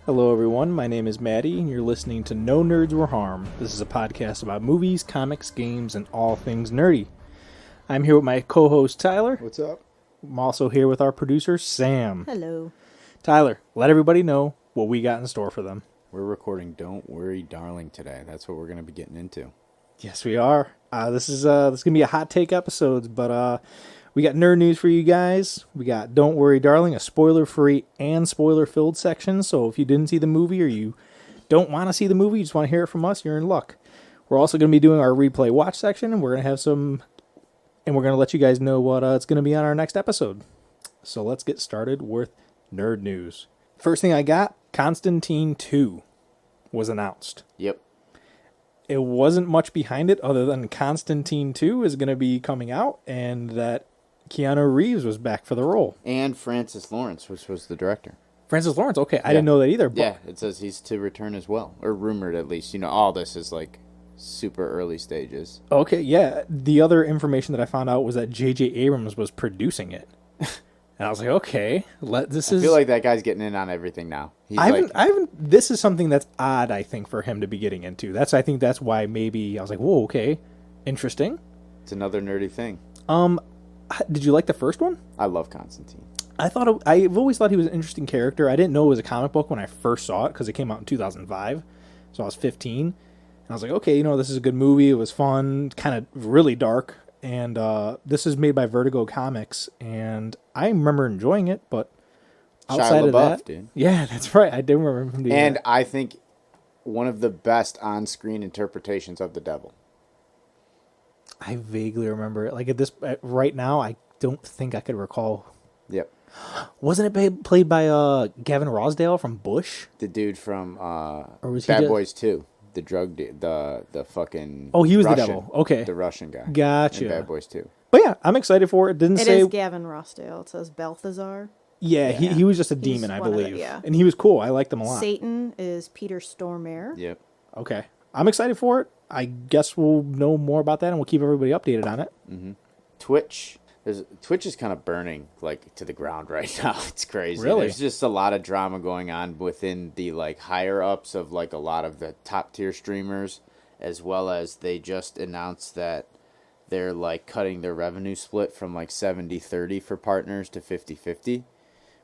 Hello, everyone. My name is Matty, and you're listening to No Nerds Were Harm. This is a podcast about movies, comics, games, and all things nerdy. I'm here with my co-host, Tyler. What's up? I'm also here with our producer, Sam. Hello. Tyler, let everybody know what we got in store for them. We're recording Don't Worry Darling today. That's what we're going to be getting into. Yes, we are. This is going to be a hot take episode, but we got nerd news for you guys. We got Don't Worry Darling, a spoiler-free and spoiler-filled section. So if you didn't see the movie or you don't want to see the movie, you just want to hear it from us, you're in luck. We're also going to be doing our replay watch section, and we're going to have some, and we're going to let you guys know what it's going to be on our next episode. So let's get started with nerd news. First thing I got, Constantine 2 was announced. Yep. It wasn't much behind it other than Constantine 2 is going to be coming out and that Keanu Reeves was back for the role. And Francis Lawrence, which was the director. Francis Lawrence, okay. I didn't know that either. But Yeah, it says he's to return as well. Or rumored at least. You know, all this is like super early stages. Okay, yeah. The other information that I found out was that J.J. Abrams was producing it. And I was like, okay, I feel like that guy's getting in on everything now. I haven't. This is something that's odd, I think, for him to be getting into. I think that's why maybe I was like, whoa, okay, interesting. It's another nerdy thing. Did you like the first one? I love Constantine. I've always thought he was an interesting character. I didn't know it was a comic book when I first saw it because it came out in 2005, so I was 15, and I was like, okay, this is a good movie. It was fun, kind of really dark. And this is made by Vertigo Comics, and I remember enjoying it, but outside Shia of LaBeouf, that, dude. Yeah, that's right. I do remember him doing And that. I think one of the best on-screen interpretations of the devil. I vaguely remember it. Like right now, I don't think I could recall. Yep. Wasn't it played by Gavin Rossdale from Bush? The dude from Or was he Bad just- Boys 2. The drug the fucking Oh, he was Russian, the devil. Okay, the Russian guy. Gotcha. In Bad Boys 2. But yeah, I'm excited for it. Didn't It say is Gavin Rossdale. It says Balthazar. Yeah, Yeah. he was just a He's demon, I one of the- believe. yeah. And he was cool. I liked him a lot. Satan is Peter Stormare. Yep. Okay. I'm excited for it. I guess we'll know more about that and we'll keep everybody updated on it. Twitch is kind of burning like to the ground right now. It's crazy. Really? There's just a lot of drama going on within the like higher ups of like a lot of the top tier streamers, as well as they just announced that they're like cutting their revenue split from like 70-30 for partners to 50-50,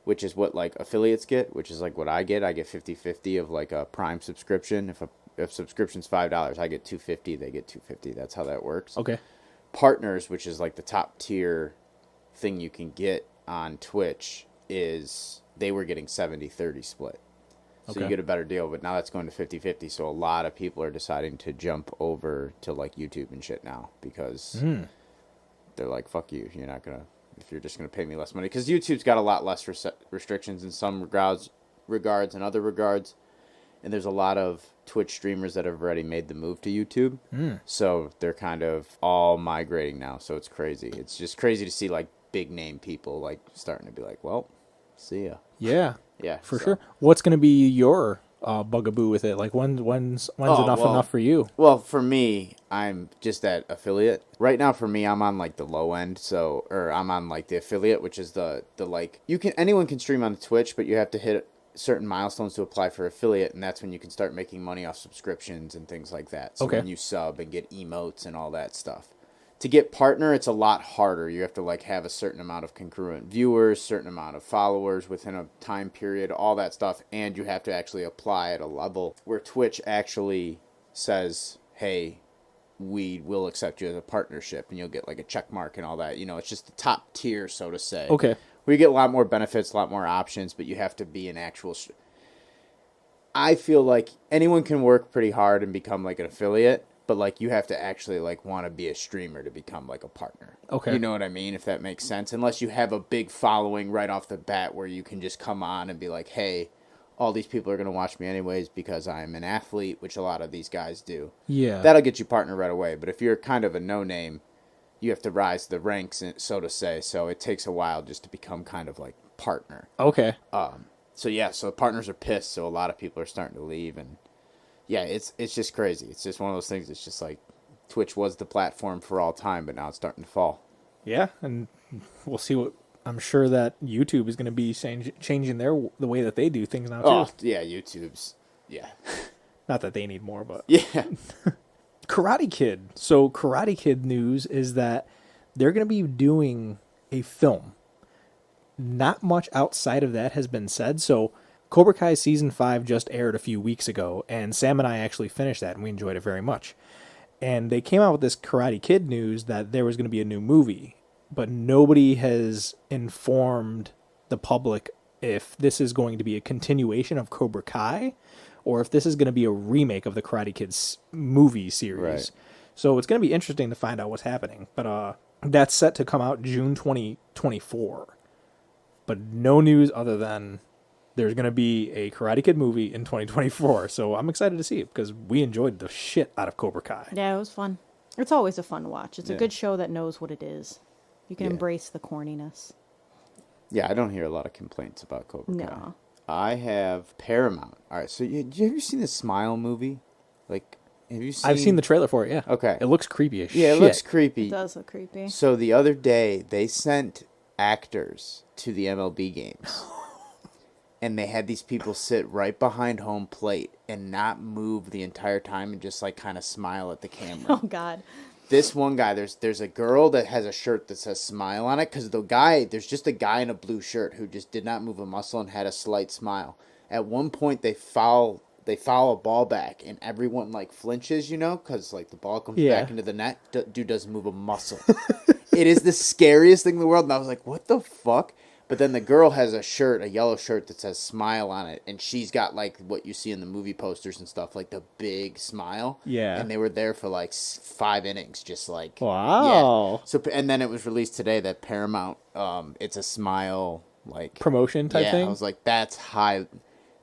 which is what like affiliates get, which is like what I get. I get 50-50 of like a Prime subscription. If subscription's $5, I get $2.50, they get $2.50. That's how that works. Okay. Partners, which is like the top tier thing you can get on Twitch, is they were getting 70-30 split. So Okay. you get a better deal, but now that's going to 50-50. So a lot of people are deciding to jump over to like YouTube and shit now because they're like, fuck you. You're not going to, if you're just going to pay me less money. Because YouTube's got a lot less restrictions in some regards and other regards. And there's a lot of Twitch streamers that have already made the move to YouTube. So they're kind of all migrating now. So it's crazy. It's just crazy to see like big name people like starting to be like, well, see ya. Yeah. Yeah. For so. sure. What's going to be your bugaboo with it? Like when's enough for you? Well, for me, I'm just that affiliate. Right now for me, I'm on like the low end. Or I'm on like the affiliate, which is the like, anyone can stream on Twitch, but you have to hit certain milestones to apply for affiliate, and that's when you can start making money off subscriptions and things like that. So Okay. when you sub and get emotes and all that stuff. To get partner, it's a lot harder. You have to like have a certain amount of congruent viewers, certain amount of followers within a time period, all that stuff, and you have to actually apply at a level where Twitch actually says, hey, we will accept you as a partnership, and you'll get like a check mark and all that. It's just the top tier, so to say. Okay. Where you get a lot more benefits, a lot more options, but you have to be an actual... I feel like anyone can work pretty hard and become like an affiliate, but like you have to actually like want to be a streamer to become like a partner. Okay. You know what I mean? If that makes sense. Unless you have a big following right off the bat where you can just come on and be like, hey, all these people are going to watch me anyways because I'm an athlete, which a lot of these guys do. Yeah. That'll get you partner right away. But if you're kind of a no-name, you have to rise the ranks, so to say. So it takes a while just to become kind of like partner. Okay. So partners are pissed. So a lot of people are starting to leave, and yeah, it's just crazy. It's just one of those things. It's just like Twitch was the platform for all time, but now it's starting to fall. Yeah, and we'll see what I'm sure that YouTube is going to be changing the way that they do things now too. Oh, yeah, YouTube's, yeah. Not that they need more, but Yeah. Karate Kid. So Karate Kid news is that they're going to be doing a film. Not much outside of that has been said. So Cobra Kai Season 5 just aired a few weeks ago, and Sam and I actually finished that, and we enjoyed it very much. And they came out with this Karate Kid news that there was going to be a new movie, but nobody has informed the public if this is going to be a continuation of Cobra Kai or if this is going to be a remake of the Karate Kid's movie series. Right. So it's going to be interesting to find out what's happening. But that's set to come out June 2024. But no news other than there's going to be a Karate Kid movie in 2024. So I'm excited to see it because we enjoyed the shit out of Cobra Kai. Yeah, it was fun. It's always a fun watch. It's Yeah. a good show that knows what it is. You can Yeah. embrace the corniness. Yeah, I don't hear a lot of complaints about Cobra Kai. No. I have Paramount. All right, so have you ever seen the Smile movie? Like, have you seen... I've seen the trailer for it, yeah. Okay. It looks creepy as shit. Yeah, it looks creepy. It does look creepy. So the other day, they sent actors to the MLB games. And they had these people sit right behind home plate and not move the entire time and just, like, kind of smile at the camera. Oh, God. This one guy, there's a girl that has a shirt that says smile on it because there's just a guy in a blue shirt who just did not move a muscle and had a slight smile. At one point, they foul a ball back and everyone like flinches, because like the ball comes back into the net. Dude doesn't move a muscle. It is the scariest thing in the world. And I was like, what the fuck? But then the girl has a yellow shirt that says smile on it. And she's got like what you see in the movie posters and stuff, like the big smile. Yeah. And they were there for like 5 innings, just like. Wow. Yeah. So, and then it was released today that Paramount, it's a smile, like. Promotion type thing? I was like, that's high,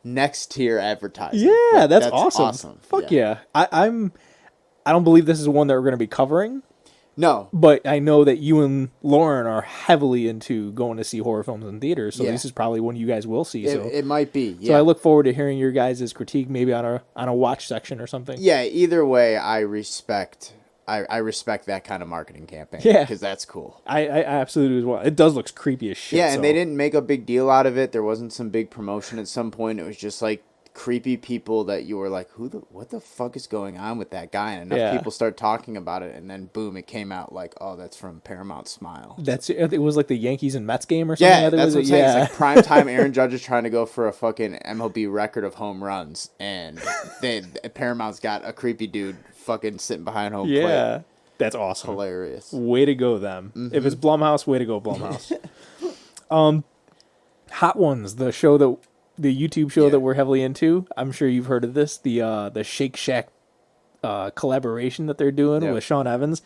next tier advertising. Yeah, Like, that's awesome. Fuck yeah. I don't believe this is one that we're going to be covering. No. But I know that you and Lauren are heavily into going to see horror films in theaters, so Yeah. this is probably one you guys will see. It might be. Yeah. So I look forward to hearing your guys' critique, maybe on a watch section or something. Yeah. Either way, I respect that kind of marketing campaign. Yeah. Because that's cool. I absolutely as well. It does look creepy as shit. Yeah, and so. they didn't make a big deal out of it. There wasn't some big promotion at some point. It was just like creepy people that you were like, what the fuck is going on with that guy? And enough people start talking about it, and then boom, it came out like, oh, that's from Paramount Smile. It was like the Yankees and Mets game or something. Yeah, that's what I'm saying. Yeah. It's like primetime Aaron Judge is trying to go for a fucking MLB record of home runs, and Paramount's got a creepy dude fucking sitting behind home plate. Yeah, that's awesome. Hilarious. Way to go, them. Mm-hmm. If it's Blumhouse, way to go, Blumhouse. Hot Ones, the YouTube show that we're heavily into. I'm sure you've heard of this. The Shake Shack collaboration that they're doing with Sean Evans.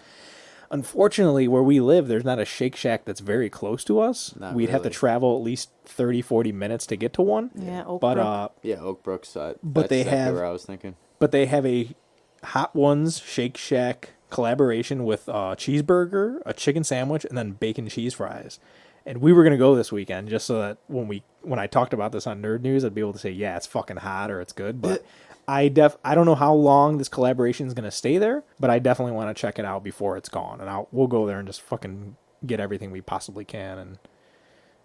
Unfortunately, where we live, there's not a Shake Shack that's very close to us. We'd have to travel at least 30, 40 minutes to get to one. Yeah, Oak But Brook. Yeah, Oak Brook side. But they have- where I was thinking. But they have a Hot Ones Shake Shack collaboration with a cheeseburger, a chicken sandwich, and then bacon cheese fries. And we were going to go this weekend just so that when I talked about this on Nerd News, I'd be able to say, yeah, it's fucking hot or it's good. But I don't know how long this collaboration is going to stay there, but I definitely want to check it out before it's gone. And we'll go there and just fucking get everything we possibly can. And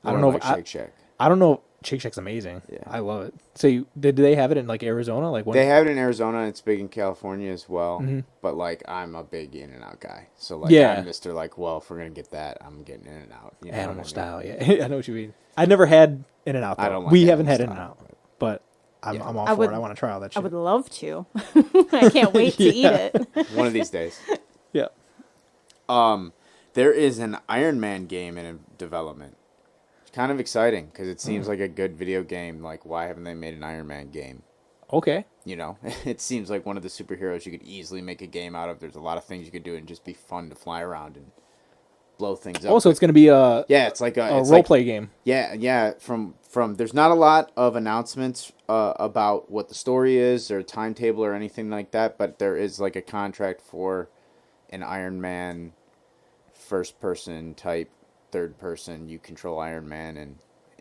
I don't know if Shake Shack. I don't know. Shake Shack's amazing. Yeah, I love it. So did they have it in like Arizona? Like when They have it in Arizona. It's big in California as well. Mm-hmm. But like, I'm a big In-N-Out guy. So like, Yeah. I'm Mr. Like, well, if we're gonna get that, I'm getting In-N-Out. You know animal what I mean? style? Yeah, I know what you mean. I never had In-N-Out. Though. I don't like we haven't had animal In-N-Out, style, but I'm all I for would- it. I want to try all that I shit. would love to. I can't wait to eat it. One of these days. Yeah. There is an Iron Man game in development. It's kind of exciting because it seems like a good video game. Like, why haven't they made an Iron Man game? Okay. You know, it seems like one of the superheroes you could easily make a game out of. There's a lot of things you could do and just be fun to fly around and blow things up. Also, it's going to be a it's like a role play game. Yeah. From there's not a lot of announcements about what the story is or timetable or anything like that, but there is like a contract for an Iron Man first person type, third person. You control Iron Man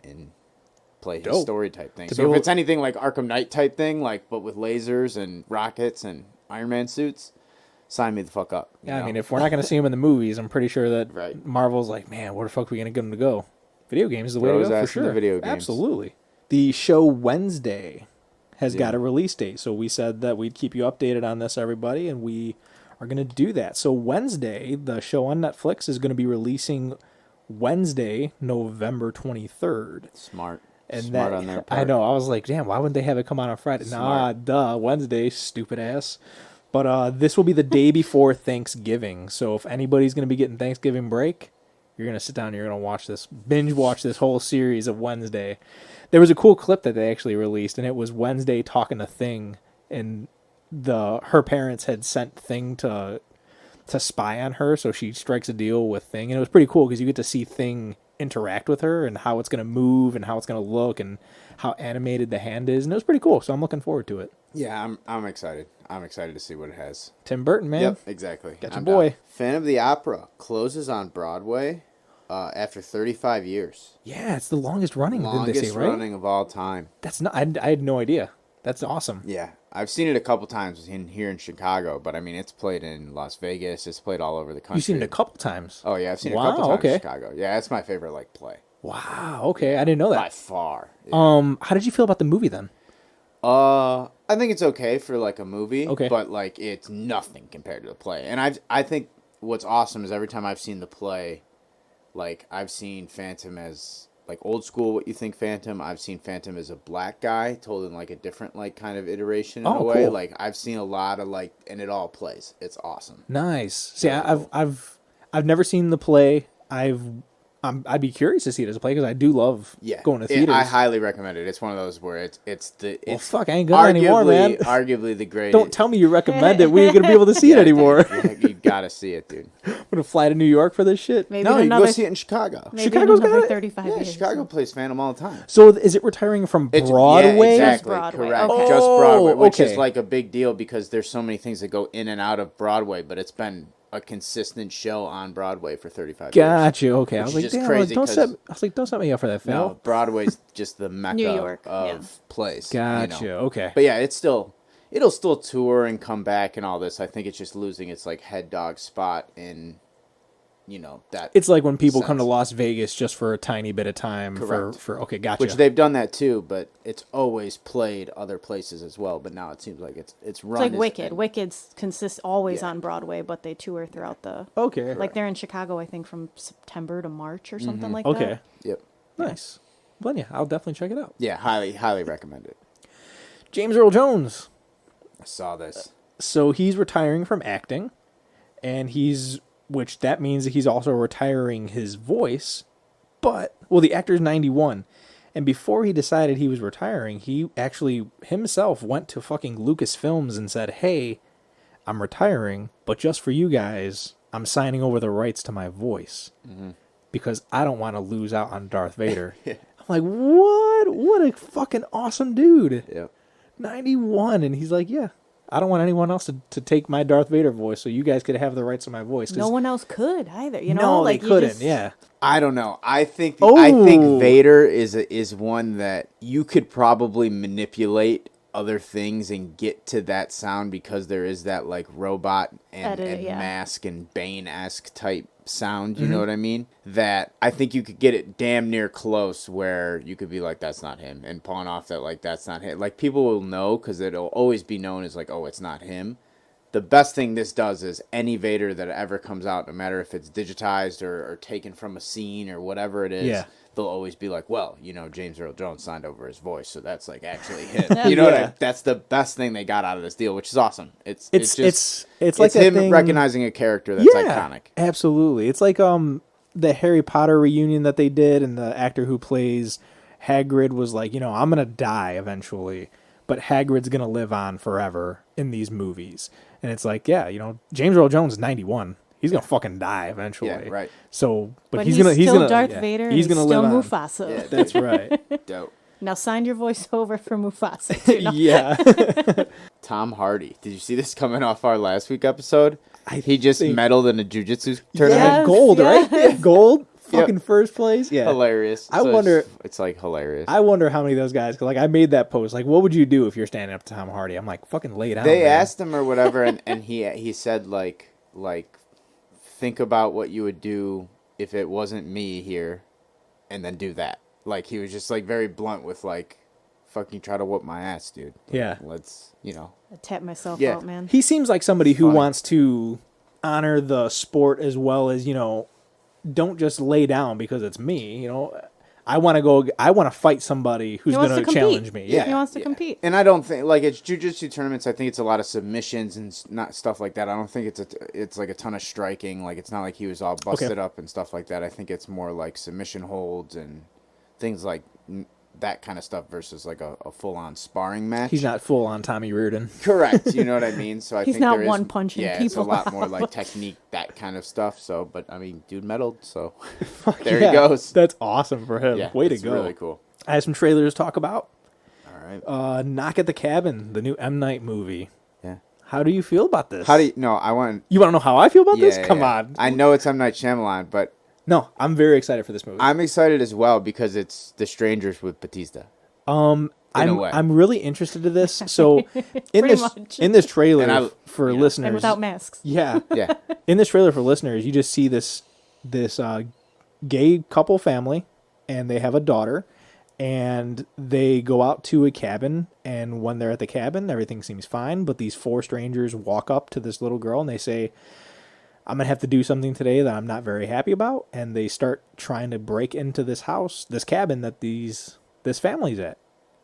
and play his Dope. story type thing. To be So if able- it's anything like Arkham Knight type thing, like but with lasers and rockets and Iron Man suits, sign me the fuck up. you Yeah, I know? mean, if we're not going to see him in the movies, I'm pretty sure that Right. Marvel's like, man, where the fuck are we going to get him to go? Video games is the way Throw to his go for ass in sure. the video games. Absolutely. The show Wednesday has Yeah. got a release date, so we said that we'd keep you updated on this, everybody, and we are going to do that. So Wednesday, the show on Netflix is going to be releasing Wednesday, November 23rd. Smart. And Smart that, on their part. I know. I was like, damn, why wouldn't they have it come out on Friday? Nah, Smart. duh. Wednesday, stupid ass. But this will be the day before Thanksgiving. So if anybody's going to be getting Thanksgiving break, you're going to sit down and you're going to watch this, binge watch this whole series of Wednesday. There was a cool clip that they actually released, and it was Wednesday talking to Thing, and her parents had sent Thing to spy on her, so she strikes a deal with Thing, and it was pretty cool because you get to see Thing interact with her and how it's going to move and how it's going to look and how animated the hand is, and it was pretty cool, so I'm looking forward to it. Yeah, I'm excited. I'm excited to see what it has. Tim Burton, man. Yep, exactly. Got your I'm boy. down. Phantom of the Opera closes on Broadway after 35 years. Yeah, it's the longest running, didn't they Longest say, right? running of all time. That's not. I had no idea. That's awesome. Yeah, I've seen it a couple times here in Chicago, but I mean, it's played in Las Vegas. It's played all over the country. You've seen it a couple times. Oh yeah, I've seen it a Wow, couple times okay. in Chicago. Yeah, it's my favorite play Wow. Okay, I didn't know by that. far. Yeah. How did you feel about the movie then? I think it's okay for like a movie. Okay. But like it's nothing compared to the play. And I think what's awesome is every time I've seen the play, like I've seen Phantom as like old school what you think Phantom. I've seen Phantom as a black guy told in like a different like kind of iteration in a way. Cool. Like I've seen a lot of like and it all plays. It's awesome. Nice. See, Really cool. I've never seen the play. I'd be curious to see it as a play because I do love Yeah, going to theaters. I highly recommend it. It's one of those where it's fuck, I ain't going anymore, man. Arguably the greatest. Don't tell me you recommend it. We ain't gonna be able to see it anymore. Dude, you gotta see it, dude. I'm gonna fly to New York for this shit. Maybe No, in you can another go see it in Chicago. maybe Chicago's in another got it? 35 Yeah, years. Chicago plays Phantom all the time. So is it retiring from Broadway? Yeah, exactly. Broadway, Correct. okay. Just Broadway, which okay. is like a big deal because there's so many things that go in and out of Broadway, but it's been a consistent show on Broadway for 35 years. Gotcha. Okay, I Which was is like, just damn. crazy Don't 'cause- set. I was like, don't set me up for that, Phil. No, Broadway's just the mecca New York, of yeah. plays. Gotcha. You know. Okay. But yeah, it'll still tour and come back and all this. I think it's just losing its like head dog spot in, that. It's like when people come to sense. Las Vegas just for a tiny bit of time Correct. for okay, gotcha. Which they've done that too, but it's always played other places as well. But now it seems like it's run. It's like as- Wicked. and- Wicked's consist always Yeah. on Broadway, but they tour throughout the. Okay. Like they're in Chicago, I think, from September to March or something like Okay. that. Yep. Nice. Well, yeah, I'll definitely check it out. Yeah, highly recommend it. James Earl Jones. I saw this. So he's retiring from acting, and which that means that he's also retiring his voice. But the actor's 91, and before he decided he was retiring, he actually himself went to fucking Lucasfilms and said, "Hey, I'm retiring, but just for you guys, I'm signing over the rights to my voice because I don't want to lose out on Darth Vader." I'm like, what? What a fucking awesome dude. Yep. 91, and he's like, yeah, I don't want anyone else to take my Darth Vader voice, so you guys could have the rights to my voice. 'Cause No one else could either. You know, no, like they you couldn't. just- Yeah, I don't know. I think Oh. Vader is one that you could probably manipulate other things and get to that sound because there is that like robot and, Edit, and yeah. Mask and Bane-esque type sound, you know what I mean? That I think you could get it damn near close where you could be like, that's not him, and pawn off that like that's not him. Like people will know because it'll always be known as like, oh, it's not him. The best thing this does is any Vader that ever comes out, no matter if it's digitized or taken from a scene or whatever it is, Yeah. they'll always be like, well, James Earl Jones signed over his voice, so that's like actually him. You know what Yeah. that's the best thing they got out of this deal, which is awesome. It's like that him thing- recognizing a character that's iconic. Absolutely. It's like the Harry Potter reunion that they did, and the actor who plays Hagrid was like, I'm gonna die eventually, but Hagrid's gonna live on forever in these movies. And it's like, yeah, James Earl Jones is 91. He's gonna fucking die eventually. Yeah, right. So, But he's he's still gonna Darth yeah, Vader. He's and gonna still live on. Mufasa. Yeah. That's right. Dope. Now sign your voice over for Mufasa. Too. No. Yeah. Tom Hardy. Did you see this coming off our last week episode? I He just think- medaled in a jiu-jitsu Yeah, tournament. Yes, gold, yes. right? Gold, fucking first place. Yeah. Hilarious. I wonder- It's like hilarious. I wonder how many of those guys. Cause like I made that post. Like, what would you do if you're standing up to Tom Hardy? I'm like, fucking lay down. They man. asked him or whatever, and he said like think about what you would do if it wasn't me here, and then do that. Like, he was just like very blunt with like, fucking try to whoop my ass, dude. Like, Yeah. let's, I tap myself Yeah. out, man. He seems like somebody who Funny. wants to honor the sport as well as, don't just lay down because it's me. I want to fight somebody who's He wants going to to compete. challenge me. He Yeah. wants to compete. And I don't think like it's jiu-jitsu tournaments. I think it's a lot of submissions and not stuff like that. I don't think it's like a ton of striking. Like, it's not like he was all busted up and stuff like that. I think it's more like submission holds and things like that kind of stuff versus like a full-on sparring match. He's not full on Tommy Reardon. Correct. You know what I mean? So I He's think not there is, one punching yeah, it's a people lot more out. like technique, that kind of stuff. So, but I mean, dude meddled. So there Yeah, he goes. That's awesome for him. Yeah, Way to it's go. really cool. I have some trailers to talk about. All right. Knock at the Cabin, the new M. Night movie. Yeah. How do you feel about this? No, I want. You want to know how I feel about this? Yeah, Come yeah. on. I know it's M. Night Shyamalan, but No, I'm very excited for this movie. I'm excited as well because it's The Strangers with Batista. I'm a way. I'm really interested in this. So in Pretty this much. in this trailer And for you know, listeners, And without masks. yeah, Yeah. in this trailer for listeners, you just see this gay couple family, and they have a daughter, and they go out to a cabin, and when they're at the cabin, everything seems fine, but these four strangers walk up to this little girl, and they say, I'm going to have to do something today that I'm not very happy about, and they start trying to break into this house, this cabin that this family's at.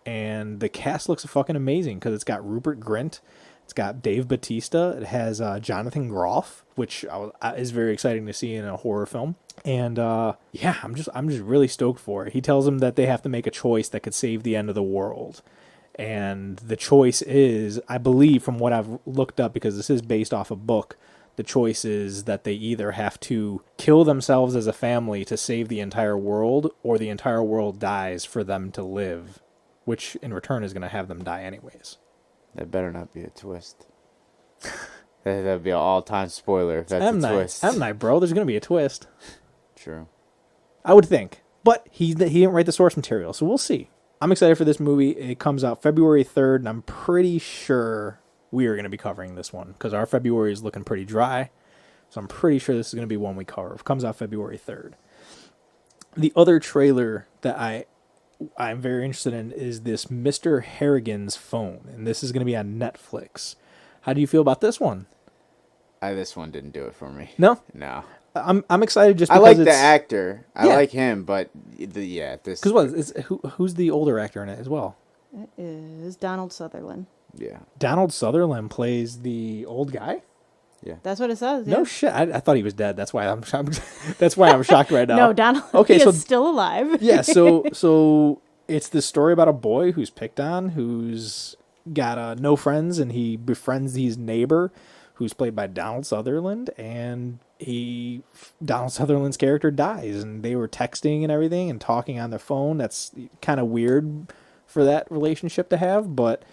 And the cast looks fucking amazing because it's got Rupert Grint, it's got Dave Bautista, it has Jonathan Groff, which is very exciting to see in a horror film. And yeah, I'm just really stoked for it. He tells them that they have to make a choice that could save the end of the world. And the choice is, I believe from what I've looked up, because this is based off a book, the choice is that they either have to kill themselves as a family to save the entire world, or the entire world dies for them to live, which in return is going to have them die anyways. That better not be a twist. That'd be an all-time spoiler if that's M. a Night, twist. M. Night, bro. There's going to be a twist. True. I would think. But he didn't write the source material, so we'll see. I'm excited for this movie. It comes out February 3rd, and I'm pretty sure we are going to be covering this one because our February is looking pretty dry. So I'm pretty sure this is going to be one we cover. It comes out February 3rd. The other trailer that I'm very interested in is this Mr. Harrigan's Phone, and this is going to be on Netflix. How do you feel about this one? This one didn't do it for me. No? No. I'm excited just I because like the actor. I Yeah. like him, but this. Because who's the older actor in it as well? It is Donald Sutherland. Yeah. Donald Sutherland plays the old guy. That's what it says. Yeah. No shit. I thought he was dead. That's why I'm shocked. That's why I'm shocked right now. No, Donald. Okay, he so is still alive. yeah, so it's this story about a boy who's picked on, who's got no friends, and he befriends his neighbor, who's played by Donald Sutherland, and Donald Sutherland's character dies, and they were texting and everything and talking on their phone. That's kind of weird for that relationship to have, but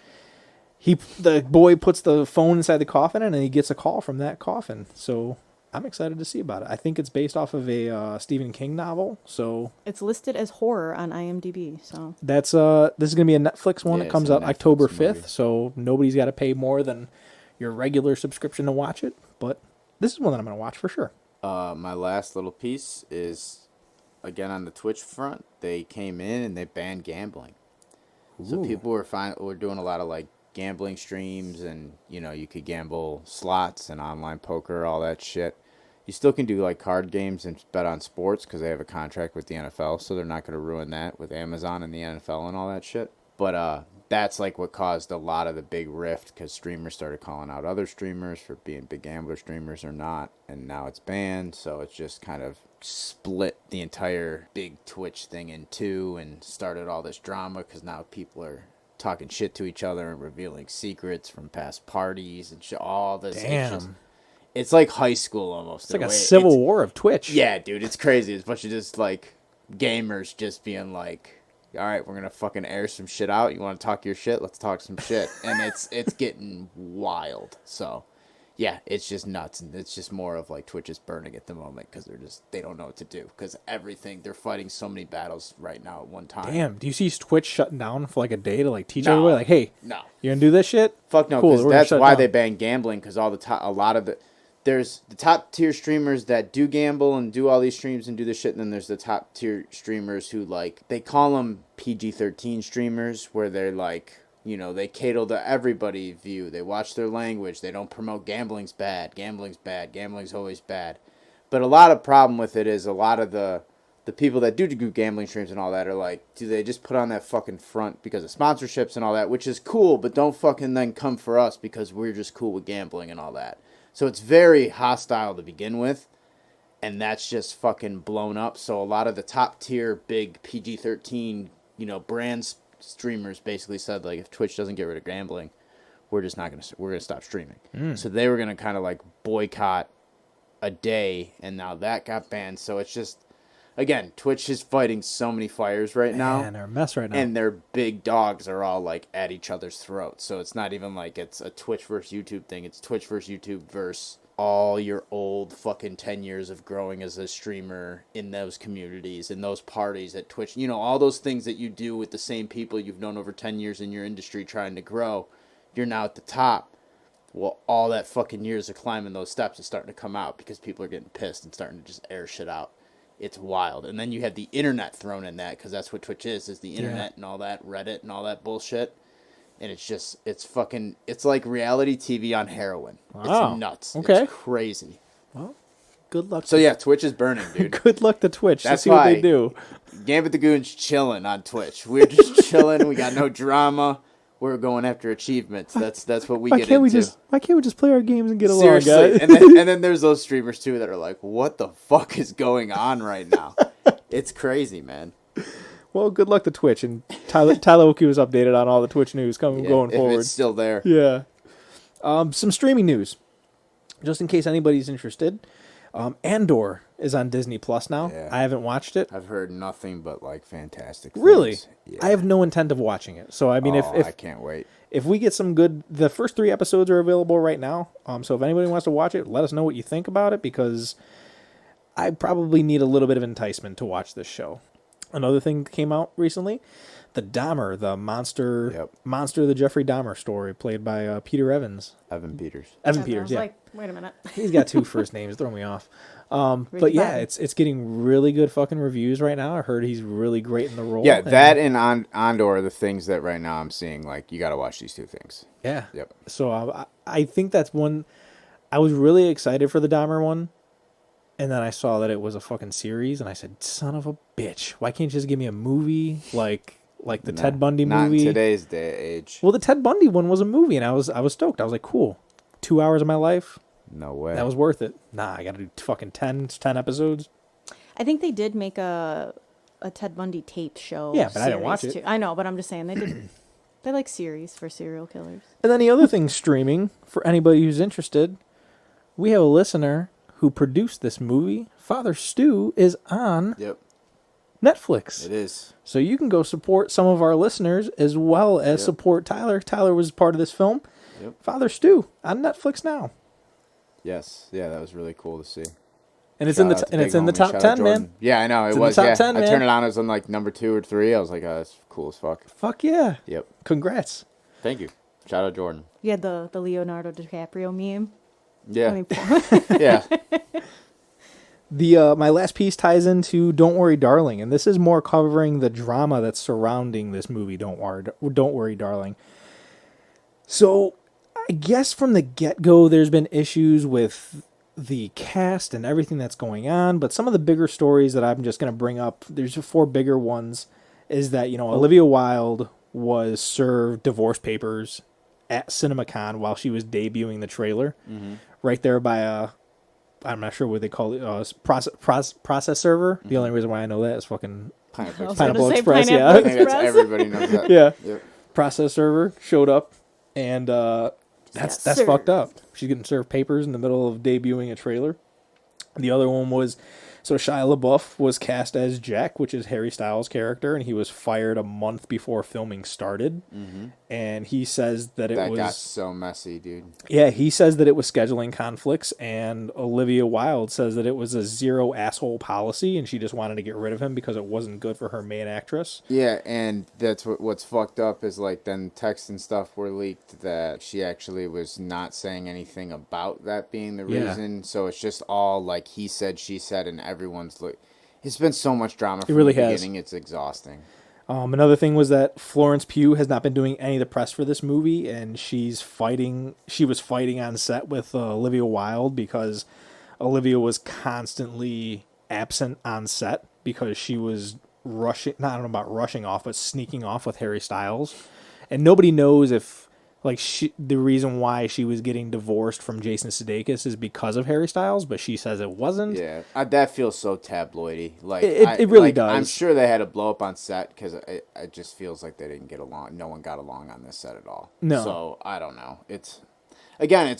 the boy puts the phone inside the coffin, and then he gets a call from that coffin. So I'm excited to see about it. I think it's based off of a Stephen King novel, so It's listed as horror on IMDb. So that's this is gonna be a Netflix one. Yeah, It comes it's a out Netflix October movie. 5th, so nobody's got to pay more than your regular subscription to watch it. But this is one that I'm gonna watch for sure. My last little piece is, again, on the Twitch front. They came in and they banned gambling. So Ooh. people were doing a lot of like gambling streams, and you could gamble slots and online poker, all that shit. You still can do like card games and bet on sports because they have a contract with the NFL, so they're not going to ruin that with Amazon and the NFL and all that shit. But that's like what caused a lot of the big rift, because streamers started calling out other streamers for being big gambler streamers or not, and now it's banned. So it's just kind of split the entire big Twitch thing in two and started all this drama, because now people are talking shit to each other and revealing secrets from past parties and shit. All this. Damn, It's like high school almost. it's like a civil war of Twitch. Yeah, dude, it's crazy. It's a bunch of just like gamers just being like, all right, we're gonna fucking air some shit out. You want to talk your shit? Let's talk some shit. And it's getting wild. So yeah, it's just nuts, and it's just more of like Twitch is burning at the moment because they don't know what to do, because they're fighting so many battles right now at one time. Damn. Do you see Twitch shutting down for like a day to like teach No. everybody, like, hey, No. you gonna do this shit? Fuck no, Cool, because we're gonna that's shut it why down. they ban gambling, because all the time, a lot of there's the top tier streamers that do gamble and do all these streams and do this shit, and then there's the top tier streamers who, like, they call them PG-13 streamers, where they're like, you know, they cater to everybody view. They watch their language. They don't promote gambling's bad. Gambling's bad. Gambling's always bad. But a lot of problem with it is a lot of the people that do gambling streams and all that are like, do they just put on that fucking front because of sponsorships and all that, which is cool, but don't fucking then come for us because we're just cool with gambling and all that. So it's very hostile to begin with, and that's just fucking blown up. So a lot of the top tier big PG-13, you know, brand streamers basically said, like, if Twitch doesn't get rid of gambling, we're gonna stop streaming. So they were gonna kind of like boycott a day, and now that got banned. So it's just, again, Twitch is fighting so many fires right now. Man, they're a mess right now. And their big dogs are all, like, at each other's throats. So it's not even like it's a Twitch versus YouTube thing. It's Twitch versus YouTube versus all your old fucking 10 years of growing as a streamer in those communities, in those parties at Twitch. You know, all those things that you do with the same people you've known over 10 years in your industry trying to grow. You're now at the top. Well, all that fucking years of climbing those steps is starting to come out because people are getting pissed and starting to just air shit out. It's wild. And then you have the internet thrown in that, because that's what Twitch is the internet and all that, Reddit and all that bullshit. And it's just, it's like reality TV on heroin. Wow. It's nuts. Okay. It's crazy. Well, good luck. So yeah, Twitch is burning, dude. Good luck to Twitch. That's to see what why they do. Gambit the Goon's chilling on Twitch. We're just chilling. We got no drama. We're going after achievements. That's what we get into. Why can't we just play our games and get along, Seriously. guys? And then there's those streamers too that are like, what the fuck is going on right now? It's crazy, man. Well, good luck to Twitch, and Tyler will keep us updated on all the Twitch news going If forward. it's still there. Yeah. Some streaming news, just in case anybody's interested. Andor is on Disney Plus now. Yeah. I haven't watched it. I've heard nothing but like fantastic things. Really? Yeah. I have no intent of watching it. So I mean, I can't wait. If we get some good, the first 3 episodes are available right now. So if anybody wants to watch it, let us know what you think about it, because I probably need a little bit of enticement to watch this show. Another thing that came out recently, the Dahmer, the monster, the Jeffrey Dahmer story, played by Peter Evans. Evan Peters. Evan Peters, yeah. Like, wait a minute. He's got 2 first names, throw me off. But yeah, it's getting really good fucking reviews right now. I heard he's really great in the role. Yeah, that and Andor are the things that right now I'm seeing, like, you got to watch these 2 things. Yeah. Yep. So I think that's one. I was really excited for the Dahmer one, and then I saw that it was a fucking series, and I said, "Son of a bitch! Why can't you just give me a movie like the Ted Bundy movie?" Not in today's day age. Well, the Ted Bundy one was a movie, and I was stoked. I was like, "Cool, 2 hours of my life. No way. That was worth it." Nah, I got to do fucking 10 episodes. I think they did make a Ted Bundy tape show. Yeah, but I didn't watch it. Too. I know, but I'm just saying they did. They like series for serial killers. And then the other thing streaming, for anybody who's interested, we have a listener who produced this movie. Father Stu is on Netflix. It is. So you can go support some of our listeners as well as support Tyler. Tyler was part of this film. Yep. Father Stu on Netflix now. Yes. Yeah, that was really cool to see. And it's in the top 10, man. Yeah, I know. It It's in was. the top 10, I man. turned it on. It was on like number 2 or 3. I was like, oh, that's cool as fuck. Fuck yeah. Yep. Congrats. Thank you. Shout out Jordan. You had the Leonardo DiCaprio meme. Yeah. Yeah. The my last piece ties into Don't Worry, Darling, and this is more covering the drama that's surrounding this movie, Don't Worry, Darling. So, I guess from the get-go, there's been issues with the cast and everything that's going on, but some of the bigger stories that I'm just going to bring up, there's 4 bigger ones, is that, Olivia Wilde was served divorce papers at CinemaCon while she was debuting the trailer, right there by I'm not sure what they call it, process server. The only reason why I know that is fucking Pineapple Express. Yeah, I think that's everybody knows that. Yeah. Yep. Process server showed up, and that's fucked up. She's getting served papers in the middle of debuting a trailer. The other one was So Shia LaBeouf was cast as Jack, which is Harry Styles' character, and he was fired a month before filming started. Mm-hmm. And he says that it was... That got so messy, dude. Yeah, he says that it was scheduling conflicts, and Olivia Wilde says that it was a zero asshole policy, and she just wanted to get rid of him because it wasn't good for her main actress. Yeah, and that's what's fucked up is like then texts and stuff were leaked that she actually was not saying anything about that being the reason. So it's just all like he said, she said, and everyone's like, it's been so much drama from really the has. beginning. It's exhausting. Another thing was that Florence Pugh has not been doing any of the press for this movie, and she was fighting on set with Olivia Wilde because Olivia was constantly absent on set because she was rushing, not I don't know about rushing off, but sneaking off with Harry Styles. And nobody knows if the reason why she was getting divorced from Jason Sudeikis is because of Harry Styles, but she says it wasn't. Yeah, that feels so tabloidy. Like it really does. I'm sure they had a blow up on set because it just feels like they didn't get along. No one got along on this set at all. No. So I don't know. It's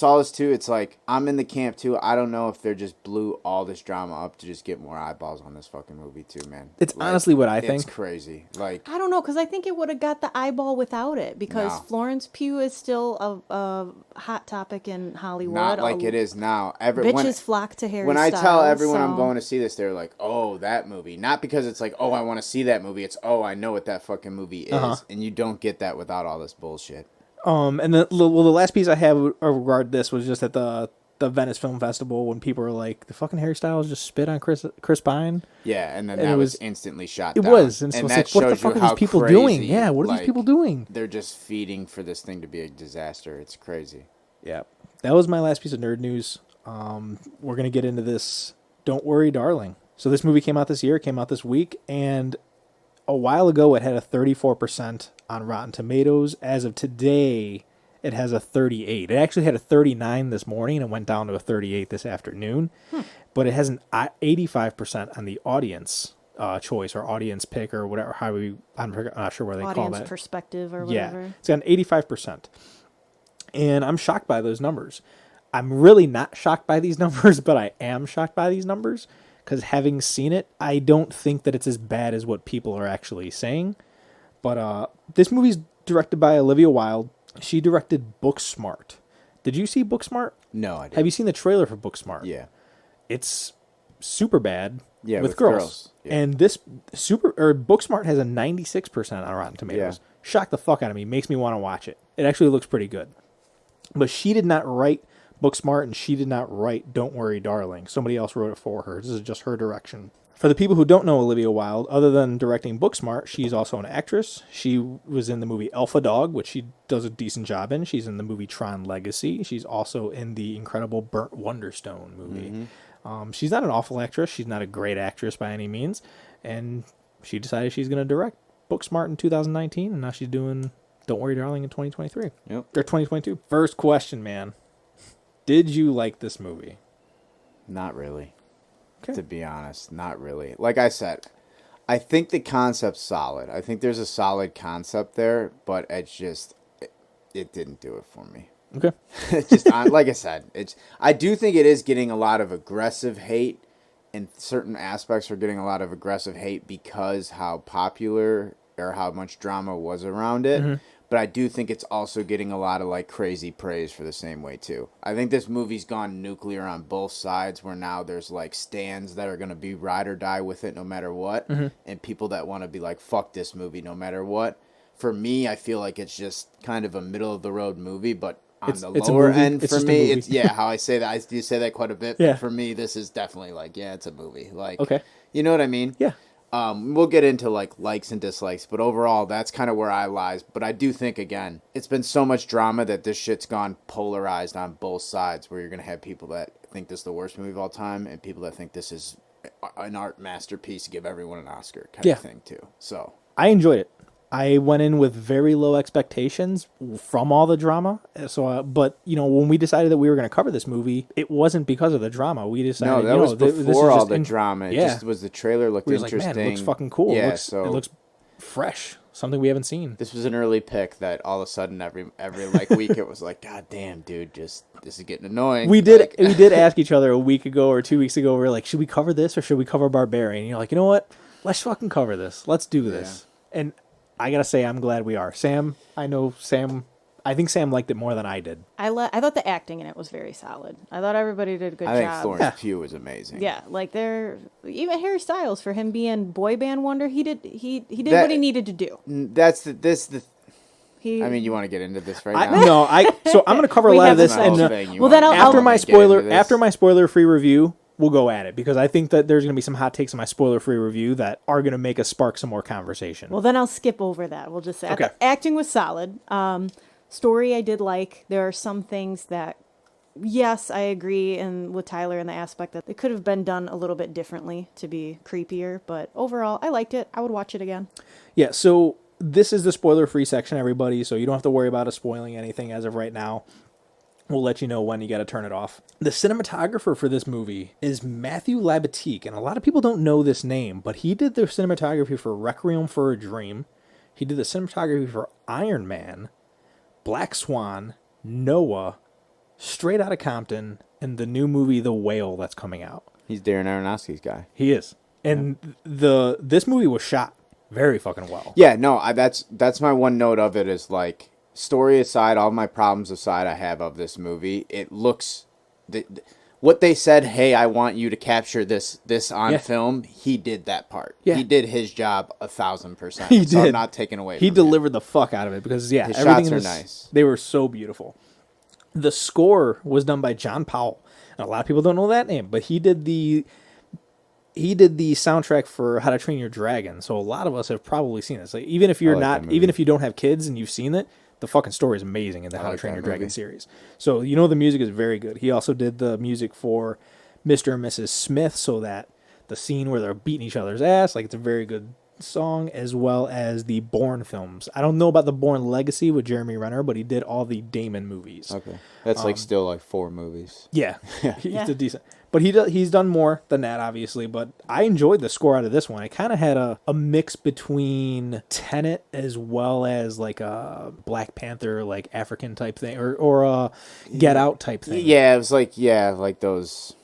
all this too. It's like I'm in the camp too. I don't know if they just blew all this drama up to just get more eyeballs on this fucking movie too, man. It's honestly what I think. It's crazy. Like I don't know, because I think it would have got the eyeball without it, because No. Florence Pugh is still a hot topic in Hollywood. not like it is now. Bitches flock to Harry When Styles. I tell everyone I'm so- going to see this, they're like, "Oh, that movie." Not because it's like, "Oh, I want to see that movie." It's, "Oh, I know what that fucking movie is," and you don't get that without all this bullshit. And the last piece I have regarding this was just at the Venice Film Festival when people were like, the fucking Harry Styles just spit on Chris Pine. Yeah, and then And that it was was- instantly shot It down. was. And so and it's that like, what the shows fuck you are these how people crazy, doing? Yeah, what are these people doing? They're just feeding for this thing to be a disaster. It's crazy. Yeah. That was my last piece of nerd news. We're going to get into this Don't Worry, Darling. So this movie came out this year, came out this week, and a while ago it had a 34% on Rotten Tomatoes. As of today, it has a 38. It actually had a 39 this morning and went down to a 38 this afternoon. But it has an 85% on the audience choice or audience pick or whatever. I'm not sure where they call audience that. perspective or Yeah, whatever. it's got an 85%. And I'm shocked by those numbers. I'm really not shocked by these numbers, but I am shocked by these numbers because having seen it, I don't think that it's as bad as what people are actually saying. But this movie's directed by Olivia Wilde. She directed Booksmart. Did you see Booksmart? No, I didn't. Have you seen the trailer for Booksmart? Yeah. It's super bad Yeah, with with girls. girls. Yeah. And this Booksmart has a 96% on Rotten Tomatoes. Yeah. Shocked the fuck out of me. Makes me want to watch it. It actually looks pretty good. But she did not write Booksmart, and she did not write Don't Worry, Darling. Somebody else wrote it for her. This is just her direction. For the people who don't know Olivia Wilde, other than directing Booksmart, she's also an actress. She was in the movie Alpha Dog, which she does a decent job in. She's in the movie Tron Legacy. She's also in the incredible Burnt Wonderstone movie. She's not an awful actress. She's not a great actress by any means. And she decided she's going to direct Booksmart in 2019, and now she's doing Don't Worry, Darling in 2023. Yep. Or 2022. First question, man. Did you like this movie? Not really. Okay. To be honest, not really. Like I said, I think the concept's solid. I think there's a solid concept there, but it's just it didn't do it for me. Okay. It's just like I said, I do think it is getting a lot of aggressive hate, and certain aspects are getting a lot of aggressive hate because how popular or how much drama was around it. But I do think it's also getting a lot of like crazy praise for the same way too. I think this movie's gone nuclear on both sides, where now there's like stands that are going to be ride or die with it no matter what, and people that want to be like, fuck this movie no matter what. For me, I feel like it's just kind of a middle of the road movie, but on It's the a lower movie. end It's for just a me, movie. it's how I say that. I do say that quite a bit. Yeah. But for me, this is definitely like, yeah, it's a movie. Like, Okay. You know what I mean? Yeah. We'll get into like likes and dislikes, but overall, that's kind of where I lies. But I do think, again, it's been so much drama that this shit's gone polarized on both sides, where you're going to have people that think this is the worst movie of all time and people that think this is an art masterpiece to give everyone an Oscar kind of thing, too. So I enjoyed it. I went in with very low expectations from all the drama. So, but when we decided that we were going to cover this movie, it wasn't because of the drama. We decided, no, that was this is before all just the drama. It just was the trailer looked we was interesting. like, man, it looks fucking cool. Yeah, it looks fresh. something we haven't seen. This was an early pick that all of a sudden every like week it was like, God damn, dude, this is getting annoying. We did ask each other a week ago or 2 weeks ago. We were like, should we cover this or should we cover Barbarian? And you're like, you know what? Let's fucking cover this. Let's do this. And I gotta say, I'm glad we are. Sam, I think Sam liked it more than I did. I thought the acting in it was very solid. I thought everybody did a good job. I think Florence Pugh was amazing. Yeah, like even Harry Styles, for him being boy band wonder, he did what he needed to do. That's I mean, you want to get into this right now? No, so I'm gonna cover a lot of this, and after my spoiler free review, we'll go at it, because I think that there's going to be some hot takes in my spoiler-free review that are going to make us spark some more conversation. Well, then I'll skip over that. We'll just say Okay. Acting was solid. Story I did like. There are some things that, yes, I agree with Tyler in the aspect that it could have been done a little bit differently to be creepier. But overall, I liked it. I would watch it again. Yeah, so this is the spoiler-free section, everybody, so you don't have to worry about us spoiling anything as of right now. We'll let you know when you got to turn it off. The cinematographer for this movie is Matthew Labatique, and a lot of people don't know this name, but he did the cinematography for Requiem for a Dream. He did the cinematography for Iron Man, Black Swan, Noah, Straight Outta Compton, and the new movie The Whale that's coming out. He's Darren Aronofsky's guy. He is. And this movie was shot very fucking well. Yeah, no, that's my one note of it is like, story aside, all my problems aside I have of this movie, it looks... what they said, hey, I want you to capture this on film, he did that part. Yeah. He did his job 1,000%. He did. So I'm not taking away from He delivered the fuck out of it, because, yeah, his everything shots are nice. They were so beautiful. The score was done by John Powell. And a lot of people don't know that name, but he did the soundtrack for How to Train Your Dragon. So a lot of us have probably seen it. So even if you're even if you don't have kids and you've seen it, the fucking story is amazing in the How to Train Your Dragon series. So you know the music is very good. He also did the music for Mr. and Mrs. Smith, so that the scene where they're beating each other's ass, like, it's a very good song, as well as the Bourne films. I don't know about the Bourne Legacy with Jeremy Renner, but he did all the Damon movies. Okay. That's still like 4 movies. Yeah. He's a decent. But he's done more than that, obviously. But I enjoyed the score out of this one. It kind of had a mix between Tenet as well as like a Black Panther, like African type thing, or a Get Out type thing. Yeah, it was like those.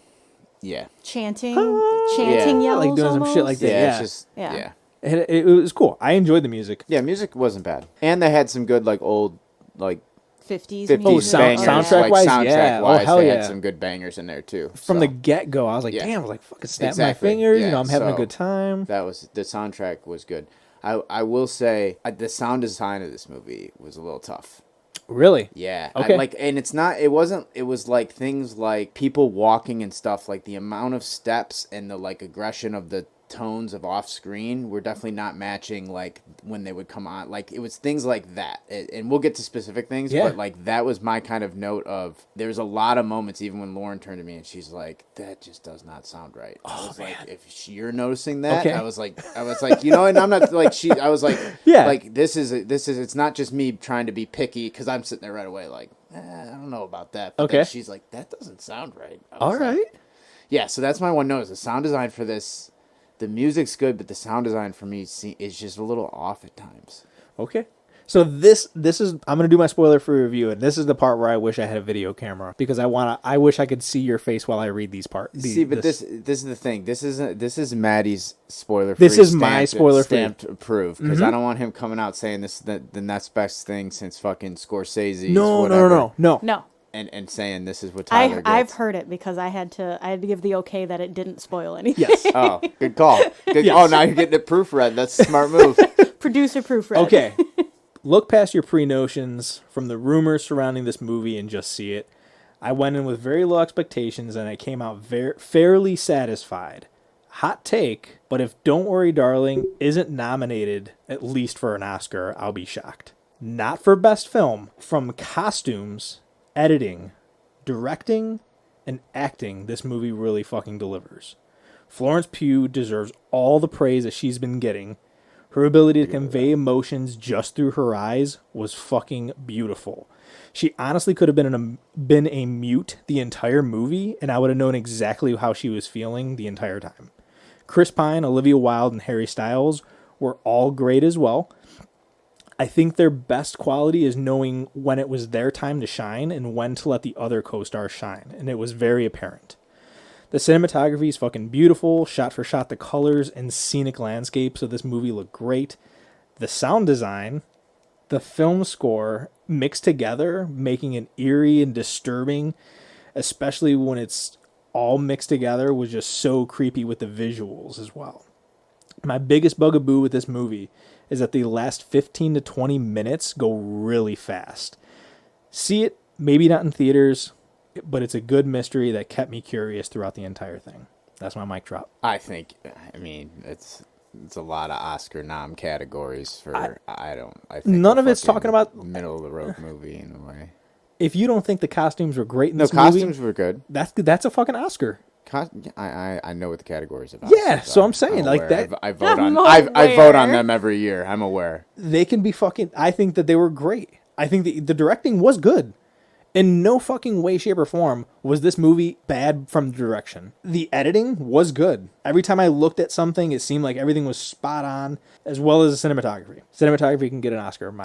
Yeah. Chanting yells, like doing some shit like that. Yeah, Yeah, it's just yeah. It was cool. I enjoyed the music. Yeah, music wasn't bad, and they had some good like old like 50s bangers. soundtrack-wise, yeah. Oh, hell they yeah. had some good bangers in there too. From the get-go, I was like, damn, I was like, fucking snap my fingers. Yeah, I'm having a good time. The soundtrack was good. I will say the sound design of this movie was a little tough. Really? Yeah. Okay. It was like things like people walking and stuff, like the amount of steps and the like aggression of the tones of off screen were definitely not matching like when they would come on. Like it was things like that. And we'll get to specific things, but like that was my kind of note of there's a lot of moments even when Lauren turned to me and she's like, that just does not sound right. I was like, if you're noticing that, I was like, you know, and I'm not like I was like, like this is it's not just me trying to be picky, because I'm sitting there right away like, I don't know about that. But then she's like, that doesn't sound right. All right. Yeah, so that's my one note is the sound design for this. The music's good, but the sound design for me is just a little off at times. Okay. So this is I'm gonna do my spoiler-free review, and this is the part where I wish I had a video camera, because I wish I could see your face while I read these parts. This is the thing. This is Maddie's spoiler-free. This is my spoiler-free stamped approved, because I don't want him coming out saying this is the next best thing since fucking Scorsese. No. And saying this is what Tyler gets. I've heard it, because I had to give the okay that it didn't spoil anything. Yes. Oh, good call. Oh, now you're getting it proofread. That's a smart move. Producer proofread. Okay. Look past your pre-notions from the rumors surrounding this movie and just see it. I went in with very low expectations, and I came out fairly satisfied. Hot take, but if Don't Worry Darling isn't nominated at least for an Oscar, I'll be shocked. Not for Best Film. From costumes, editing, directing, and acting, this movie really fucking delivers. Florence Pugh deserves all the praise that she's been getting. Her ability to convey emotions just through her eyes was fucking beautiful. She honestly could have been a mute the entire movie, and I would have known exactly how she was feeling the entire time. Chris Pine, Olivia Wilde, and Harry Styles were all great as well. I think their best quality is knowing when it was their time to shine and when to let the other co-stars shine. And it was very apparent. The cinematography is fucking beautiful. Shot for shot, the colors and scenic landscapes of this movie look great. The sound design, the film score mixed together, making it eerie and disturbing, especially when it's all mixed together, was just so creepy with the visuals as well. My biggest bugaboo with this movie is that the last 15 to 20 minutes go really fast. See it, maybe not in theaters, but it's a good mystery that kept me curious throughout the entire thing. That's my mic drop. I mean, it's a lot of Oscar nom categories for I think none a of it's fucking talking about middle of the road movie in a way. If you don't think the costumes were great in No, this movie, costumes were good. that's a fucking Oscar. I know what the categories of Yeah, Oscars so are. I'm saying, like, aware. that- I vote on I'm I vote on aware. them every year. I'm aware. They can be fucking... I think that they were great. I think the directing was good. In no fucking way, shape, or form was this movie bad from the direction. The editing was good. Every time I looked at something, it seemed like everything was spot on, as well as the cinematography. Cinematography can get an Oscar, in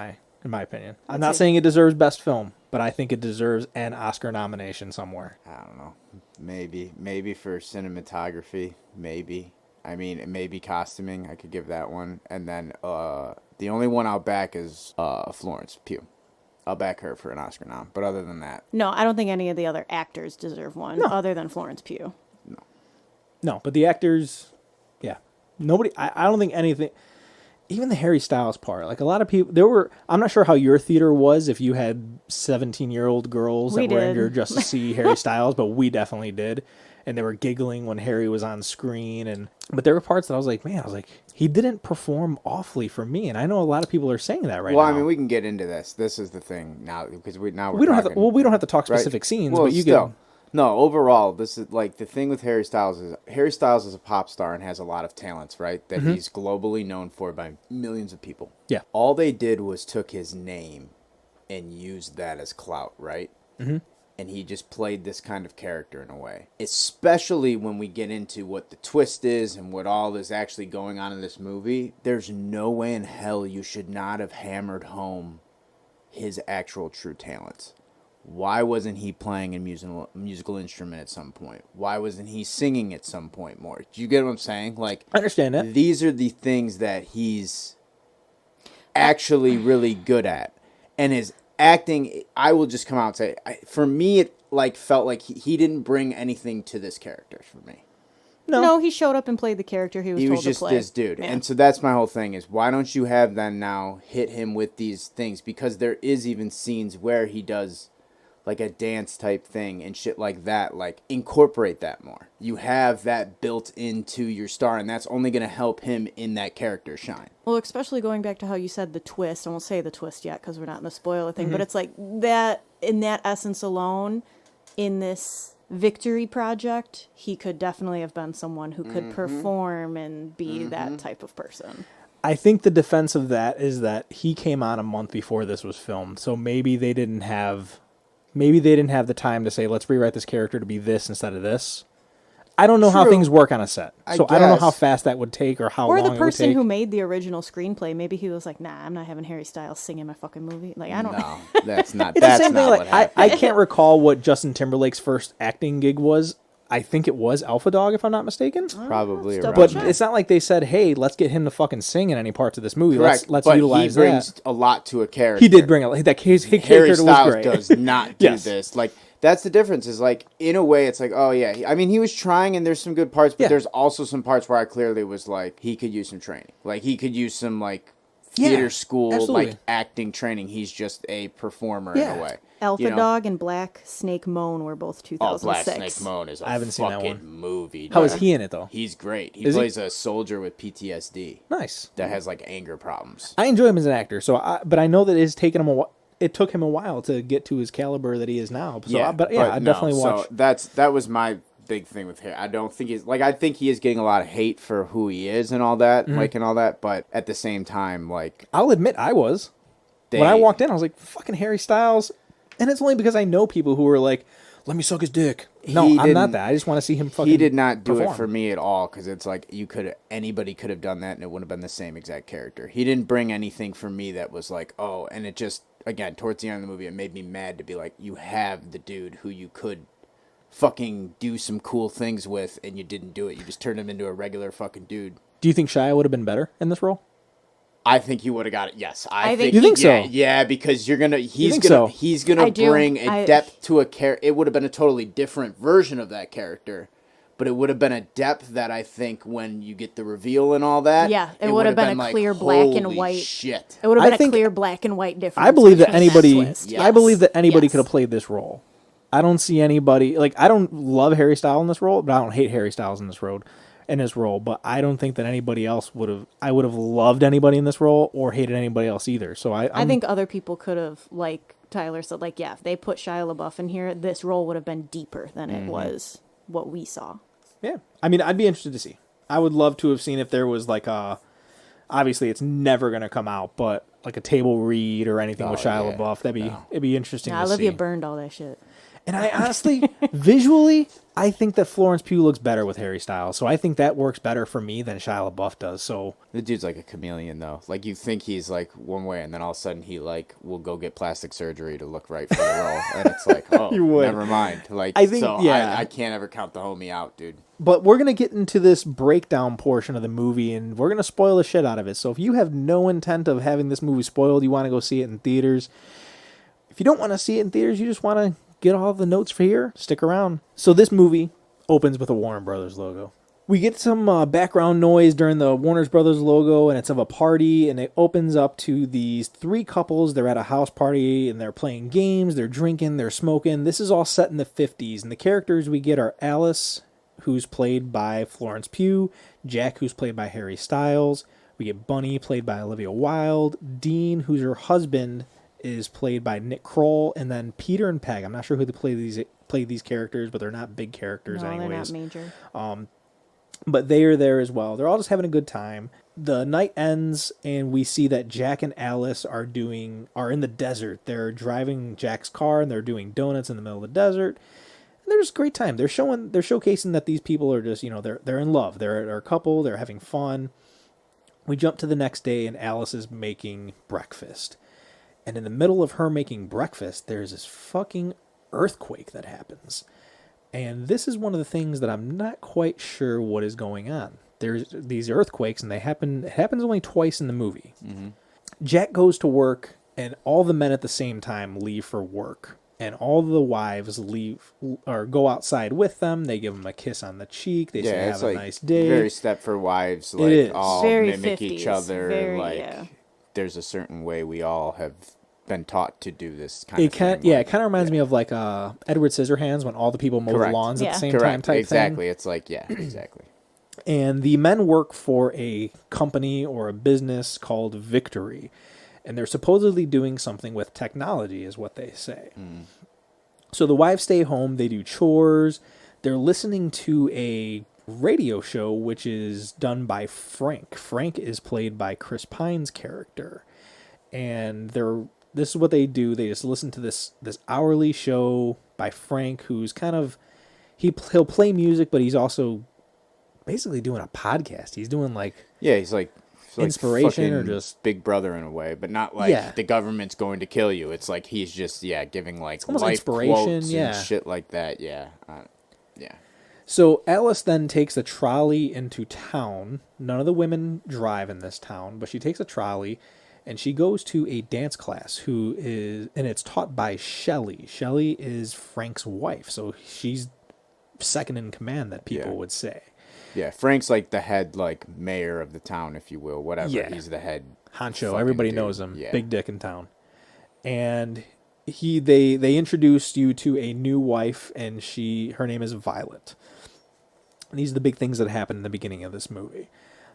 my opinion. I'm not saying it deserves best film, but I think it deserves an Oscar nomination somewhere. I don't know. Maybe for cinematography, maybe. I mean, maybe costuming. I could give that one. And then the only one I'll back is Florence Pugh. I'll back her for an Oscar nom. But other than that, No, I don't think any of the other actors deserve one other than Florence Pugh. No, but the actors, yeah. Nobody, I don't think anything, even the Harry Styles part, like a lot of people, I'm not sure how your theater was if you had 17-year-old girls We that were in did. here just to see Harry Styles, but we definitely did. And they were giggling when Harry was on screen. But there were parts that I was like, he didn't perform awfully for me. And I know a lot of people are saying that right now. well, I mean, we can get into this. This is the thing now because we're we don't have to, talking, we don't have to talk right? specific scenes, Well, but you still. can. No, overall, this is like the thing with Harry Styles is a pop star and has a lot of talents, right? That he's globally known for by millions of people. Yeah. All they did was took his name and used that as clout, right? Mm-hmm. And he just played this kind of character in a way. Especially when we get into what the twist is and what all is actually going on in this movie. There's no way in hell you should not have hammered home his actual true talents. Why wasn't he playing a musical instrument at some point? Why wasn't he singing at some point more? Do you get what I'm saying? Like, I understand that. these are the things that he's actually really good at. And his acting, I will just come out and say, for me, it like felt like he didn't bring anything to this character for me. No, he showed up and played the character he was He told was just to play. this dude. Yeah. And so that's my whole thing is why don't you have them now hit him with these things? Because there is even scenes where he does like a dance type thing and shit like that. Like incorporate that more. You have that built into your star and that's only going to help him in that character shine. Well, especially going back to how you said the twist. I won't say the twist yet because we're not in the spoiler thing, but it's like that, in that essence alone, in this victory project, he could definitely have been someone who could perform and be that type of person. I think the defense of that is that he came on a month before this was filmed, so maybe they didn't have the time to say, let's rewrite this character to be this instead of this. I don't know how True. things work on a set, so I don't know how guess. fast that would take or how Or long the it would person take. who made the original screenplay, maybe he was like, nah, I'm not having Harry Styles singing my fucking movie. Like, I don't know. No, that's not. It's That's the same not thing. what Like happened. I can't recall what Justin Timberlake's first acting gig was. I think it was Alpha Dog, if I'm not mistaken. Probably Let's around But there. it's not like they said, "Hey, let's get him to fucking sing in any parts of this movie. Correct. Let's but utilize he brings that." a lot to a character. He did bring it. That his Harry character was Styles great. does not do Yes. this. Like that's the difference. Is like in a way, it's like, oh yeah. I mean, he was trying, and there's some good parts, but Yeah. there's also some parts where I clearly was like, he could use some training. Like he could use some like Yeah, theater school absolutely. like acting training. He's just a performer in Yeah. a way. Alpha you know? Dog and Black Snake Moan were both Oh, 2006. Black Snake Moan is a I haven't seen that fucking one. movie. How dude. is he in it though? He's great. He Is he? plays a soldier with PTSD Nice. that has like anger problems. I enjoy him as an actor. But I know that it's taken him it took him a while to get to his caliber that he is now. So I definitely watch. So that was my big thing with Harry. I don't think I think he is getting a lot of hate for who he is and all that, Mm-hmm. and all that. But at the same time, like I'll admit I was. When I walked in, I was like, "Fucking Harry Styles," and it's only because I know people who were like, let me suck his dick. No, He I'm not didn't- that. I just want to see him fucking He did not do perform. it for me at all because it's like anybody could have done that and it would have been the same exact character. He didn't bring anything for me that was like, oh, and it just, again, towards the end of the movie, it made me mad to be like, you have the dude who you could fucking do some cool things with and you didn't do it. You just turned him into a regular fucking dude. Do you think Shia would have been better in this role? I think he would have got it. Yes, I think. You think so? Yeah, because he's think gonna so? he's gonna I do. bring a depth to a character. It would have been a totally different version of that character, but it would have been a depth that I think when you get the reveal and all that, Yeah, it would have been a clear black and holy white. shit. It would have I been a think- clear black and white difference. I believe that between anybody. twist. Yes. I believe that anybody Yes. could have played this role. I don't see anybody like I don't love Harry Styles in this role, but I don't hate Harry Styles in this role. But I don't think that anybody else would have. I would have loved anybody in this role or hated anybody else either. So I think other people could have, like Tyler said, like, yeah, if they put Shia LaBeouf in here, this role would have been deeper than it was what we saw. yeah. I mean, I'd be interested to see. I would love to have seen if there was like a. Obviously, it's never going to come out, but like a table read or anything with Shia yeah. LaBeouf, it'd be interesting. Nah, to Olivia see. burned all that shit. And I honestly, visually, I think that Florence Pugh looks better with Harry Styles. So I think that works better for me than Shia LaBeouf does. So The dude's like a chameleon though. Like you think he's like one way, and then all of a sudden he like will go get plastic surgery to look right for the role, and it's like, oh, You would. never mind. Like I think- so, yeah. I can't ever count the homie out, dude. but we're going to get into this breakdown portion of the movie, and we're going to spoil the shit out of it. So if you have no intent of having this movie spoiled, you want to go see it in theaters. If you don't want to see it in theaters, you just want to get all the notes for here, stick around. So this movie opens with a Warner Brothers logo. We get some background noise during the Warner Brothers logo, and it's of a party, and it opens up to these three couples. They're at a house party, and they're playing games, they're drinking, they're smoking. This is all set in the 50s, and the characters we get are Alice, who's played by Florence Pugh, Jack, who's played by Harry Styles. We get Bunny, played by Olivia Wilde. Dean, who's her husband, is played by Nick Kroll, and then Peter and Peg. I'm not sure who they play these characters, but they're not big characters No, anyways. they're not major. But they are there as well. They're all just having a good time. The night ends, and we see that Jack and Alice are in the desert. They're driving Jack's car, and they're doing donuts in the middle of the desert. And they're just a great time. They're showcasing that these people are just, they're in love. They're a couple. They're having fun. We jump to the next day, and Alice is making breakfast. And in the middle of her making breakfast, there's this fucking earthquake that happens. And this is one of the things that I'm not quite sure what is going on. There's these earthquakes, and it happens only twice in the movie. Mm-hmm. Jack goes to work, and all the men at the same time leave for work. And all the wives leave or go outside with them. They give them a kiss on the cheek. They say, it's have a like nice day. very Stepford Wives, It like is. all Very mimic each 50s, other. very, like yeah. there's a certain way we all have been taught to do this kind of It thing. kind of reminds me of like Edward Scissorhands when all the people mow the Correct. lawns at Yeah. the same Correct. time type Exactly. thing. It's like, yeah, exactly. And the men work for a company or a business called Victory. And they're supposedly doing something with technology, is what they say. So the wives stay home, they do chores, they're listening to a radio show which is done by Frank. Frank is played by Chris Pine's character. And this is what they do. They just listen to this hourly show by Frank, who's kind of he'll play music, but he's also basically doing a podcast. He's doing like Yeah, he's like inspiration or fucking just Big Brother in a way, but not like Yeah. the government's going to kill you. It's like he's just giving like almost life inspiration, quotes yeah. and shit like that. Yeah, yeah. So Alice then takes a trolley into town. None of the women drive in this town, but she takes a trolley and she goes to a dance class and it's taught by Shelley. Shelley is Frank's wife, so she's second in command, that people Yeah. would say. Yeah, Frank's like the head like mayor of the town, if you will, whatever. Yeah. He's the head Honcho, fucking everybody dude. knows him. Yeah. Big dick in town. And they introduced you to a new wife, and her name is Violet. And these are the big things that happen in the beginning of this movie.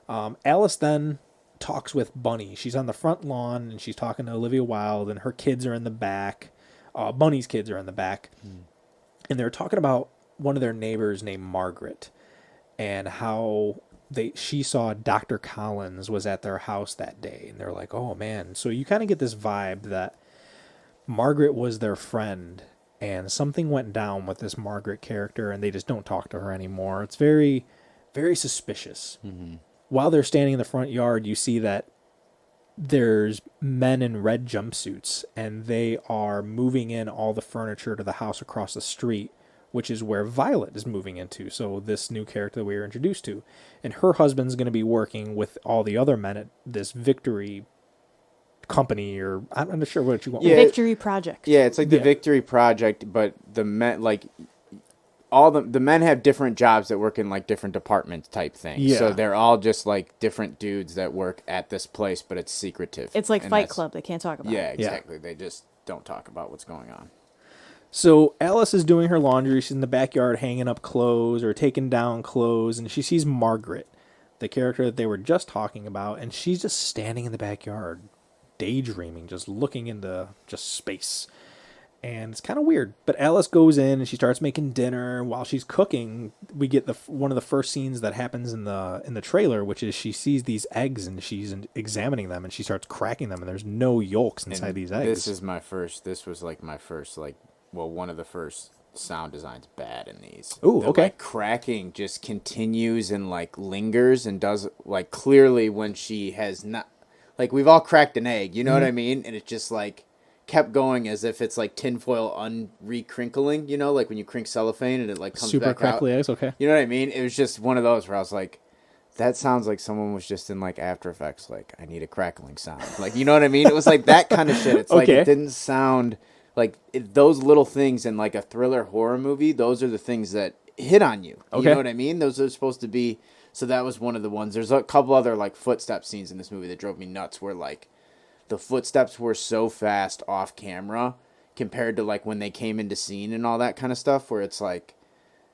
Alice then talks with Bunny. She's on the front lawn, and she's talking to Olivia Wilde, and her kids are in the back. Bunny's kids are in the back. And they're talking about one of their neighbors named Margaret, and how she saw Dr. Collins was at their house that day. And they're like, oh man. So you kind of get this vibe that Margaret was their friend, and something went down with this Margaret character, and they just don't talk to her anymore. It's very, very suspicious. While they're standing in the front yard, you see that there's men in red jumpsuits, and they are moving in all the furniture to the house across the street, which is where Violet is moving into. So this new character that we were introduced to. And her husband's going to be working with all the other men at this Victory company, or I'm not sure what you want. Yeah. Victory Project. Yeah, it's like the Yeah. Victory Project, but the men, like, all the men have different jobs that work in, like, different departments type thing. Yeah. So they're all just, like, different dudes that work at this place, but it's secretive. It's like And Fight that's- Club. They can't talk about Yeah, it. exactly. They just don't talk about what's going on. So Alice is doing her laundry. She's in the backyard hanging up clothes or taking down clothes, and she sees Margaret, the character that they were just talking about, and she's just standing in the backyard, daydreaming, just looking into just space. And it's kind of weird. But Alice goes in and she starts making dinner. While she's cooking, we get one of the first scenes that happens in the trailer, which is she sees these eggs and she's examining them, and she starts cracking them, and there's no yolks inside And these eggs. This was like my first, like, well, one of the first sound designs bad in these. Ooh, The, okay. like, cracking just continues and, like, lingers and does, like, clearly when she has not, like, we've all cracked an egg, you know what I mean? And it just, like, kept going as if it's, like, tinfoil unrecrinkling, you know, like when you crink cellophane and it, like, comes Super back out. crackly eggs, okay. You know what I mean? It was just one of those where I was like, that sounds like someone was just in, like, After Effects, like, I need a crackling sound. Like, you know what I mean? It was like that kind of shit. It's like, Okay. it didn't sound like those little things in, like, a thriller horror movie. Those are the things that hit on you. You Okay. know what I mean? Those are supposed to be. So that was one of the ones. There's a couple other, like, footstep scenes in this movie that drove me nuts where, like, the footsteps were so fast off camera compared to, like, when they came into scene and all that kind of stuff, where it's like,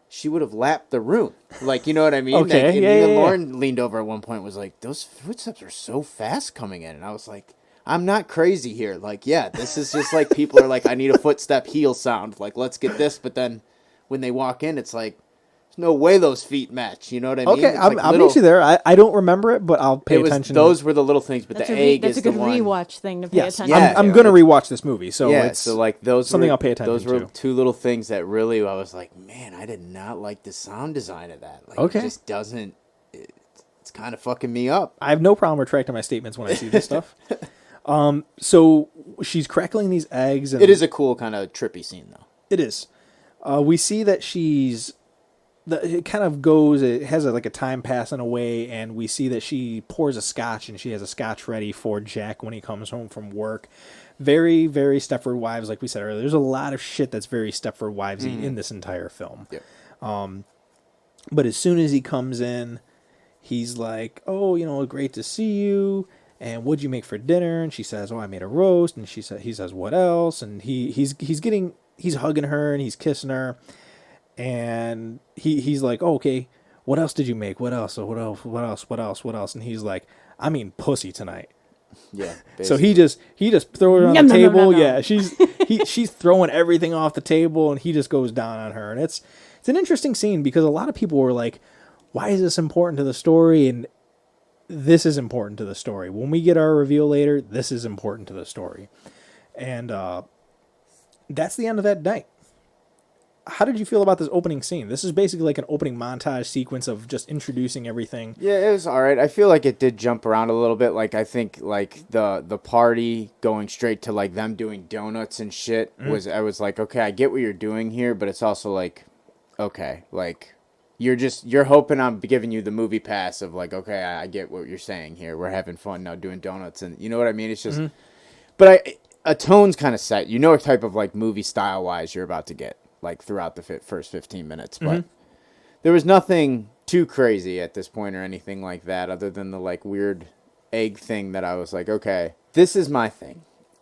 she would have lapped the room. Like, you know what I mean? Okay, Like, and yeah, even yeah. Lauren leaned over at one point and was like, those footsteps are so fast coming in. And I was like, I'm not crazy here. Like, yeah, this is just like people are like, I need a footstep heel sound. Like, let's get this. But then when they walk in, it's like, there's no way those feet match. You know what I mean? Okay, It's I'll like meet you there. I don't remember it, but I'll pay attention. Those were the little things, but That's the a egg that's is a good the one. rewatch thing to pay Yes, attention. Yeah. I'm gonna rewatch this movie, so Yeah, it's so like those something were, I'll pay attention Those were to. two little things that really I was like, man, I did not like the sound design of that. Like, Okay. it just doesn't. It's kind of fucking me up. I have no problem retracting my statements when I see this stuff. So she's crackling these eggs, and It is a cool kind of trippy scene though. It is. We see that it kind of goes. It has like a time passing away, and we see that she pours a scotch, and she has a scotch ready for Jack when he comes home from work. Very, very Stepford Wives, like we said earlier. There's a lot of shit that's very Stepford Wivesy in this entire film. Yep. But as soon as he comes in, he's like, "Oh, great to see you. And what'd you make for dinner?" And she says, "Oh, I made a roast." And he says, "What else?" And he's hugging her and he's kissing her. And he's like, "Oh, okay, what else did you make? What else? What else? What else? What else? What else?" And he's like, "I mean, pussy tonight." Yeah. So basically. he just throws it on Nom, the nom, nom, table. nom, nom. Yeah, she's throwing everything off the table, and he just goes down on her. And it's an interesting scene because a lot of people were like, "Why is this important to the story?" And this is important to the story. When we get our reveal later, this is important to the story. And that's the end of that night. How did you feel about this opening scene? This is basically like an opening montage sequence of just introducing everything. Yeah, it was all right. I feel like it did jump around a little bit. Like, I think, like, the party going straight to, like, them doing donuts and shit I was like, okay, I get what you're doing here, but it's also like, okay, like, you're hoping I'm giving you the movie pass of, like, okay, I get what you're saying here. We're having fun now doing donuts, and you know what I mean? It's just, but a tone's kind of set. You know what type of, like, movie style-wise you're about to get, like, throughout the first 15 minutes, but there was nothing too crazy at this point or anything like that other than the, like, weird egg thing that I was like, okay, this is my thing.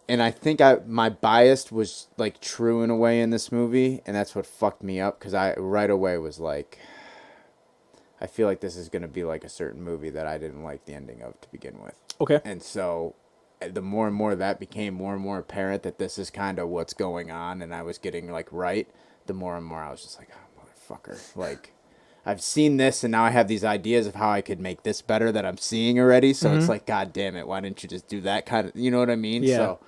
And I think my bias was, like, true in a way in this movie, and that's what fucked me up, because I right away was like, I feel like this is going to be like a certain movie that I didn't like the ending of to begin with. Okay. And so the more and more that became more and more apparent that this is kind of what's going on, and I was getting, like, right, the more and more I was just like, oh, motherfucker. Like, I've seen this, and now I have these ideas of how I could make this better that I'm seeing already. So it's like, God damn it, why didn't you just do that kind of, you know what I mean? Yeah. So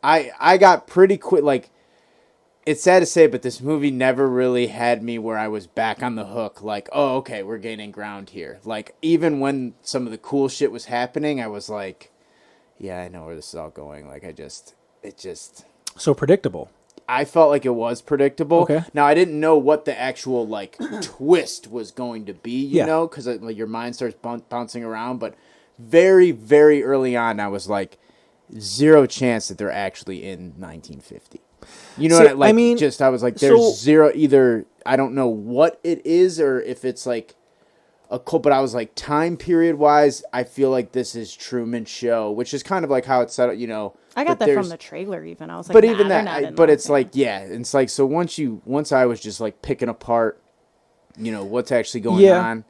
I got pretty quick, like, it's sad to say, but this movie never really had me where I was back on the hook. Like, oh, okay, we're gaining ground here. Like, even when some of the cool shit was happening, I was like, yeah, I know where this is all going. Like, it just, So predictable. I felt like it was predictable. Okay. Now, I didn't know what the actual, like, twist was going to be, you Yeah. know, because like, your mind starts bouncing around. But very, very early on, I was like, zero chance that they're actually in 1950. You know So, what I mean? I was like, there's so- zero, either, I don't know what it is or if it's like but I was like, time period wise, I feel like this is Truman Show, which is kind of like how it's set up, you know. I got but that from there's- the trailer even. I was like, But nah, even they're that, not in but that it's thing. like, yeah, it's like, so once I was just like picking apart, you know, what's actually going on.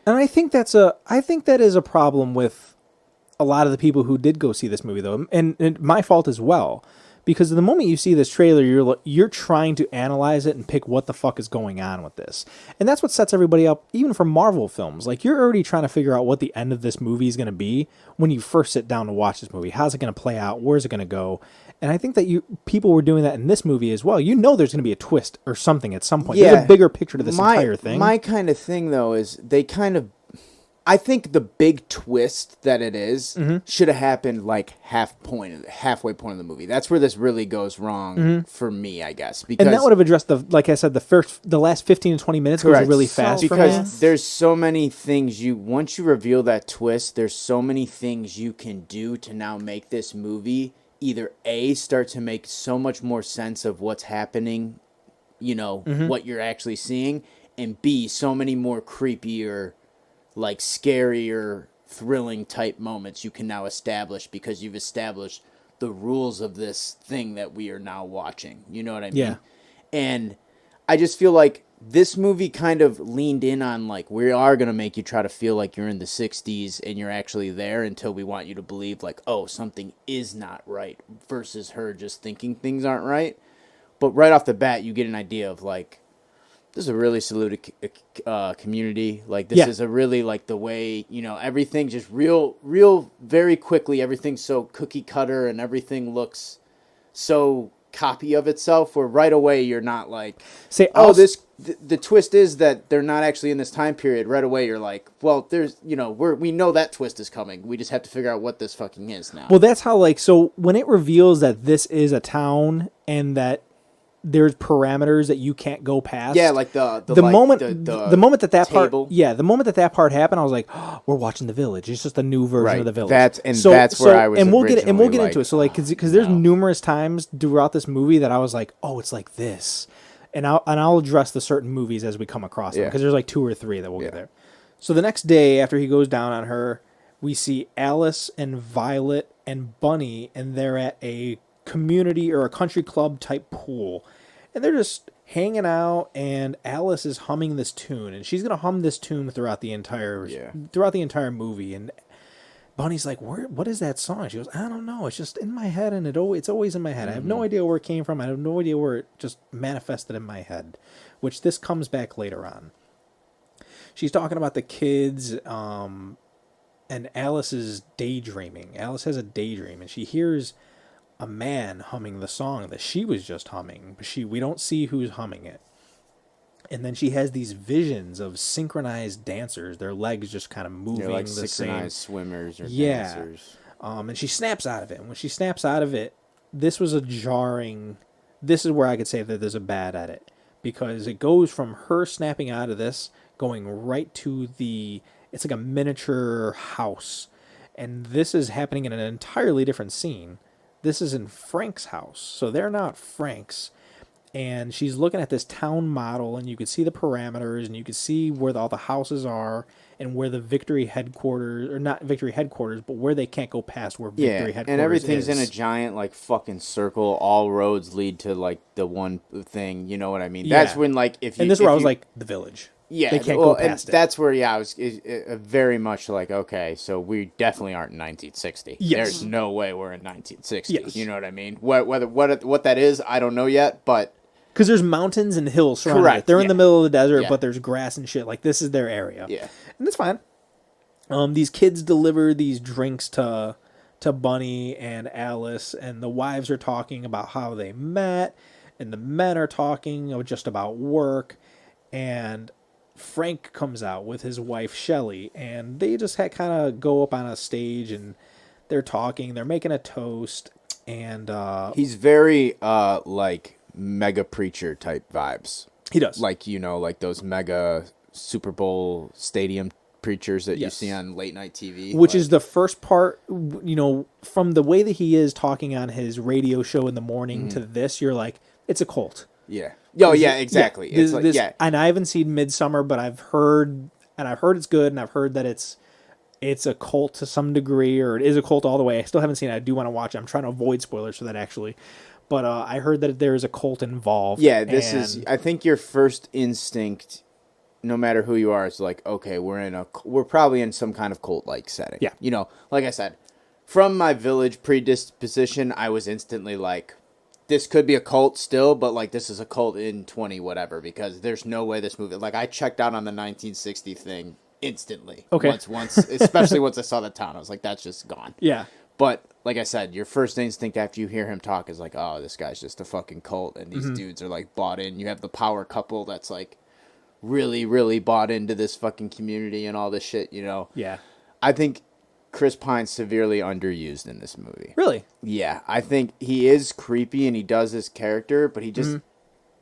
And I think that is a problem with a lot of the people who did go see this movie, though, and my fault as well, because the moment you see this trailer, you're trying to analyze it and pick what the fuck is going on with this, and that's what sets everybody up, even for Marvel films. Like, you're already trying to figure out what the end of this movie is going to be when you first sit down to watch this movie. How's it going to play out? Where's it going to go? And I think that people were doing that in this movie as well. You know, there's going to be a twist or something at some point. There's a bigger picture to this entire thing. My kind of thing, though, is I think the big twist that it is should have happened like halfway point of the movie. That's where this really goes wrong for me, I guess. Because, and that would have addressed like I said, the last 15 to 20 minutes goes really fast for me. Because there's so many things once you reveal that twist, there's so many things you can do to now make this movie either A, start to make so much more sense of what's happening, you know, what you're actually seeing, and B, so many more creepier, like scarier, thrilling type moments you can now establish because you've established the rules of this thing that we are now watching. You know what I mean? Yeah. And I just feel like this movie kind of leaned in on, like, we are going to make you try to feel like you're in the 60s and you're actually there until we want you to believe, like, oh, something is not right, versus her just thinking things aren't right. But right off the bat, you get an idea of, like, this is a really saluted community. Like, this is a really, like, the way, you know, everything just real, very quickly, everything's so cookie cutter and everything looks so copy of itself, where right away you're not like, the twist is that they're not actually in this time period. Right away you're like, well, there's, you know, we know that twist is coming. We just have to figure out what this fucking is now. Well, that's how, like, so when it reveals that this is a town and that there's parameters that you can't go past. Yeah, like the moment that table. part, the moment that part happened, I was like, oh, we're watching The Village. It's just a new version of The Village. That's where I was. And we'll get into like, it. So, like, because there's numerous times throughout this movie that I was like, oh, it's like this, and I'll address the certain movies as we come across them, because there's like 2 or 3 that we'll get there. So the next day after he goes down on her, we see Alice and Violet and Bunny, and they're at a community or a country club type pool, and they're just hanging out, and Alice is humming this tune, and she's gonna hum this tune throughout the entire movie. And Bunny's like, what is that song? She goes, I don't know, it's just in my head, and it's always in my head. I have no idea where it came from. I have no idea where it just manifested in my head, which this comes back later on. She's talking about the kids, and Alice is daydreaming. Alice has a daydream, and she hears a man humming the song that she was just humming, but we don't see who's humming it. And then she has these visions of synchronized dancers, their legs just kind of moving, like the synchronized same. swimmers or dancers. And she snaps out of it. And when she snaps out of it, this was a jarring. This is where I could say that there's a bad edit, because it goes from her snapping out of this, going right to it's like a miniature house, and this is happening in an entirely different scene. This is in Frank's house, so they're not Frank's. And she's looking at this town model, and you could see the parameters, and you could see where all the houses are, and where the Victory headquarters, or not Victory headquarters, but where they can't go past where Victory headquarters and everything's is. in a giant, like, fucking circle. All roads lead to, like, the one thing. You know what I mean? That's when, like, if you... And this is where I was like, The Village. Yeah, they can't go past it. That's where, I was very much like, okay, so we definitely aren't in 1960. Yes. There's no way we're in 1960. Yes. You know what I mean? What that is, I don't know yet, but... Because there's mountains and hills surrounding Correct, it. They're in the middle of the desert, Yeah. but there's grass and shit. Like, this is their area. Yeah. And it's fine. These kids deliver these drinks to Bunny and Alice, and the wives are talking about how they met. and the men are talking just about work, and Frank comes out with his wife Shelley, and they just kind of go up on a stage and they're talking, they're making a toast, and he's very like mega preacher type vibes. he does. Like, like those mega Super Bowl stadium preachers that you Yes. see on late night TV. Which is the first part, from the way that he is talking on his radio show in the morning to this, you're like, it's a cult. Yeah. Oh, yeah, exactly. Yeah, it's like, yeah. And I haven't seen Midsummer, but I've heard it's good, and I've heard that it's a cult to some degree, or it is a cult all the way. I still haven't seen it. I do want to watch it. I'm trying to avoid spoilers for that, actually. But I heard that there is a cult involved. Yeah, I think your first instinct, no matter who you are, is like, okay, we're probably in some kind of cult-like setting. Yeah. Like I said, from my village predisposition, I was instantly like, this could be a cult still, but like this is a cult in 20 whatever, because there's no way this movie, like I checked out on the 1960 thing instantly. Okay. Once, especially once I saw the town, I was like, that's just gone. Yeah. But like I said, your first instinct after you hear him talk is like, oh, this guy's just a fucking cult, and these dudes are like bought in. You have the power couple that's like really, really bought into this fucking community and all this shit, Yeah. I think Chris Pine's severely underused in this movie. Really? Yeah, I think he is creepy and he does his character, but he just,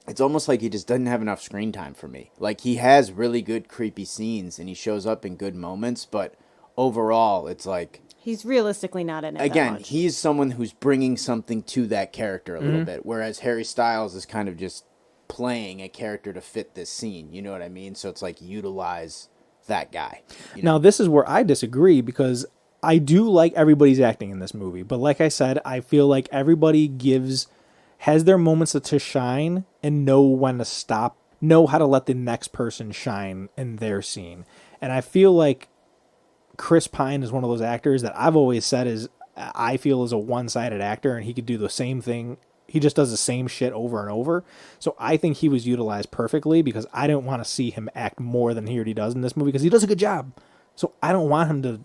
it's almost like he just doesn't have enough screen time for me. Like, he has really good creepy scenes and he shows up in good moments, but overall, it's like, He's realistically not in it that again, much. he's someone who's bringing something to that character a little bit, whereas Harry Styles is kind of just playing a character to fit this scene. You know what I mean? So it's like, utilize that guy. Now, this is where I disagree, because I do like everybody's acting in this movie. But like I said, I feel like everybody has their moments to shine and know when to stop, know how to let the next person shine in their scene. And I feel like Chris Pine is one of those actors that I've always said I feel is a one-sided actor, and he could do the same thing. He just does the same shit over and over. So I think he was utilized perfectly, because I don't want to see him act more than he already does in this movie, because he does a good job. So I don't want him to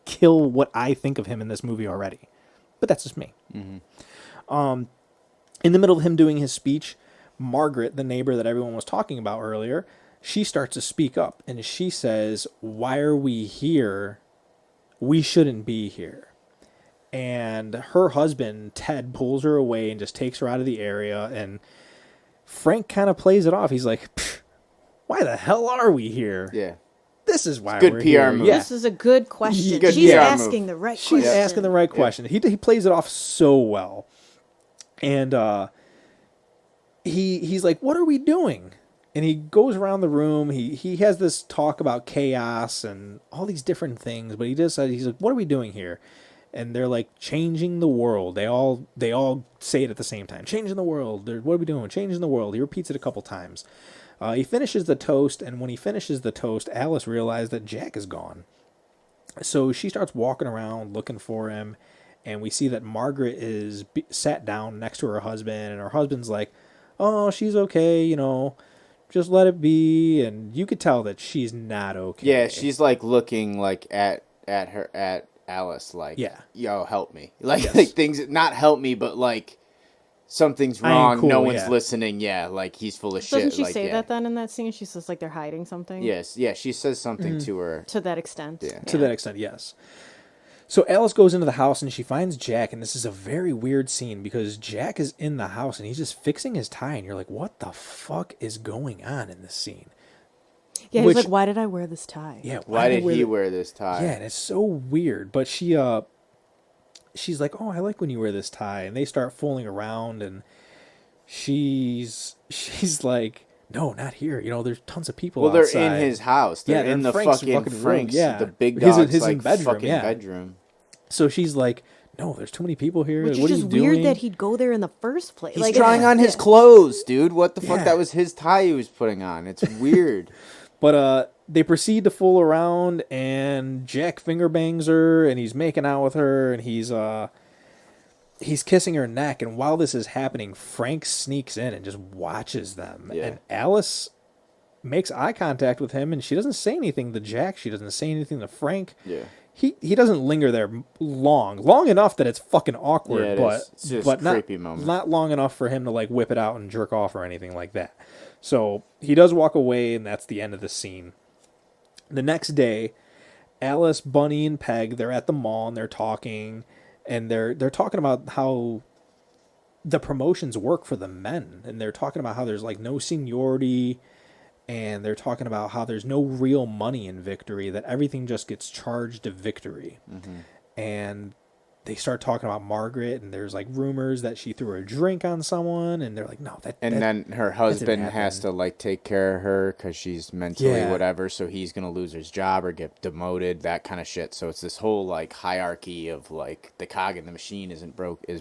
kill what I think of him in this movie already. But that's just me. In the middle of him doing his speech, Margaret, the neighbor that everyone was talking about earlier, she starts to speak up, and she says, "Why are we here? We shouldn't be here." And her husband, Ted, pulls her away and just takes her out of the area, and Frank kind of plays it off. He's like, why the hell are we here? Yeah. This is why good we're PR here. move. Yeah. This is a good question. Good She's PR asking move. the right She's question. asking the right question. He plays it off so well. And he's like, what are we doing? And he goes around the room. He has this talk about chaos and all these different things, but he's like, what are we doing here? And they're like, changing the world. They all say it at the same time. Changing the world. What are we doing? Changing the world. He repeats it a couple times. He finishes the toast, and when he finishes the toast, Alice realized that Jack is gone. So she starts walking around looking for him, and we see that Margaret is sat down next to her husband, and her husband's like, oh, she's okay, just let it be. And you could tell that she's not okay. Yeah, she's like looking like at Alice, like, Yeah. yo, help me. Like, Yes. like things, not help me, but like, something's I ain't wrong. cool, No one's yeah. listening. Yeah, like he's full of shit. Doesn't she like, say yeah. that then in that scene? She says like they're hiding something? Yes, yeah, she says something to her. To that extent. Yeah. To that extent, yes. So Alice goes into the house and she finds Jack, and this is a very weird scene because Jack is in the house and he's just fixing his tie, and you're like, what the fuck is going on in this scene? Yeah, Which- he's like, why did I wear this tie? Yeah, Why did he the- wear this tie? Yeah, and it's so weird. But she's like, oh, I like when you wear this tie, and they start fooling around, and she's like, no, not here. There's tons of people. Well, they're outside. in his house. They're Yeah, in they're the in Frank's fucking fucking room, Frank's, yeah. the big His- dog's his like bedroom, fucking yeah. bedroom. So she's like, no, there's too many people here. Which What is are just you doing? weird that he'd go there in the first place. He's trying on his clothes, dude. What the fuck? Yeah. That was his tie he was putting on. It's weird. But they proceed to fool around, and Jack finger bangs her, and he's making out with her, and he's kissing her neck. And while this is happening, Frank sneaks in and just watches them. Yeah. And Alice makes eye contact with him, and she doesn't say anything to Jack. She doesn't say anything to Frank. Yeah. He doesn't linger there long enough that it's fucking awkward, Yeah, it but is. It's just but not creepy moment. not long enough for him to like whip it out and jerk off or anything like that. So he does walk away, and that's the end of the scene. The next day, Alice, Bunny, and Peg, they're at the mall and they're talking, and they're talking about how the promotions work for the men, and they're talking about how there's like no seniority, and they're talking about how there's no real money in Victory, that everything just gets charged to Victory. And they start talking about Margaret, and there's like rumors that she threw a drink on someone, and they're like, no, then her husband happen. has to like take care of her because she's mentally Yeah. whatever, so he's gonna lose his job or get demoted, that kind of shit. So it's this whole like hierarchy of like the cog in the machine is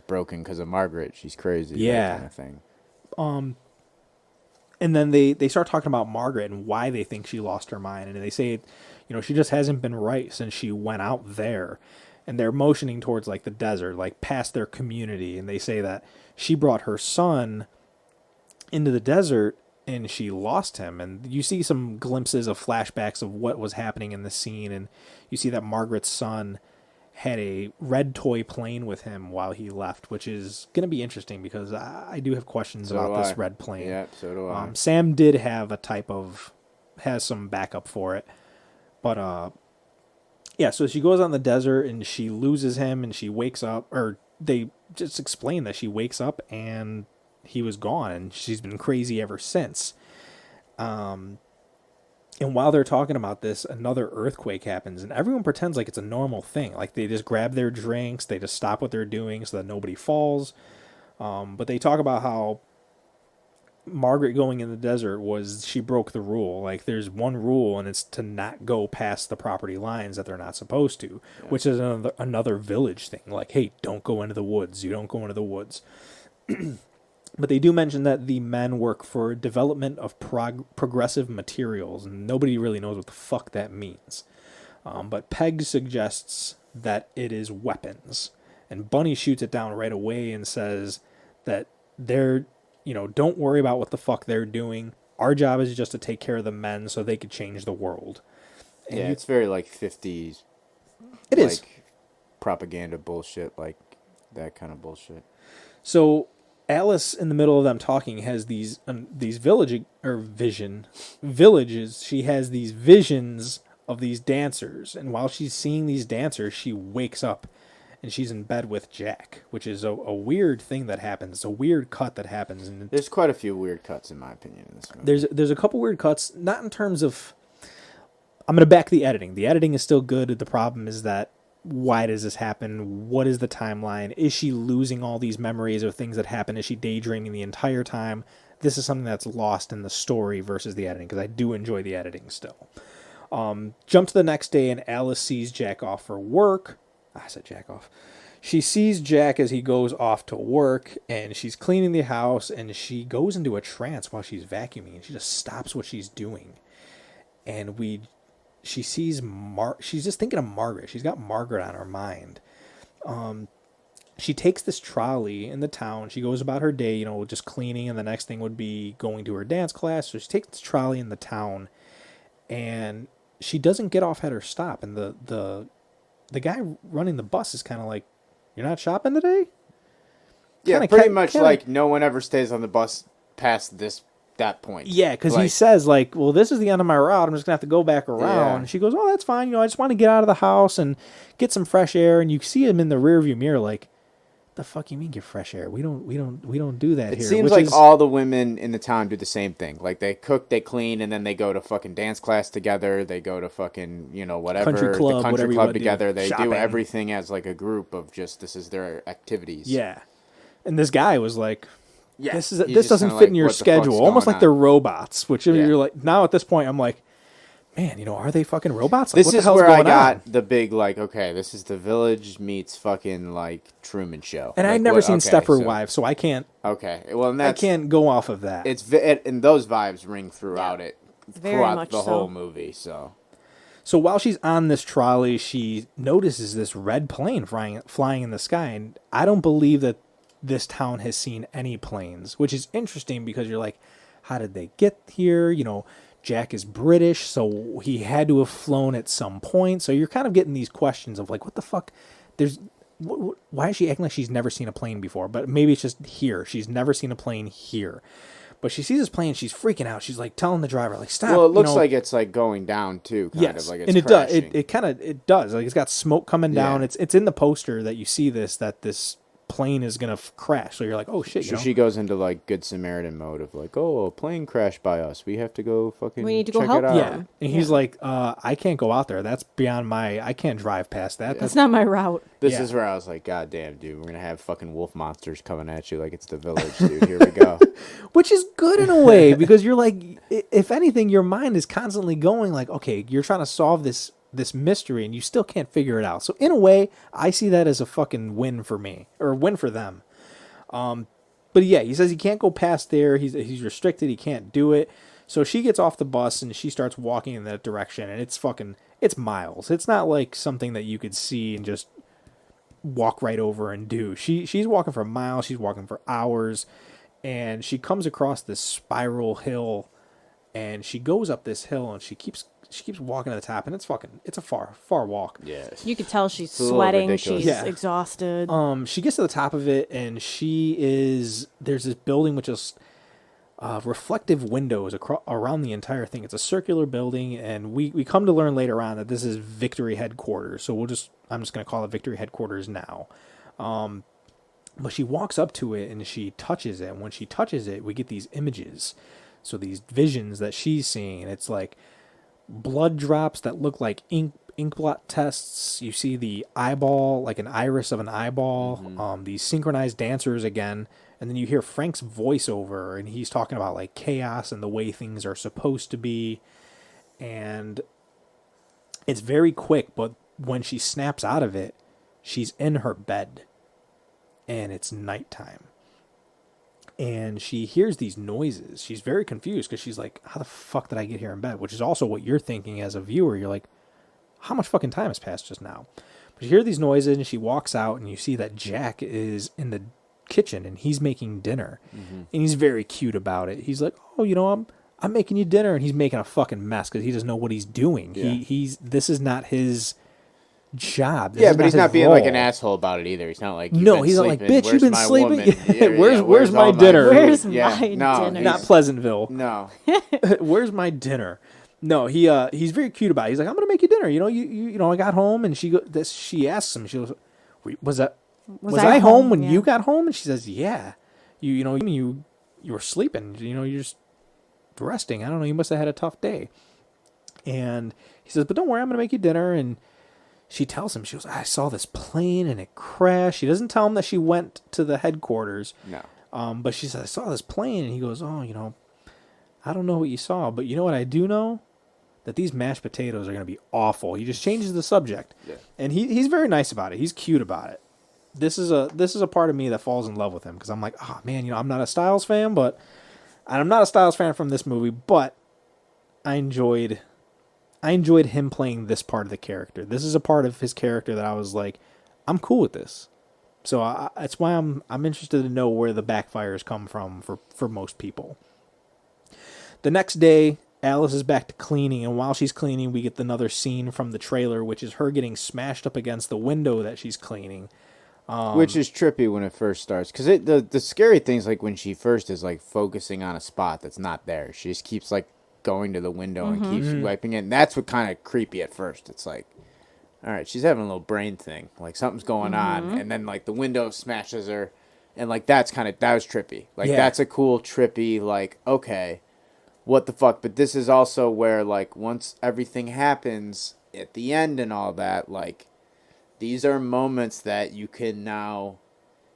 broken because of Margaret. She's crazy. Yeah. That kind of thing. And then they start talking about Margaret and why they think she lost her mind. And they say, she just hasn't been right since she went out there. And they're motioning towards like the desert, like past their community. And they say that she brought her son into the desert and she lost him. And you see some glimpses of flashbacks of what was happening in the scene. And you see that Margaret's son had a red toy plane with him while he left, which is going to be interesting because I do have questions about this red plane. Yeah, so do I. Sam did have has some backup for it. But, yeah, so she goes on the desert and she loses him and she wakes up, or they just explain that she wakes up and he was gone and she's been crazy ever since. And while they're talking about this, another earthquake happens, and everyone pretends like it's a normal thing. Like, they just grab their drinks, they just stop what they're doing so that nobody falls. But they talk about how Margaret going in the desert she broke the rule. Like, there's one rule, and it's to not go past the property lines that they're not supposed to, which is another village thing. Like, hey, don't go into the woods. You don't go into the woods. But they do mention that the men work for development of progressive materials, and nobody really knows what the fuck that means. But Peg suggests that it is weapons, and Bunny shoots it down right away and says that don't worry about what the fuck they're doing. Our job is just to take care of the men so they could change the world. And it's very like 50s. It is propaganda bullshit, like that kind of bullshit. So Alice, in the middle of them talking, has these villages. She has these visions of these dancers, and while she's seeing these dancers, she wakes up, and she's in bed with Jack, which is a weird thing that happens. It's a weird cut that happens, and there's quite a few weird cuts in my opinion in this movie. There's a couple weird cuts, not in terms of. I'm gonna back the editing. The editing is still good. The problem is that. Why does this happen? What is the timeline? Is she losing all these memories of things that happen? Is she daydreaming the entire time? This is something that's lost in the story versus the editing, because I do enjoy the editing still. Jump to the next day, and Alice sees Jack off for work. I said Jack off. She sees Jack as he goes off to work, and she's cleaning the house, and she goes into a trance while she's vacuuming, and she just stops what she's doing. And she sees she's just thinking of Margaret. She's got Margaret on her mind. She takes this trolley in the town. She goes about her day, just cleaning, and the next thing would be going to her dance class. So she takes this trolley in the town, and she doesn't get off at her stop. And the guy running the bus is kind of like, "You're not shopping today?" Yeah, pretty much like no one ever stays on the bus past that point. Yeah, because he says, like, well, this is the end of my route. I'm just going to have to go back around. Yeah. And she goes, oh, that's fine. I just want to get out of the house and get some fresh air. And you see him in the rearview mirror, like, the fuck you mean get fresh air? We don't do that here. It seems like all the women in the town do the same thing. Like, they cook, they clean, and then they go to fucking dance class together. They go to fucking, whatever. Country club together. They Shopping. do everything as, like, a group of just, this is their activities. Yeah. And this guy was like... Yeah, this doesn't fit in your schedule. Almost like they're robots. Which you're like, now at this point, I'm like, man, are they fucking robots? Like, This is where I got the big, like, okay, this is the Village meets fucking, like, Truman Show. And I'd never seen Stepford Wives, so I can't. Okay, well, and I can't go off of that. And those vibes ring throughout throughout the whole movie. So while she's on this trolley, she notices this red plane flying in the sky, and I don't believe that this town has seen any planes, which is interesting because you're like, how did they get here? Jack is British, so he had to have flown at some point. So you're kind of getting these questions of like, what the fuck? Why is she acting like she's never seen a plane before? But maybe it's just here. She's never seen a plane here. But she sees this plane, she's freaking out. She's like telling the driver, like, stop. Well, it looks like it's like going down too, kind of like it's and it crashing. does. It does. Like it's got smoke coming down. Yeah. It's in the poster that you see that this plane is gonna crash. So you're like, oh shit. So she goes into like Good Samaritan mode of like, oh, a plane crashed by us. We have to go fucking. We need to go check help it out. Yeah, and he's like, I can't go out there. That's beyond I can't drive past that. That's not my route. This Yeah. is where I was like, God damn, dude, we're gonna have fucking wolf monsters coming at you like it's the village, dude. Here we go. Which is good in a way because you're like, if anything, your mind is constantly going like, okay, you're trying to solve this mystery and you still can't figure it out. So in a way, I see that as a fucking win for me or a win for them. But yeah, he says he can't go past there. He's restricted. He can't do it. So she gets off the bus and she starts walking in that direction, and it's miles. It's not like something that you could see and just walk right over and do. She's walking for miles. She's walking for hours, and she comes across this spiral hill, and she goes up this hill and she keeps walking to the top, and it's a far walk. Yeah. You could tell she's a little sweating. ridiculous. She's Yeah. exhausted. She gets to the top of it, and there's this building which is reflective windows around the entire thing. It's a circular building, and we come to learn later on that this is Victory Headquarters. So I'm just going to call it Victory Headquarters now. But she walks up to it and she touches it, and when she touches it, we get these images. So these visions that she's seeing, and it's like blood drops that look like ink blot tests. You see the eyeball, like an iris of an eyeball. These synchronized dancers again, and then you hear Frank's voiceover, and he's talking about like chaos and the way things are supposed to be, and it's very quick. But when she snaps out of it, she's in her bed, and it's nighttime. And she hears these noises. She's very confused because she's like, how the fuck did I get here in bed? Which is also what you're thinking as a viewer. You're like, how much fucking time has passed just now? But you hear these noises and she walks out and you see that Jack is in the kitchen and he's making dinner. And he's very cute about it. He's like, oh, I'm making you dinner. And he's making a fucking mess because he doesn't know what he's doing. Yeah. This is not his job. Yeah, but he's not being like an role. asshole about it either. He's not like, No, he's not like, bitch, you've been my sleeping. woman? Yeah, Where's my all dinner? Where's food? Yeah, my no, dinner? Not Pleasantville. No. Where's my dinner? No, he's very cute about it. He's like, I'm gonna make you dinner. I got home, and she asks him. She goes, was I home when Yeah. you got home? And she says, yeah. You were sleeping. You're just resting. I don't know. You must have had a tough day. And he says, but don't worry, I'm gonna make you dinner. And she tells him, she goes, I saw this plane and it crashed. She doesn't tell him that she went to the headquarters. No. But she says, I saw this plane. And he goes, oh, I don't know what you saw, but you know what I do know? That these mashed potatoes are going to be awful. He just changes the subject. Yeah. And he's very nice about it. He's cute about it. This is a part of me that falls in love with him because I'm like, oh man, I'm not a Styles fan, I'm not a Styles fan from this movie, but I enjoyed him playing this part of the character. This is a part of his character that I was like, I'm cool with this. So that's why I'm interested to know where the backfires come from for most people. The next day, Alice is back to cleaning, and while she's cleaning, we get another scene from the trailer, which is her getting smashed up against the window that she's cleaning. Which is trippy when it first starts. Because the scary thing is like when she first is like focusing on a spot that's not there. She just keeps like going to the window and keeps wiping it. And that's what kind of creepy at first. It's like, all right, she's having a little brain thing. Like something's going on. And then like the window smashes her. And like that was trippy. Like that's a cool trippy, like, okay, what the fuck? But this is also where like once everything happens at the end and all that, like these are moments that you can now,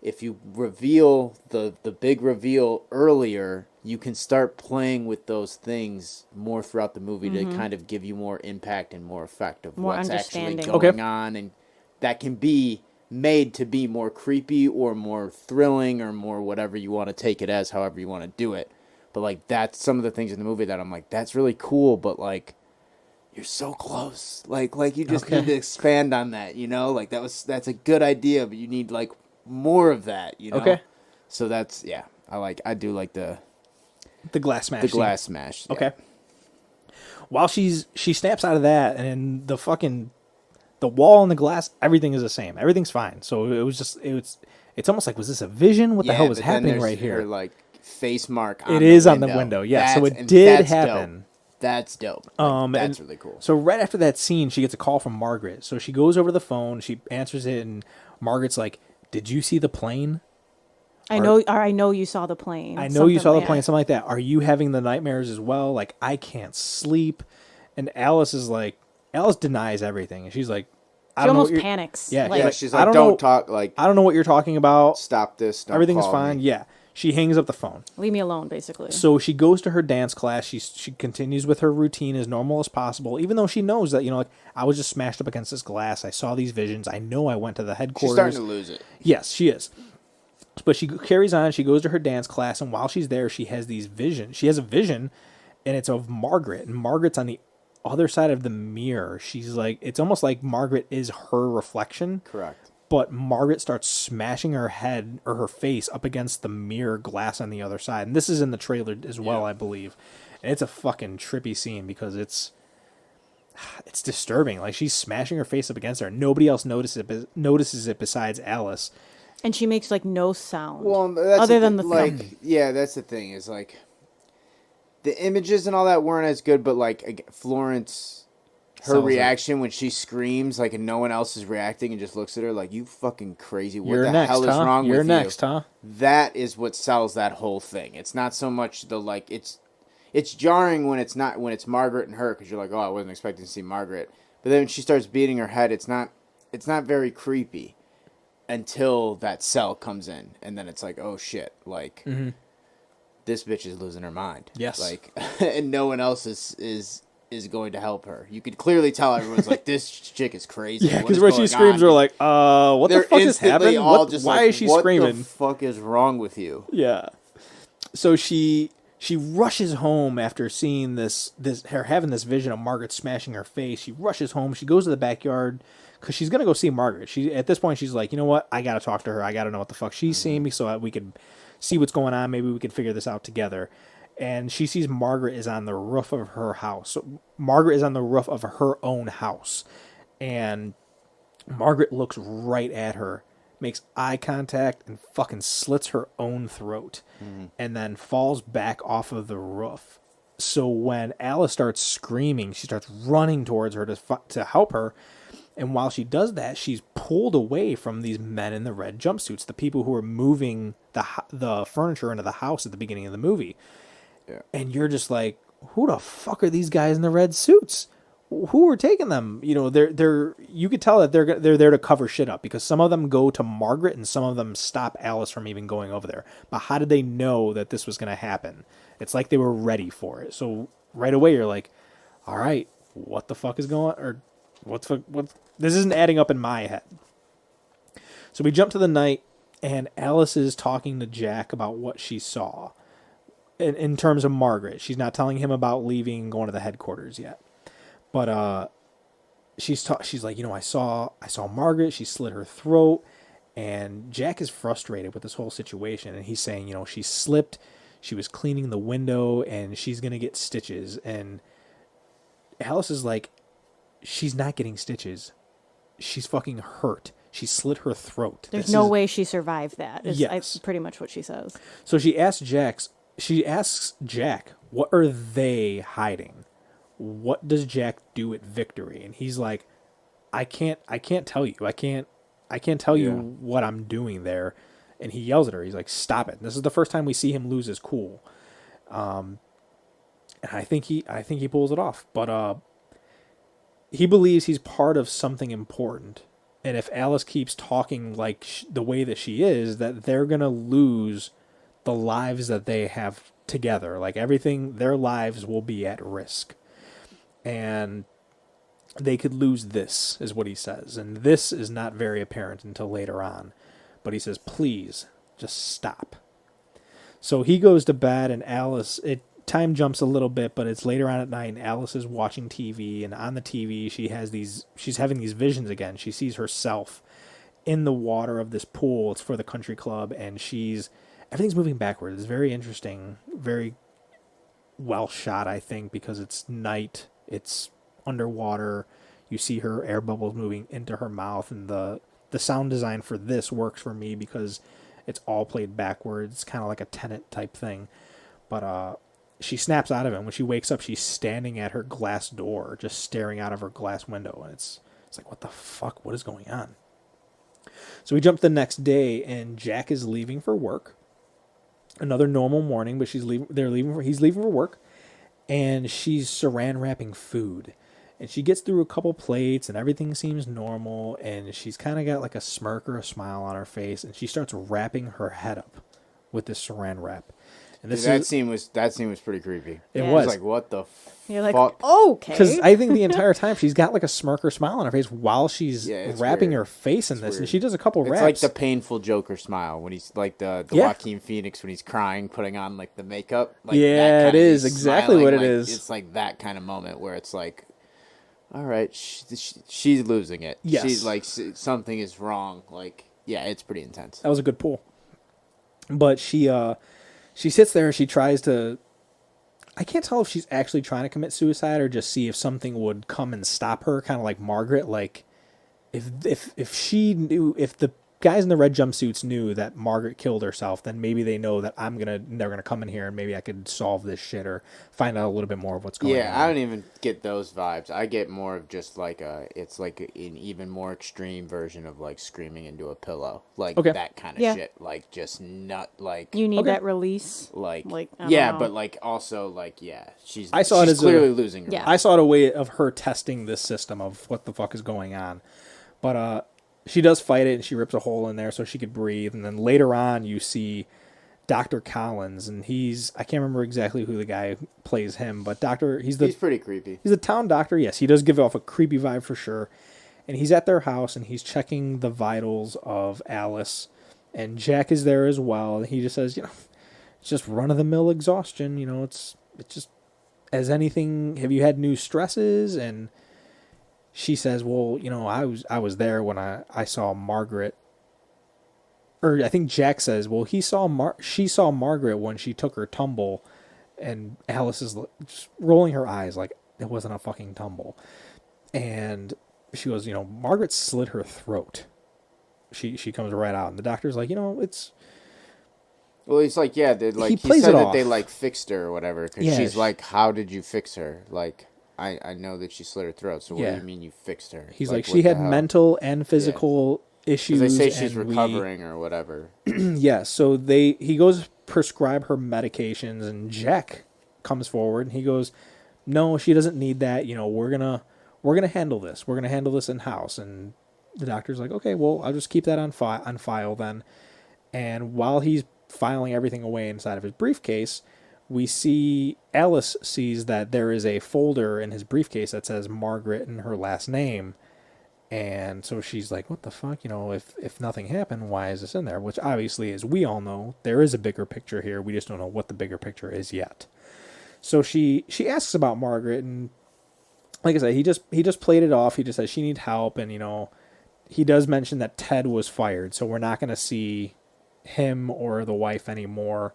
if you reveal the big reveal earlier, you can start playing with those things more throughout the movie to kind of give you more impact and more effect of More what's actually understanding. going on. And that can be made to be more creepy or more thrilling or more whatever you want to take it as, however you want to do it. But like that's some of the things in the movie that I'm like, that's really cool, but like you're so close. Like you just need to expand on that, Like that's a good idea, but you need like more of that, Okay. So that's I do like the The glass smash. glass smash. Yeah. Okay. while she snaps out of that, and the wall and the glass, everything is the same. Everything's fine. So it's almost like, was this a vision? What the hell was but then happening there's right here? her, like, face mark on It the is window. on the window, yeah. So it did that's happen. Dope. That's dope. Like, that's really cool. So right after that scene, she gets a call from Margaret. So she goes over the phone, she answers it, and Margaret's like, "Did you see the plane? I know you saw the plane. I know you saw the yeah. plane, something like that. Are you having the nightmares as well? Like, I can't sleep." And Alice denies everything. And she's like, She almost panics. Yeah, Like, She's I like, don't don't know- talk, like, I don't know what you're talking about. stop this. Don't Everything's call fine. me. Yeah. She hangs up the phone. leave me alone, basically. So she goes to her dance class. She continues with her routine as normal as possible, even though she knows that, like, I was just smashed up against this glass. I saw these visions. I know I went to the headquarters. She's starting to lose it. Yes, she is. But she carries on. She goes to her dance class, and while she's there, she has these visions. She has a vision, and it's of Margaret. And Margaret's on the other side of the mirror. She's like, it's almost like Margaret is her reflection. Correct. But Margaret starts smashing her head or her face up against the mirror glass on the other side. And this is in the trailer as well, I believe. And it's a fucking trippy scene because it's disturbing. Like, she's smashing her face up against her. Nobody else notices it besides Alice. And she makes, like, no sound. Well, that's other than the like, thump. yeah, that's the thing is, like, the images and all that weren't as good, but, like, Florence, her Sells it. reaction when she screams, like, and no one else is reacting and just looks at her like, you fucking crazy. What You're the next, hell is huh? wrong You're with next, you? huh? That is what sells that whole thing. It's not so much the, like, it's jarring when it's Margaret and her, because you're like, oh, I wasn't expecting to see Margaret. But then when she starts beating her head, it's not very creepy until that cell comes in, and then it's like, oh shit, like, this bitch is losing her mind. Yes. Like, and no one else is going to help her. You could clearly tell everyone's like, this chick is crazy. Yeah, What because is where she going screams, on? we're like, what the They're fuck is instantly happening? all just Why like, is she what screaming? the fuck is wrong with you? Yeah. So she rushes home after seeing this her having this vision of Margaret smashing her face. She rushes home. She goes to the backyard because she's gonna go see Margaret. At this point she's like, you know what? I gotta talk to her. I gotta know what the fuck she's seeing me so that we could see what's going on. Maybe we could figure this out together. And she sees Margaret is on the roof of her house. So Margaret is on the roof of her own house, and Margaret looks right at her, makes eye contact, and fucking slits her own throat, and then falls back off of the roof. So when Alice starts screaming, she starts running towards her to help her. And while she does that, she's pulled away from these men in the red jumpsuits, the people who are moving the furniture into the house at the beginning of the movie. Yeah. And you're just like, who the fuck are these guys in the red suits? Who are taking them? You know, they're you could tell that they're there to cover shit up, because some of them go to Margaret and some of them stop Alice from even going over there. But how did they know that this was going to happen? It's like they were ready for it. So right away you're like, all right, what the fuck is going on? Or what this isn't adding up in my head. So we jump to the night, and Alice is talking to Jack about what she saw. In terms of Margaret, she's not telling him about leaving and going to the headquarters yet. But she's like, you know, I saw Margaret. She slit her throat, and Jack is frustrated with this whole situation. And he's saying, you know, she slipped. She was cleaning the window, and she's gonna get stitches. And Alice is like, she's not getting stitches. She's fucking hurt. She slit her throat. There's no way she survived that. Yes. Pretty much what she says. So she asks Jack, what are they hiding? What does Jack do at Victory? And he's like, I can't tell you. I can't tell you what I'm doing there. And he yells at her. He's like, stop it. This is the first time we see him lose his cool. And I think he pulls it off. But he believes he's part of something important. And if Alice keeps talking like the way that she is, that they're going to lose the lives that they have together. Like, everything, their lives will be at risk. And they could lose this, is what he says. And this is not very apparent until later on. But he says, please, just stop. So he goes to bed, and Alice, time jumps a little bit, but it's later on at night, and Alice is watching TV, and on the TV she's having these visions again. She sees herself in the water of this pool. It's for the country club, and everything's moving backwards. It's very interesting, very well shot, I think, because it's night it's underwater. You see her air bubbles moving into her mouth, and the sound design for this works for me because it's all played backwards, kind of like a Tenet type thing. But she snaps out of it. When she wakes up, she's standing at her glass door, just staring out of her glass window, and it's like, what the fuck? What is going on? So we jump the next day, and Jack is leaving for work. Another normal morning, but he's leaving for work, and she's saran wrapping food. And she gets through a couple plates, and everything seems normal, and she's kind of got like a smirk or a smile on her face, and she starts wrapping her head up with this saran wrap. And Dude, that scene was pretty creepy. It Yeah. was Like, what the You're like, fuck? okay. because I think the entire time she's got like a smirk or smile on her face while she's it's wrapping weird. her face in this, weird. and she does a couple It's wraps. like the painful Joker smile when he's like the Yeah. Joaquin Phoenix when he's crying, putting on like the makeup. Like, Yeah, that it kinda- is he's exactly smiling, what it like, is. It's like that kind of moment where it's like, all right, she's losing it. Yes. She's like something is wrong. Like, yeah, it's pretty intense. That was a good pull. But she sits there and she tries to, I can't tell if she's actually trying to commit suicide or just see if something would come and stop her, kind of like Margaret. Like if she knew, if the guys in the red jumpsuits knew that Margaret killed herself, then maybe they know that they're gonna come in here and maybe I could solve this shit or find out a little bit more of what's going on. Yeah, I don't even get those vibes. I get more of just like it's like an even more extreme version of like screaming into a pillow, like Okay. that kind of Yeah. shit. Like just not like you need Okay. that release. like I don't yeah, know. but like also like yeah, she's I saw it she's as clearly losing her. Yeah. mind. I saw it a way of her testing this system of what the fuck is going on. But she does fight it, and she rips a hole in there so she could breathe. And then later on, you see Dr. Collins, and I can't remember exactly who the guy plays him, but he's pretty creepy. the town doctor. Yes, he does give off a creepy vibe for sure. And he's at their house, and he's checking the vitals of Alice. And Jack is there as well. And he just says, it's just run-of-the-mill exhaustion. It's just as anything. Have you had new stresses? And she says, well, I was there when I saw Margaret. Or I think Jack says, well, she saw Margaret when she took her tumble. And Alice is just rolling her eyes like it wasn't a fucking tumble. And she goes, Margaret slit her throat. She comes right out. And the doctor's like, it's... Well, he's like, yeah, they like He he plays said it that off. they like fixed her or whatever because Yeah, she's like, how did you fix her? Like, I know that she slit her throat, so what Yeah. do you mean you fixed her? He's like, what she the had hell? mental and physical issues. 'Cause they say she's and recovering or whatever. Yeah, so he goes prescribe her medications, and Jack comes forward and he goes, no, she doesn't need that. We're gonna handle this. We're gonna handle this in house. And the doctor's like, okay, well, I'll just keep that on file then. And while he's filing everything away inside of his briefcase, we see Alice sees that there is a folder in his briefcase that says Margaret and her last name. And so she's like, what the fuck? If nothing happened, why is this in there? Which obviously, as we all know, there is a bigger picture here. We just don't know what the bigger picture is yet. So she asks about Margaret, and like I said, he just played it off. He just says she needs help, and he does mention that Ted was fired, so we're not going to see him or the wife anymore.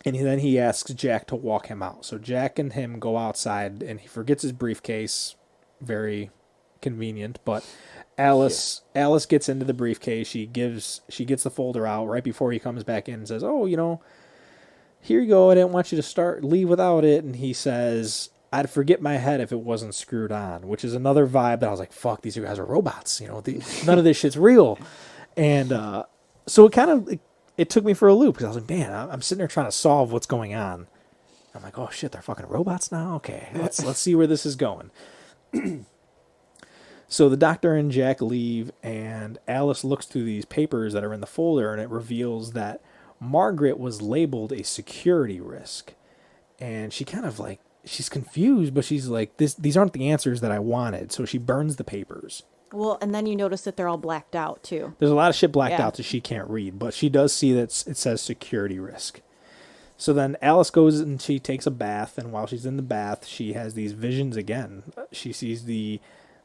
And then he asks Jack to walk him out. So Jack and him go outside, and he forgets his briefcase. Very convenient, but Alice gets into the briefcase. She gets the folder out right before he comes back in and says, "Oh, here you go. I didn't want you to leave without it." And he says, "I'd forget my head if it wasn't screwed on," which is another vibe that I was like, "Fuck, these guys are robots." None of this shit's real. And so it took me for a loop because I was like, man, I'm sitting there trying to solve what's going on. I'm like, oh shit, they're fucking robots now. Okay, let's see where this is going. So the doctor and Jack leave, and Alice looks through these papers that are in the folder, and it reveals that Margaret was labeled a security risk. And she kind of she's confused, but she's like, these aren't the answers that I wanted. So she burns the papers. Well, and then you notice that they're all blacked out too. There's a lot of shit blacked Yeah. out that she can't read, but she does see that it says security risk. So then Alice goes and she takes a bath, and while she's in the bath, she has these visions again. She sees the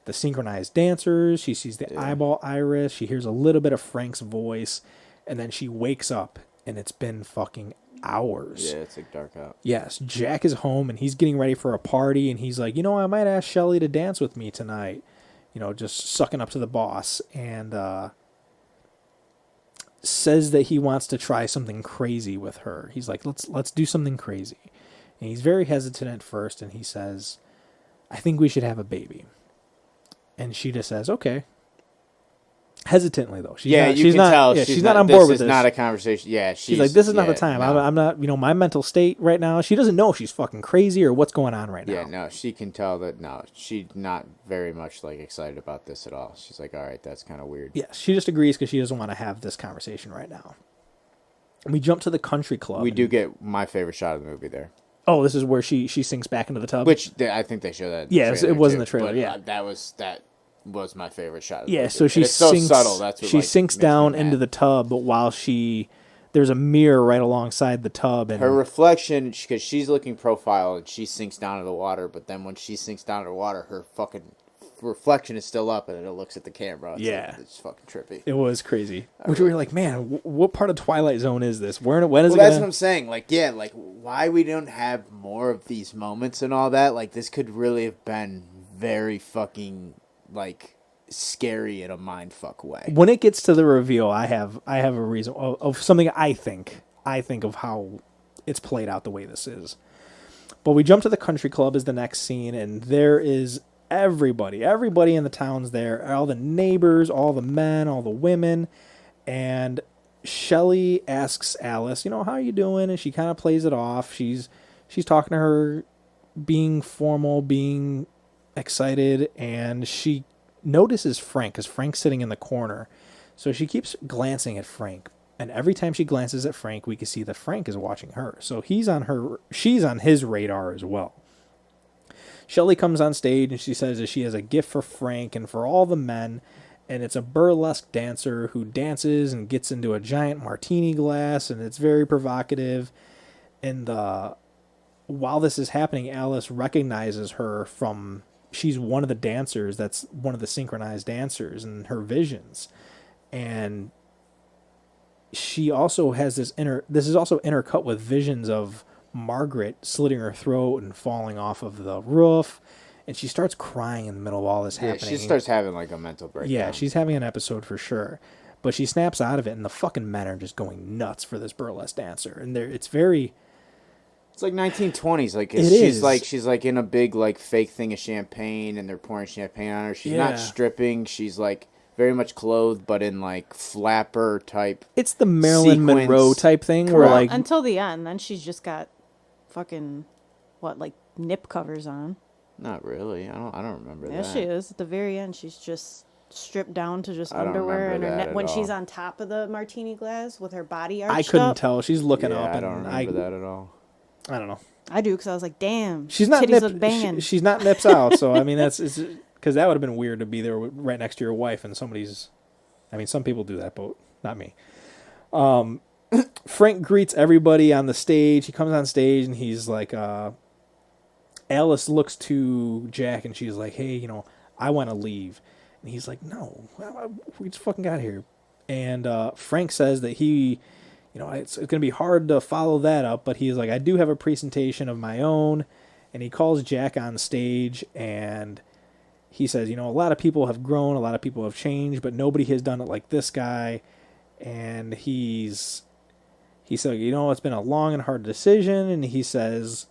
synchronized dancers, she sees the eyeball iris, she hears a little bit of Frank's voice, and then she wakes up, and it's been fucking hours. Yeah, it's like dark out. Yes, Jack is home and he's getting ready for a party, and he's like, I might ask Shelly to dance with me tonight. Just sucking up to the boss, and says that he wants to try something crazy with her. He's like, let's do something crazy. And he's very hesitant at first, and he says, I think we should have a baby. And she just says, okay. Hesitantly, though. She's not on board with this. This is not a conversation. Yeah, she's like, this is not the time. No. I'm not, my mental state right now. She doesn't know if she's fucking crazy or what's going on right now. Yeah, no, she can tell that, no, she's not very much, like, excited about this at all. She's like, all right, that's kind of weird. Yeah, she just agrees because she doesn't want to have this conversation right now. And we jump to the country club. We do get my favorite shot of the movie there. Oh, this is where she sinks back into the tub? Which, I think they show that in the Yeah, trailer it was in too, the trailer, but, yeah. That was my favorite shot of the Yeah, movie. so she it's so sinks, subtle. That's what, she like, sinks makes me down mad. into the tub, but while there's a mirror right alongside the tub. And her reflection, because she's looking profile and she sinks down to the water, but then when she sinks down to the water, her fucking reflection is still up and it looks at the camera. It's fucking trippy. It was crazy. Which we were like, man, what part of Twilight Zone is this? When is it that's gonna... what I'm saying. Like, yeah, like, why we don't have more of these moments and all that? Like, this could really have been very fucking, like, scary in a mindfuck way. When it gets to the reveal, I have a reason of something I think of how it's played out the way this is. But we jump to the country club as the next scene, and there is everybody in the town's there, all the neighbors, all the men, all the women, and Shelly asks Alice, how are you doing? And she kind of plays it off. She's talking to her, being formal, being excited, and she notices Frank, because Frank's sitting in the corner. So she keeps glancing at Frank, and every time she glances at Frank, we can see that Frank is watching her. So she's on his radar as well. Shelly comes on stage and she says that she has a gift for Frank and for all the men, and it's a burlesque dancer who dances and gets into a giant martini glass, and it's very provocative. And while this is happening, Alice recognizes her from... She's one of the dancers. That's one of the synchronized dancers in her visions. And she also has this is also intercut with visions of Margaret slitting her throat and falling off of the roof. And she starts crying in the middle of all this happening. She starts having, like, a mental breakdown. Yeah, she's having an episode for sure. But she snaps out of it, and the fucking men are just going nuts for this burlesque dancer. And it's very... It's like 1920s. Like, she's like in a big, like, fake thing of champagne, and they're pouring champagne on her. She's not stripping. She's, like, very much clothed, but in, like, flapper type. It's the Marilyn Monroe type thing, where, like... Until the end, then she's just got fucking, like nip covers on. Not really. I don't remember that. Yeah, she is. At the very end, she's just stripped down to just I don't underwear and her remember that when at she's all. on top of the martini glass with her body arched I couldn't up. tell. She's looking up, I and don't remember that at all. I don't know. I do, because I was like, damn, She's not titties look banging. she's not nips out. So I mean, that's because that would have been weird to be there right next to your wife and somebody's. I mean, some people do that, but not me. Frank greets everybody on the stage. He comes on stage and he's like, Alice looks to Jack and she's like, hey, I want to leave. And he's like, no, we just fucking got here. And Frank says that he, it's going to be hard to follow that up, but he's like, I do have a presentation of my own. And he calls Jack on stage and he says, a lot of people have grown, a lot of people have changed, but nobody has done it like this guy. And he said, it's been a long and hard decision. And he says,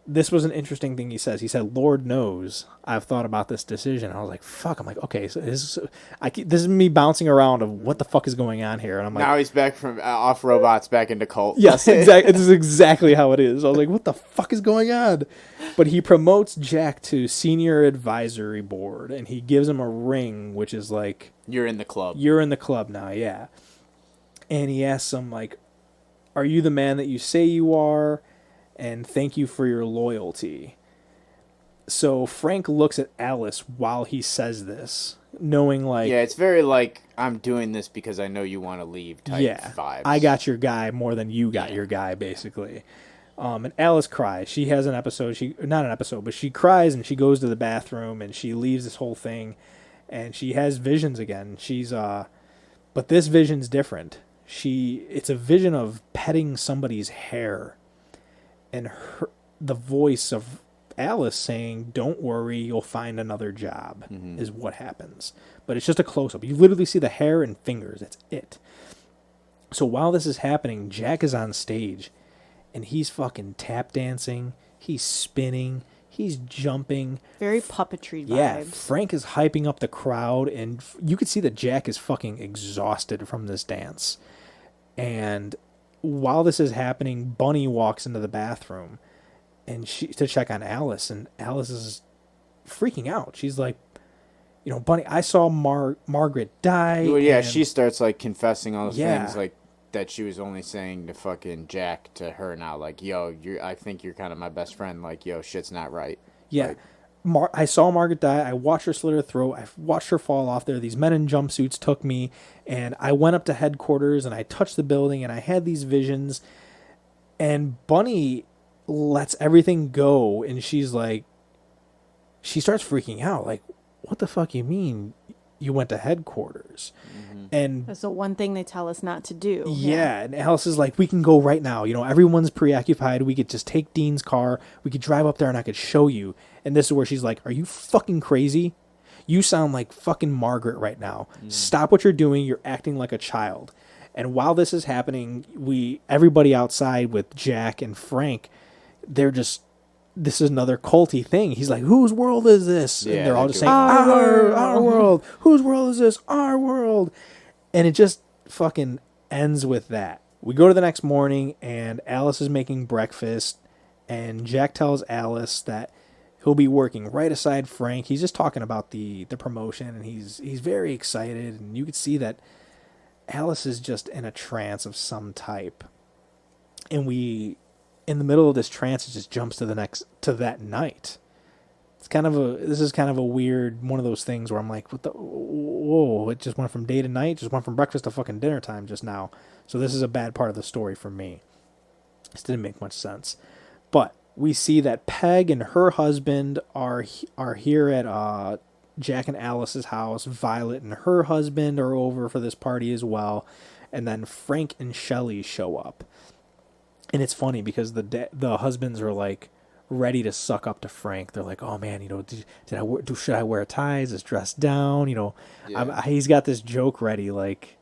this was an interesting thing he says. He said, Lord knows I've thought about this decision. I was like, fuck. I'm like, okay, so this is me bouncing around of what the fuck is going on here. And I'm like, now he's back from off robots back into cult. Yes, exactly. This is exactly how it is. I was like, what the fuck is going on? But he promotes Jack to senior advisory board and he gives him a ring, which is like, you're in the club. You're in the club now. Yeah. And he asks him like, are you the man that you say you are? And thank you for your loyalty. So Frank looks at Alice while he says this, knowing like... Yeah, it's very like, I'm doing this because I know you want to leave type vibes. I got your guy more than you got your guy, basically. And Alice cries. She has an episode, not an episode, but she cries and she goes to the bathroom and she leaves this whole thing and she has visions again. But this vision's different. it's a vision of petting somebody's hair, and the voice of Alice saying, "Don't worry, you'll find another job," is what happens. But it's just a close-up. You literally see the hair and fingers. That's it. So while this is happening, Jack is on stage, and he's fucking tap dancing. He's spinning. He's jumping. Very puppetry vibes. Yeah, Frank is hyping up the crowd, and you could see that Jack is fucking exhausted from this dance. And while this is happening, Bunny walks into the bathroom and to check on Alice, and Alice is freaking out. She's like, Bunny, I saw Margaret die. Well, yeah, and she starts like confessing all the Yeah. things like that she was only saying to fucking Jack to her now. Like, yo, I think you're kind of my best friend. Like, yo, shit's not right. Yeah. Like, I saw Margaret die. I watched her slit her throat. I watched her fall off there. These men in jumpsuits took me, and I went up to headquarters, and I touched the building, and I had these visions. And Bunny lets everything go, and she starts freaking out. Like, what the fuck you mean you went to headquarters? And That's the one thing they tell us not to do. yeah, and Alice is like, we can go right now. Everyone's preoccupied. We could just take Dean's car. We could drive up there and I could show you. And this is where she's like, are you fucking crazy? You sound like fucking Margaret right now. Stop what you're doing. You're acting like a child. And while this is happening, everybody outside with Jack and Frank, this is another culty thing. He's like, whose world is this? Yeah, and they're all they just do. saying, Our our world. Whose world is this? Our world. And it just fucking ends with that. We go to the next morning, and Alice is making breakfast, and Jack tells Alice that he'll be working right aside Frank. He's just talking about the promotion, and he's very excited, and you can see that Alice is just in a trance of some type. And in the middle of this trance, it just jumps to that night. This is kind of a weird one of those things where I'm like, whoa, it just went from day to night, just went from breakfast to fucking dinner time just now. So this is a bad part of the story for me. This didn't make much sense. But we see that Peg and her husband are here at Jack and Alice's house. Violet and her husband are over for this party as well. And then Frank and Shelley show up. And it's funny because the husbands are like ready to suck up to Frank. They're like, "Oh man, should I wear ties? Is dressed down? Yeah. He's got this joke ready. Like,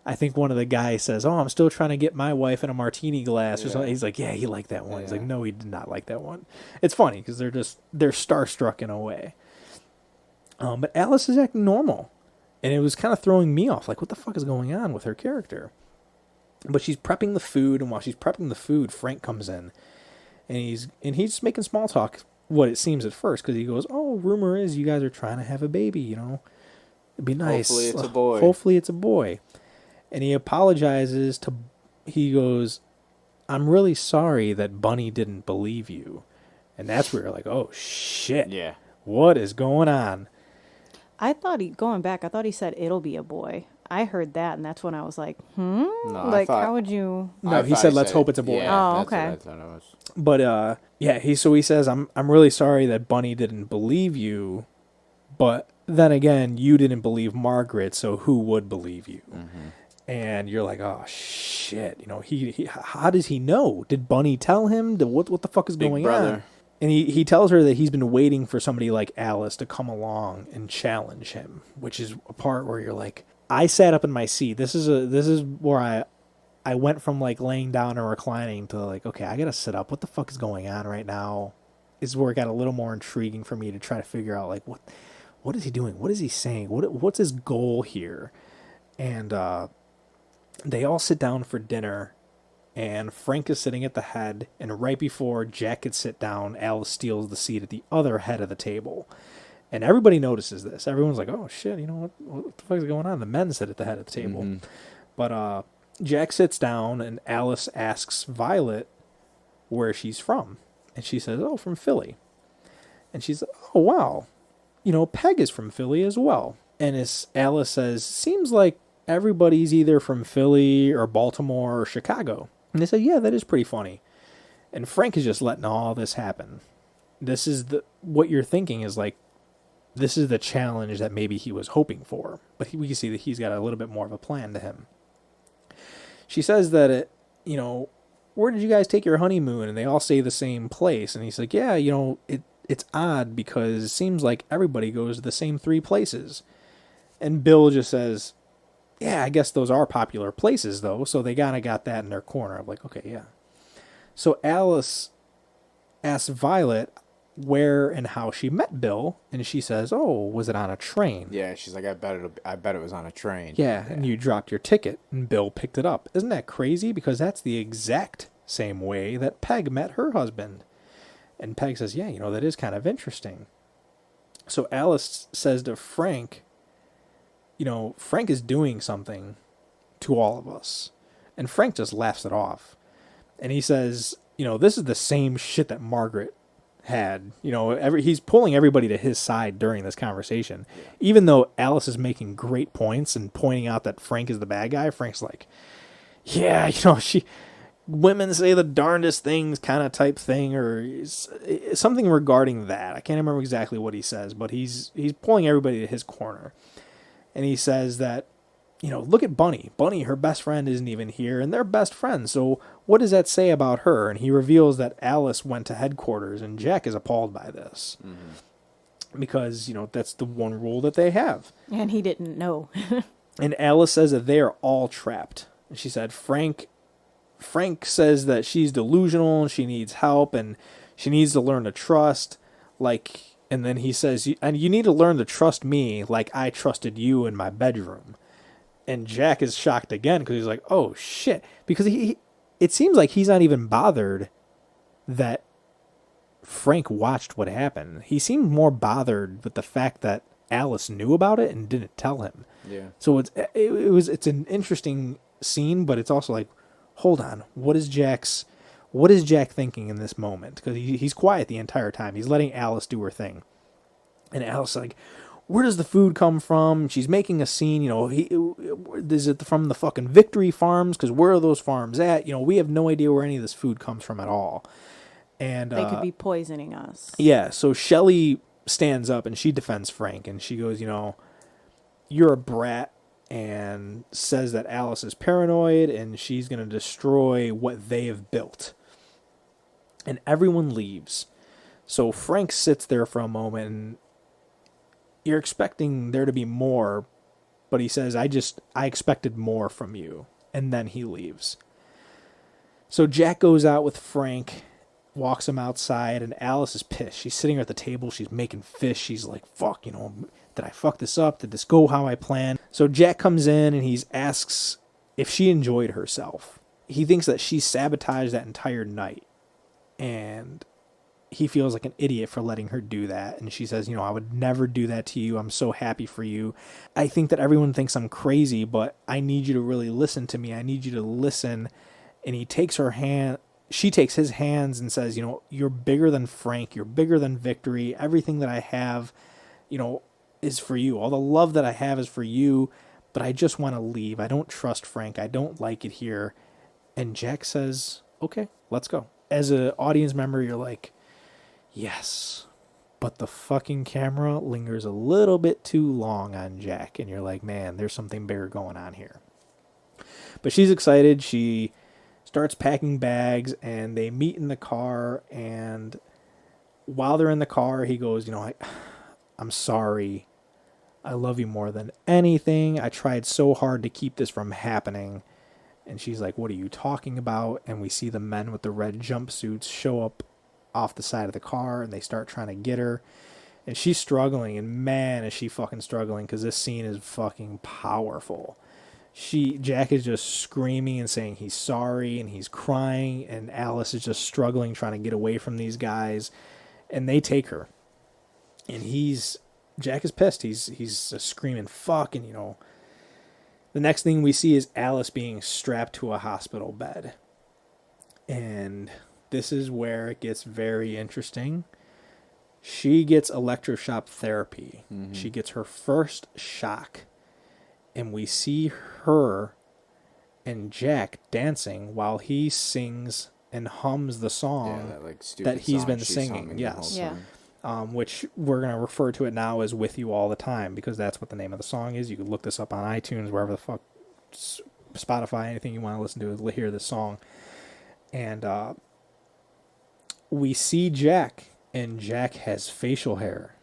I think one of the guys says, "Oh, I'm still trying to get my wife in a martini glass." Or something. He's like, "Yeah, he liked that one." He's like, "No, he did not like that one." It's funny because they're starstruck in a way. But Alice is acting normal, and it was kind of throwing me off. Like, what the fuck is going on with her character? But she's prepping the food, and while she's prepping the food, Frank comes in, and he's making small talk. What it seems at first, because he goes, "Oh, rumor is you guys are trying to have a baby. It'd be nice. Hopefully it's a boy." Hopefully it's a boy." And he apologizes he goes, "I'm really sorry that Bunny didn't believe you," and that's where you're like, "Oh shit, Yeah. what is going on?" I thought he said it'll be a boy. I heard that, and that's when I was like, No, I thought, how would you? No, he said, "Let's hope it's a boy." Yeah, Oh, that's okay. what I thought it was. But he says, I'm really sorry that Bunny didn't believe you, but then again, you didn't believe Margaret, so who would believe you? And you're like, oh shit, he how does he know? Did Bunny tell him? What the fuck is Big going brother. on? And he tells her that he's been waiting for somebody like Alice to come along and challenge him, which is a part where you're like, I sat up in my seat. This is where I went from like laying down and reclining to like, okay, I gotta sit up. What the fuck is going on right now? Is where it got a little more intriguing for me to try to figure out like what is he doing? What is he saying? What's his goal here? And they all sit down for dinner, and Frank is sitting at the head, and right before Jack could sit down, Alice steals the seat at the other head of the table. And everybody notices this. Everyone's like, oh shit, what the fuck is going on? The men sit at the head of the table. But Jack sits down, and Alice asks Violet where she's from. And she says, oh, from Philly. And she's like, oh, wow. Peg is from Philly as well. And as Alice says, seems like everybody's either from Philly or Baltimore or Chicago. And they say, yeah, that is pretty funny. And Frank is just letting all this happen. This is what you're thinking is like, this is the challenge that maybe he was hoping for. But we can see that he's got a little bit more of a plan to him. she says that where did you guys take your honeymoon? And they all say the same place. And he's like, yeah, it's odd because it seems like everybody goes to the same 3 places. And Bill just says, yeah, I guess those are popular places though. So they kind of got that in their corner. I'm like, okay, yeah. So Alice asks Violet where and how she met Bill, and she says, "Oh, was it on a train?" Yeah, she's like, I bet it was on a train. Yeah, and you dropped your ticket, and Bill picked it up. Isn't that crazy? Because that's the exact same way that Peg met her husband. And Peg says, "Yeah, that is kind of interesting." So Alice says to Frank, Frank is doing something to all of us, and Frank just laughs it off, and he says, this is the same shit that Margaret had. He's pulling everybody to his side during this conversation. Yeah. Even though Alice is making great points and pointing out that Frank is the bad guy, Frank's like, yeah, women say the darndest things kind of type thing, or something regarding that. I can't remember exactly what he says, but he's pulling everybody to his corner. And he says that, look at Bunny. Bunny, her best friend, isn't even here, and they're best friends. So what does that say about her? And he reveals that Alice went to headquarters, and Jack is appalled by this. Mm-hmm. Because, that's the one rule that they have. And he didn't know. And Alice says that they are all trapped. And she said, Frank says that she's delusional, and she needs help, and she needs to learn to trust. And then he says, and you need to learn to trust me like I trusted you in my bedroom. And Jack is shocked again because he's like, oh, shit. Because it seems like he's not even bothered that Frank watched what happened. He seemed more bothered with the fact that Alice knew about it and didn't tell him. Yeah. So it's an interesting scene, but it's also like, hold on, what is Jack thinking in this moment? Because he's quiet the entire time. He's letting Alice do her thing. And Alice is like, where does the food come from? She's making a scene, is it from the fucking Victory Farms? Because where are those farms at? We have no idea where any of this food comes from at all. And they could be poisoning us. Yeah, so Shelley stands up and she defends Frank. And she goes, you're a brat, and says that Alice is paranoid and she's going to destroy what they have built. And everyone leaves. So Frank sits there for a moment, and you're expecting there to be more, but he says, I expected more from you. And then he leaves. So Jack goes out with Frank, walks him outside, and Alice is pissed. She's sitting at the table, she's making fish. She's like, fuck, did I fuck this up? Did this go how I planned? So Jack comes in and he asks if she enjoyed herself. He thinks that she sabotaged that entire night. And he feels like an idiot for letting her do that. And she says, I would never do that to you. I'm so happy for you. I think that everyone thinks I'm crazy, but I need you to really listen to me. I need you to listen. And he takes her hand. She takes his hands and says, you're bigger than Frank. You're bigger than Victory. Everything that I have, is for you. All the love that I have is for you. But I just want to leave. I don't trust Frank. I don't like it here. And Jack says, okay, let's go. As an audience member, you're like, yes, but the fucking camera lingers a little bit too long on Jack, and you're like, man, there's something bigger going on here. But she's excited. She starts packing bags, and they meet in the car, and while they're in the car, he goes, I'm sorry. I love you more than anything. I tried so hard to keep this from happening. And she's like, what are you talking about? And we see the men with the red jumpsuits show up off the side of the car, and they start trying to get her. And she's struggling, and man, is she fucking struggling, because this scene is fucking powerful. Jack is just screaming and saying he's sorry, and he's crying, and Alice is just struggling, trying to get away from these guys. And they take her. And Jack is pissed. He's screaming, fuck, and the next thing we see is Alice being strapped to a hospital bed. And this is where it gets very interesting. She gets electroshock therapy. Mm-hmm. She gets her first shock. And we see her and Jack dancing while he sings and hums the song that he's been singing. Yes. Yeah. Which we're going to refer to it now as With You All the Time, because that's what the name of the song is. You can look this up on iTunes, wherever the fuck Spotify, anything you want to listen to, hear this song. And we see Jack, and Jack has facial hair.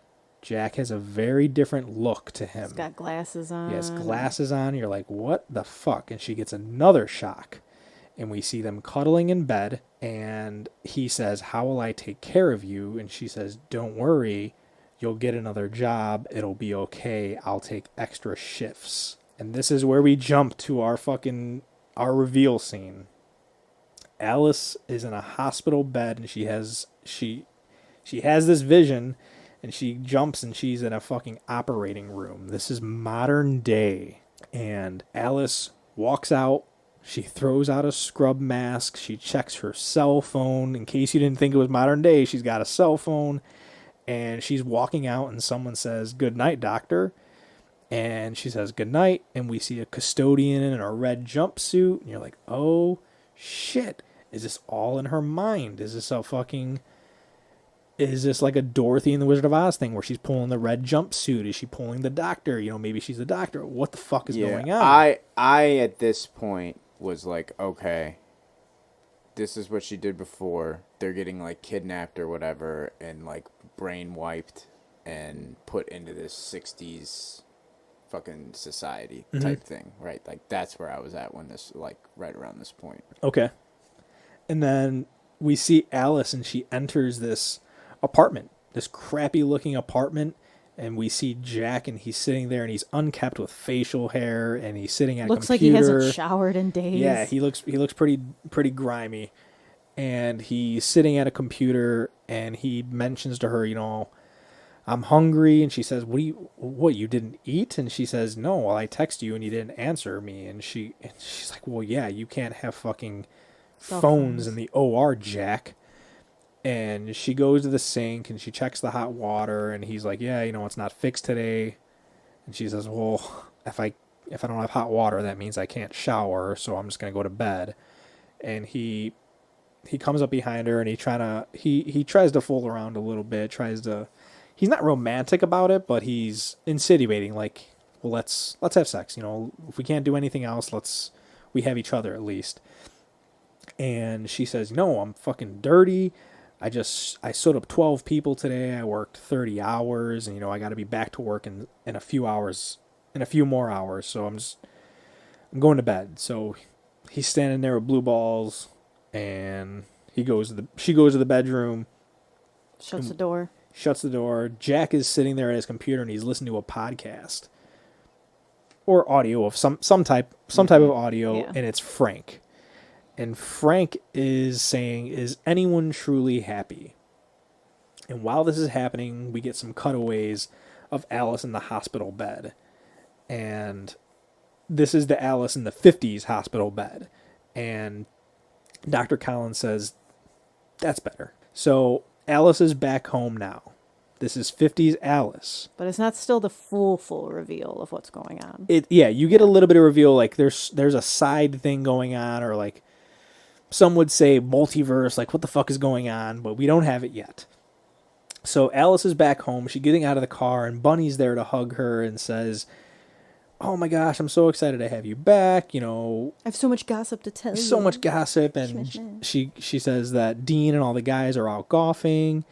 Jack has a very different look to him. He's got glasses on. He has glasses on. You're like, what the fuck? And she gets another shock. And we see them cuddling in bed. And he says, how will I take care of you? And she says, don't worry. You'll get another job. It'll be okay. I'll take extra shifts. And this is where we jump to our reveal scene. Alice is in a hospital bed, and she has this vision, and she jumps, and she's in a fucking operating room. This is modern day. And Alice walks out. She throws out a scrub mask. She checks her cell phone. In case you didn't think it was modern day, she's got a cell phone. And she's walking out, and someone says, good night, doctor. And she says, good night. And we see a custodian in a red jumpsuit. And you're like, oh, shit. Is this all in her mind? Is this like a Dorothy in the Wizard of Oz thing where she's pulling the red jumpsuit? Is she pulling the doctor? Maybe she's the doctor. What the fuck is going on? I at this point was like, okay, this is what she did before. They're getting like kidnapped or whatever and like brain wiped and put into this 60s fucking society type thing, right? Like that's where I was at when this, like right around this point. Okay. And then we see Alice, and she enters this apartment, this crappy looking apartment, and we see Jack, and he's sitting there, and he's unkempt with facial hair, and he's sitting at a computer. Looks like he hasn't showered in days. Yeah, he looks pretty grimy, and he's sitting at a computer, and he mentions to her, I'm hungry, and she says, what you didn't eat? And she says, no, well, I texted you and you didn't answer me. And she's like, well, yeah, you can't have fucking phones in the OR, Jack. And she goes to the sink and she checks the hot water, and he's like, yeah, it's not fixed today. And she says, well, if I don't have hot water, that means I can't shower, so I'm just gonna go to bed. And he comes up behind her, and he tries to fool around a little bit, he's not romantic about it, but he's insinuating, like, well, let's have sex, if we can't do anything else, we have each other at least. And she says, no, I'm fucking dirty. I sewed up 12 people today. I worked 30 hours, and I got to be back to work in a few more hours. So I'm going to bed. So he's standing there with blue balls, and she goes to the bedroom. Shuts the door. Jack is sitting there at his computer, and he's listening to a podcast or audio of some type of audio, Yeah. and it's Frank. And Frank is saying, is anyone truly happy? And while this is happening, we get some cutaways of Alice in the hospital bed. And this is the Alice in the 50s hospital bed. And Dr. Collins says, that's better. So Alice is back home now. This is 50s Alice. But it's not still the full reveal of what's going on. You get a little bit of reveal, like there's a side thing going on, or like some would say multiverse, like what the fuck is going on, but we don't have it yet. So Alice is back home. She's getting out of the car, and Bunny's there to hug her and says, oh my gosh, I'm so excited to have you back. I have so much gossip to tell you. So much gossip. And she says that Dean and all the guys are out golfing.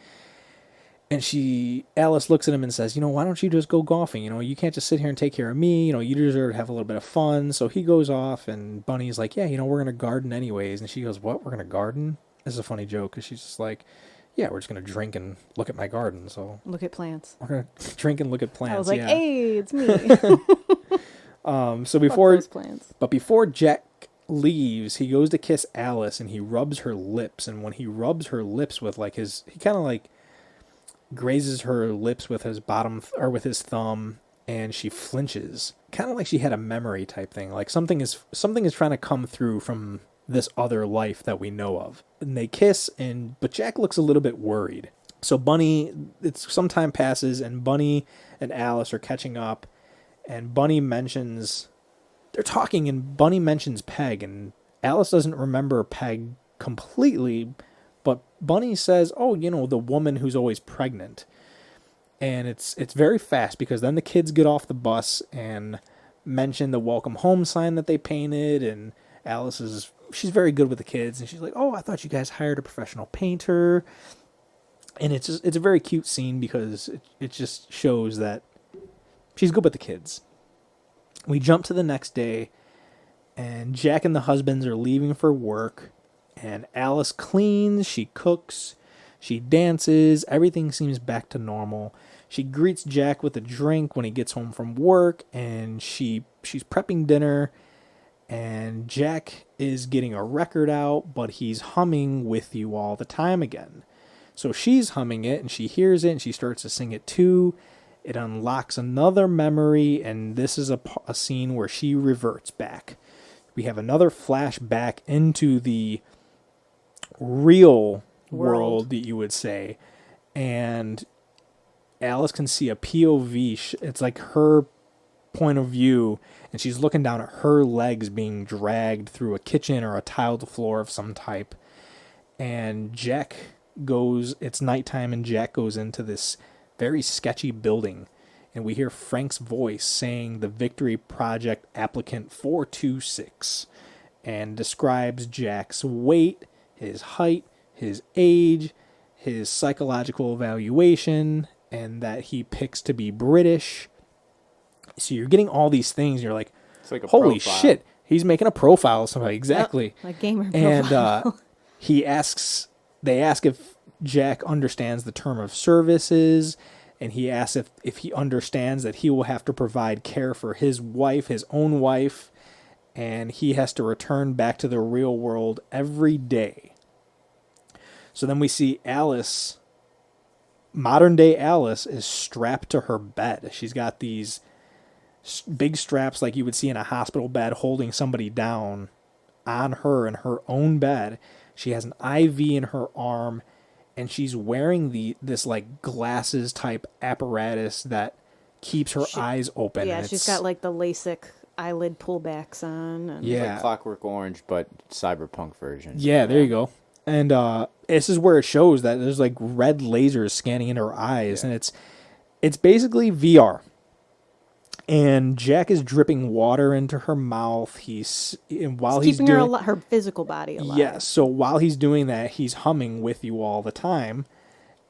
And Alice looks at him and says, why don't you just go golfing? You can't just sit here and take care of me. You deserve to have a little bit of fun. So he goes off, and Bunny's like, yeah, we're going to garden anyways. And she goes, what? We're going to garden? This is a funny joke, because she's just like, yeah, we're just going to drink and look at my garden. So look at plants. We're going to drink and look at plants. I was like, yeah. hey, it's me. So before, those plants. But before Jack leaves, he goes to kiss Alice, and he rubs her lips. And when he rubs her lips with he kind of like grazes her lips with his with his thumb, and she flinches, kind of like she had a memory type thing, like something is trying to come through from this other life that we know of. And they kiss, but Jack looks a little bit worried. So some time passes, and Bunny and Alice are catching up, and Bunny mentions Peg, and Alice doesn't remember Peg completely. But Bunny says, oh, the woman who's always pregnant. And it's very fast, because then the kids get off the bus, and mention the welcome home sign that they painted, and she's very good with the kids, and she's like, oh, I thought you guys hired a professional painter. And it's a very cute scene because it just shows that she's good with the kids. We jump to the next day, and Jack and the husbands are leaving for work, and Alice cleans, she cooks, she dances, everything seems back to normal. She greets Jack with a drink when he gets home from work, and she's prepping dinner, and Jack is getting a record out, but he's humming With You All the Time again. So she's humming it, and she hears it, and she starts to sing it too. It unlocks another memory, and this is a scene where she reverts back. We have another flashback into the real world that you would say, and Alice can see a POV. It's like her point of view, and she's looking down at her legs being dragged through a kitchen or a tiled floor of some type. And it's nighttime, and Jack goes into this very sketchy building, and we hear Frank's voice saying the Victory Project applicant 426, and describes Jack's weight, his height, his age, his psychological evaluation, and that he picks to be British. So you're getting all these things, and you're like, It's like a holy profile. shit, he's making a profile of somebody. Exactly. A gamer profile. And they ask if Jack understands the term of services, and he asks if he understands that he will have to provide care for his own wife, and he has to return back to the real world every day. So then we see Alice, modern day Alice, is strapped to her bed. She's got these big straps like you would see in a hospital bed holding somebody down on her in her own bed. She has an IV in her arm, and she's wearing this like glasses type apparatus that keeps her eyes open. Yeah, and she's got like the LASIK eyelid pullbacks on. And Yeah. It's like Clockwork Orange, but cyberpunk version. Yeah, there you go. And this is where it shows that there's like red lasers scanning into her eyes, and it's basically VR. And Jack is dripping water into her mouth. He's keeping her physical body alive. Yes. So while he's doing that, he's humming With You All the Time,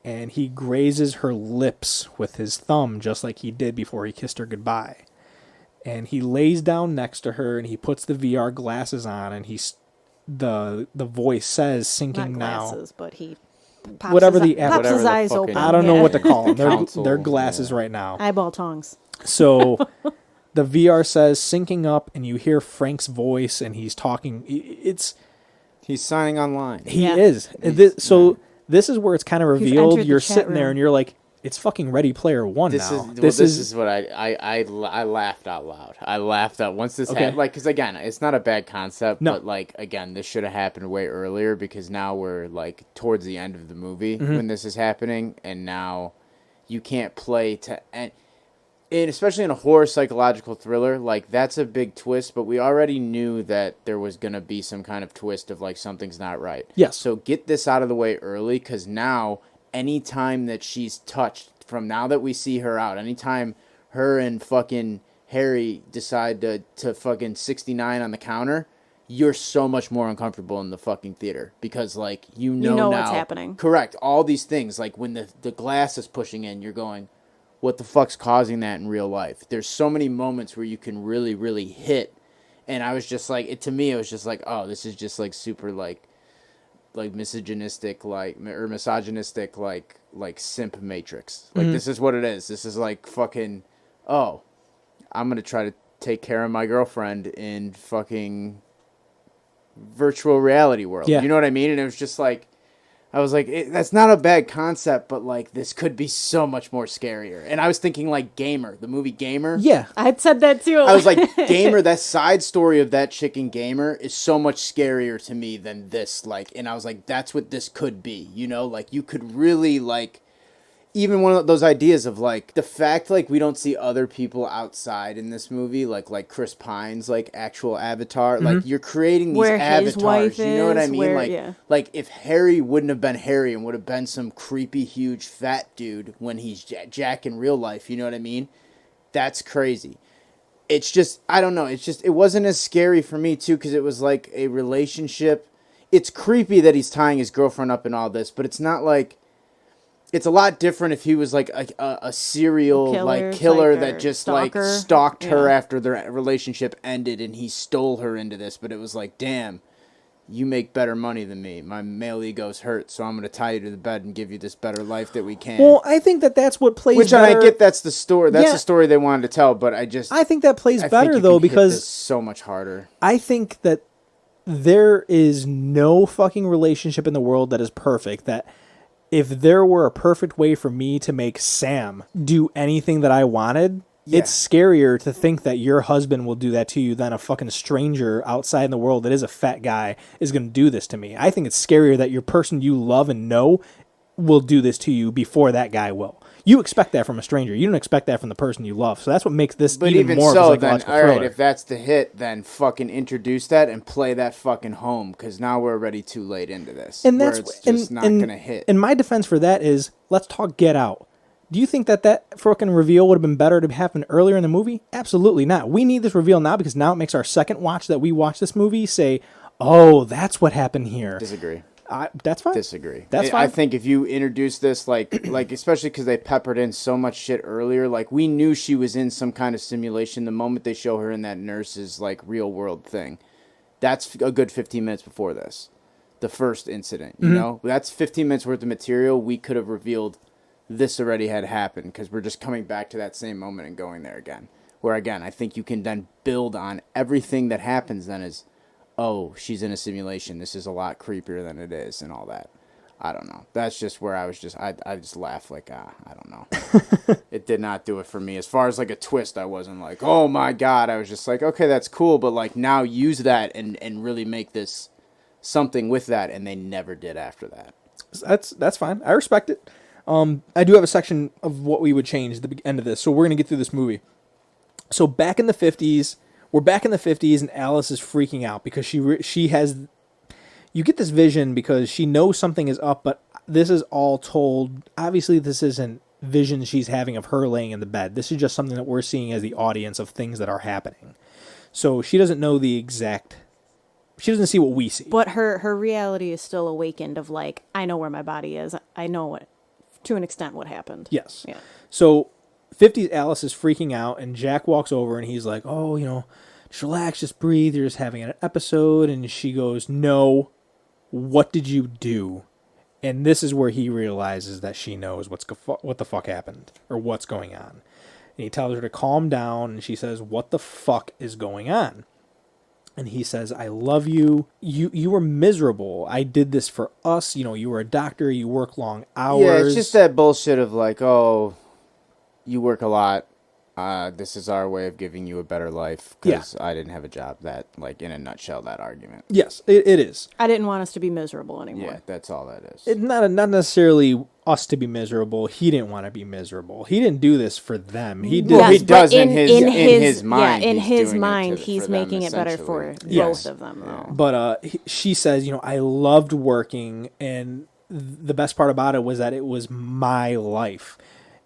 and he grazes her lips with his thumb, just like he did before he kissed her goodbye. And he lays down next to her, and he puts the VR glasses on, and the voice says, "Sinking Not glasses, now." but he pops Whatever his, the app- pops whatever his the eyes fucking- open. I don't know yeah. what to call them. Council, They're glasses right now. Eyeball tongs. So the VR says "syncing up," and you hear Frank's voice, and he's talking. He's signing online. He Yeah. is. This is where it's kind of revealed. entered the You're chat sitting there, room. and you're like, "It's fucking Ready Player One This now." is what I laughed out loud. I laughed out once this Okay. happened. Like, because again, it's not a bad concept, No. but like again, this should have happened way earlier because now we're like towards the end of the movie Mm-hmm. when this is happening, and now you can't play to end. And especially in a horror psychological thriller, like that's a big twist, but we already knew that there was going to be some kind of twist of like something's not right. Yes. So get this out of the way early, because now anytime that she's touched, from now that we see her out, anytime her and fucking Harry decide to fucking 69 on the counter, you're so much more uncomfortable in the fucking theater because like you know know now, what's happening. Correct. All these things, like when the glass is pushing in, you're going, what the fuck's causing that in real life? There's so many moments where you can really, really hit. And I was just like, it was just like, oh, this is just like super like misogynistic, or misogynistic, like simp matrix. Like this is what it is. This is like fucking, oh, I'm going to try to take care of my girlfriend in fucking virtual reality world. Yeah. You know what I mean? And it was just like, I was like, that's not a bad concept, but like this could be so much more scarier. And I was thinking like Gamer, the movie Gamer. Yeah. I'd said that too. I was like, Gamer, that side story of that chick in Gamer is so much scarier to me than this. Like, and I was like, that's what this could be, you know? Like, you could really, like, even one of those ideas of, like, the fact, like, we don't see other people outside in this movie, like Chris Pine's, like, actual avatar. Like, you're creating these Where his avatars, wife you know what I is, mean? where- like, yeah. like, if Harry wouldn't have been Harry and would have been some creepy, huge, fat dude when he's Jack in real life, you know what I mean? That's crazy. it's just, I don't know. It's just, it wasn't as scary for me too, because it was like a relationship. It's creepy that he's tying his girlfriend up in all this, but it's not like, it's a lot different if he was like a serial killer that just stalker. like stalked her after their relationship ended and he stole her into this. But it was like, damn, you make better money than me. My male ego's hurt, so I'm going to tie you to the bed and give you this better life that we can. Well, I think that's what plays Which better. I get that's the story. That's the story they wanted to tell, but I think that plays better, though, because so much harder. I think that there is no fucking relationship in the world that is perfect. That if there were a perfect way for me to make Sam do anything that I wanted, it's scarier to think that your husband will do that to you than a fucking stranger outside in the world that is a fat guy is going to do this to me. I think it's scarier that your person you love and know will do this to you before that guy will. You expect that from a stranger. You don't expect that from the person you love. So that's what makes this even more so, of a psychological then, all thriller. right, if that's the hit, then fucking introduce that and play that fucking home, because now we're already too late into this. And that's it's just not going to hit. And my defense for that is, let's talk Get Out. Do you think that fucking reveal would have been better to happen earlier in the movie? Absolutely not. We need this reveal now because now it makes our second watch that we watch this movie say, oh, that's what happened here. Disagree. That's fine. Disagree. That's fine. I think if you introduce this, like especially because they peppered in so much shit earlier, like we knew she was in some kind of simulation the moment they show her in that nurse's like real world thing. That's a good 15 minutes before this, the first incident. You know, that's 15 minutes worth of material we could have revealed. This already had happened because we're just coming back to that same moment and going there again. Where again, I think you can then build on everything that happens. Then is, oh, she's in a simulation. This is a lot creepier than it is, and all that. I don't know. That's just where I was just, I just laugh like, I don't know. It did not do it for me. As far as like a twist, I wasn't like, oh my God. I was just like, okay, that's cool. But like now use that and really make this something with that. And they never did after that. That's fine. I respect it. I do have a section of what we would change at the end of this. So we're going to get through this movie. So back in the 50s, we're back in the 50s and Alice is freaking out because she has, you get this vision because she knows something is up, but this is all told. Obviously this isn't vision she's having of her laying in the bed. This is just something that we're seeing as the audience of things that are happening. So she doesn't know the exact, she doesn't see what we see. But her reality is still awakened of like, I know where my body is. I know what, to an extent, what happened. Yes. Yeah. So 50s Alice is freaking out and Jack walks over and he's like, oh, just relax, just breathe. You're just having an episode. And she goes, no, what did you do? And this is where he realizes that she knows what the fuck happened or what's going on. And he tells her to calm down and she says, what the fuck is going on? And he says, I love you. You were miserable. I did this for us. You were a doctor. You work long hours. Yeah, it's just that bullshit of like, oh, you work a lot. This is our way of giving you a better life because I didn't have a job. That, like, in a nutshell, that argument. Yes, it is. I didn't want us to be miserable anymore. Yeah, that's all that is. It's not necessarily us to be miserable. He didn't want to be miserable. He didn't do this for them. He did. Well, he does in his mind. Yeah, in his doing mind, it he's for making them, it better for essentially. both of them, though. But she says, I loved working, and the best part about it was that it was my life.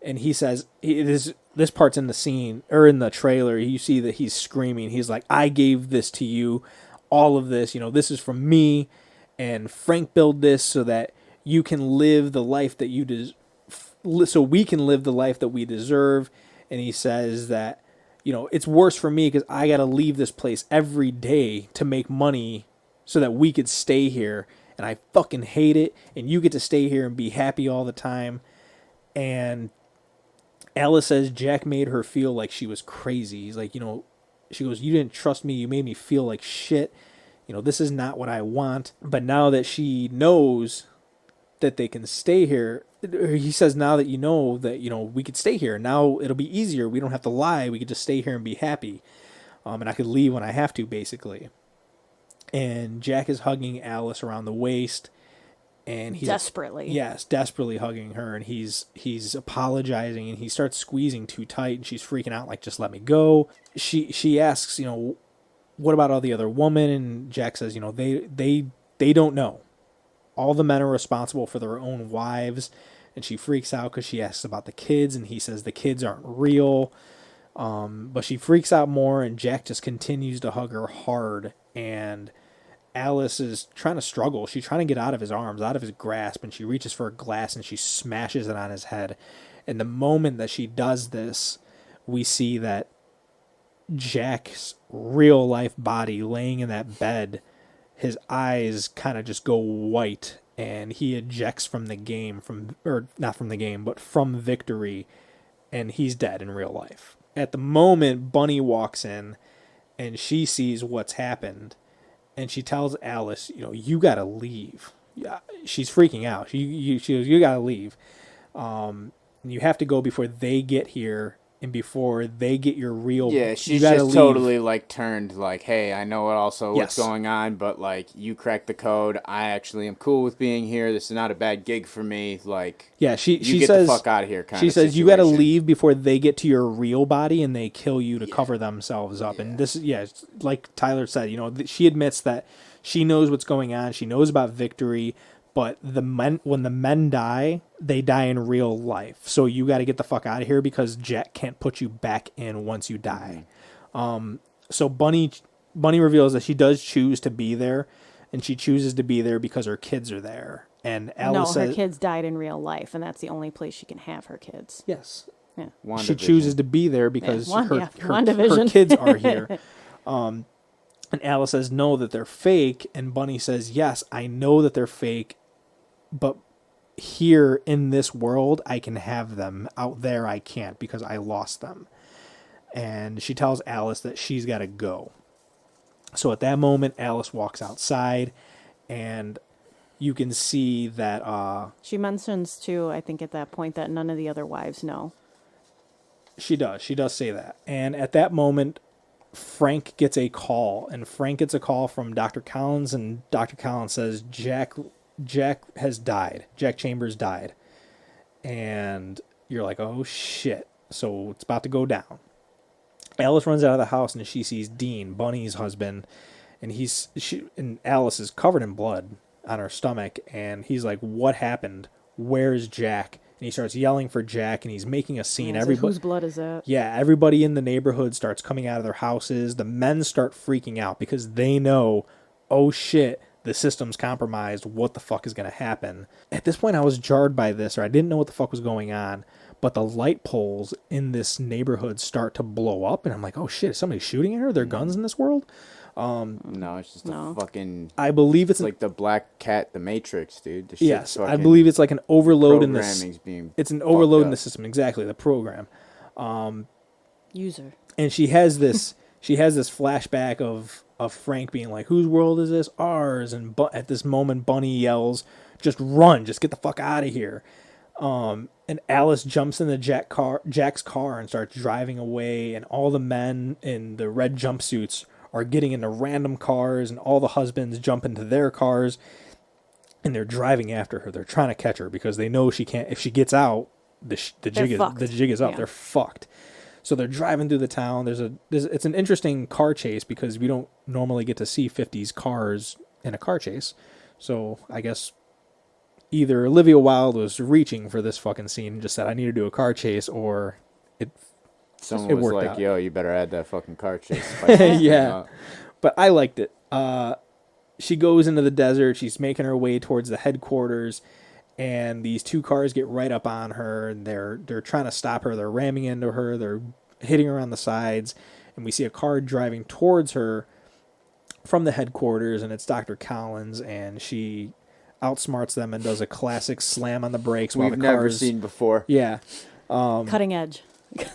And he says, this part's in the scene, or in the trailer, you see that he's screaming. He's like, I gave this to you, all of this, this is from me, and Frank built this so that you can live the life that so we can live the life that we deserve. And he says that, it's worse for me because I got to leave this place every day to make money so that we could stay here. And I fucking hate it. And you get to stay here and be happy all the time. And Alice says Jack made her feel like she was crazy. He's like, she goes, you didn't trust me. You made me feel like shit. This is not what I want. But now that she knows that they can stay here, he says, now that you know that, we could stay here. Now it'll be easier. We don't have to lie. We could just stay here and be happy. And I could leave when I have to, basically. And Jack is hugging Alice around the waist. And he's desperately. Yes, desperately hugging her, and he's apologizing, and he starts squeezing too tight, and she's freaking out, like, just let me go. She asks, what about all the other women? And Jack says, they don't know. All the men are responsible for their own wives, and she freaks out because she asks about the kids, and he says the kids aren't real. But she freaks out more, and Jack just continues to hug her hard, and Alice is trying to struggle. She's trying to get out of his arms, out of his grasp, and she reaches for a glass and she smashes it on his head. And the moment that she does this, we see that Jack's real life body laying in that bed, his eyes kind of just go white, and he ejects from the game, not from the game, but from Victory, and he's dead in real life. At the moment, Bunny walks in, and she sees what's happened, and she tells Alice, you gotta leave. Yeah, she's freaking out. She goes, you gotta leave. You have to go before they get here, and before they get your real... Yeah, she's just leave. Totally, turned, hey, I know also what's Yes. going on, but, you cracked the code. I actually am cool with being here. This is not a bad gig for me. Yeah, she get says... the fuck out of here, She says, you gotta leave before they get to your real body, and they kill you to cover themselves up. Yeah. And this, like Tyler said, she admits that she knows what's going on. She knows about Victory, but when the men die, they die in real life. So you got to get the fuck out of here because Jack can't put you back in once you die. So Bunny reveals that she does choose to be there, and she chooses to be there because her kids are there. And Alice her says, kids died in real life, and that's the only place she can have her kids. yes. Yeah. She chooses to be there because her WandaVision. kids are here. And Alice says no, that they're fake, and Bunny says, yes, I know that they're fake, but here in this world I can have them. Out there I can't because I lost them. And she tells Alice that she's got to go. So at that moment, Alice walks outside, and you can see that... She mentions, too, I think at that point, that none of the other wives know. She does say that. And at that moment, Frank gets a call, and Frank gets a call from Dr. Collins, and Dr. Collins says, Jack has died. Jack Chambers died. And you're like, oh shit. So it's about to go down. Alice runs out of the house, and she sees Dean, Bunny's husband, and and Alice is covered in blood on her stomach, and he's like, what happened? Where's Jack? And he starts yelling for Jack, and he's making a scene. Whose blood is that? Yeah, everybody in the neighborhood starts coming out of their houses. The men start freaking out because they know, oh shit, the system's compromised. What the fuck is going to happen? At this point, I was jarred by this, or I didn't know what the fuck was going on. But the light poles in this neighborhood start to blow up, and I'm like, oh shit, is somebody shooting at her? Are there guns in this world? No, it's just a fucking... I believe it's like the Black Cat, the Matrix, dude. Yes, I believe it's like an overload in this. Being It's an overload in up. the system, exactly, the program. User. And she has this flashback of Frank being like, whose world is this? Ours. And at this moment, Bunny yells, just run, just get the fuck out of here. And Alice jumps into Jack's car and starts driving away, and all the men in the red jumpsuits are getting into random cars, and all the husbands jump into their cars, and they're driving after her. They're trying to catch her because they know she can't. If she gets out, the jig is up. Yeah. They're fucked. So they're driving through the town. It's an interesting car chase because we don't normally get to see 50s cars in a car chase. So I guess either Olivia Wilde was reaching for this fucking scene and just said, I need to do a car chase, or Someone it was worked like, out. yo, you better add that fucking car chase. Yeah. But I liked it. She goes into the desert. She's making her way towards the headquarters, and these two cars get right up on her, and they're trying to stop her. They're ramming into her. They're hitting her on the sides, and we see a car driving towards her from the headquarters, and it's Dr. Collins, and she outsmarts them and does a classic slam on the brakes while We've the never cars... seen before. Yeah. Cutting edge.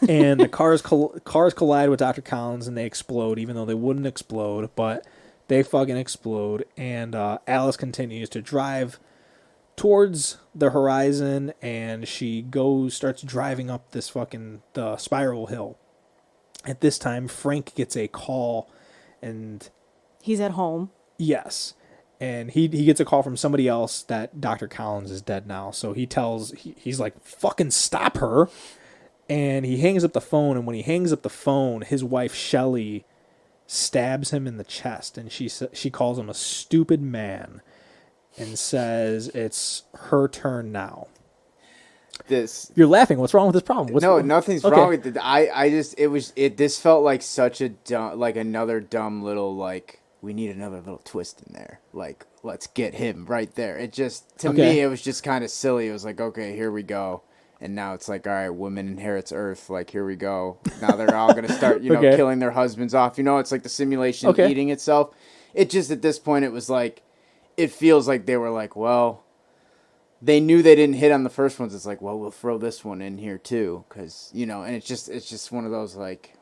And the cars collide with Dr. Collins, and they explode, even though they wouldn't explode, but they fucking explode. And Alice continues to drive towards the horizon, and she starts driving up this the spiral hill. At this time, Frank gets a call, and He's at home. yes, and he gets a call from somebody else that Dr. Collins is dead now. So he's like, fucking stop her. And he hangs up the phone, and when he hangs up the phone, his wife Shelley stabs him in the chest, and she calls him a stupid man and says it's her turn now. this. You're laughing. What's wrong with this problem? No, nothing's wrong with it. This felt like such a dumb, like another dumb little, like, we need another little twist in there. Like, let's get him right there. It just, to me, it was just kind of silly. It was like, okay, here we go. And now it's like, all right, woman inherits Earth. Like, here we go. Now they're all going to start, killing their husbands off. It's like the simulation eating itself. It just, at this point, it was like, it feels like they were like, well, they knew they didn't hit on the first ones. It's like, well, we'll throw this one in here too. Because, and it's just one of those like,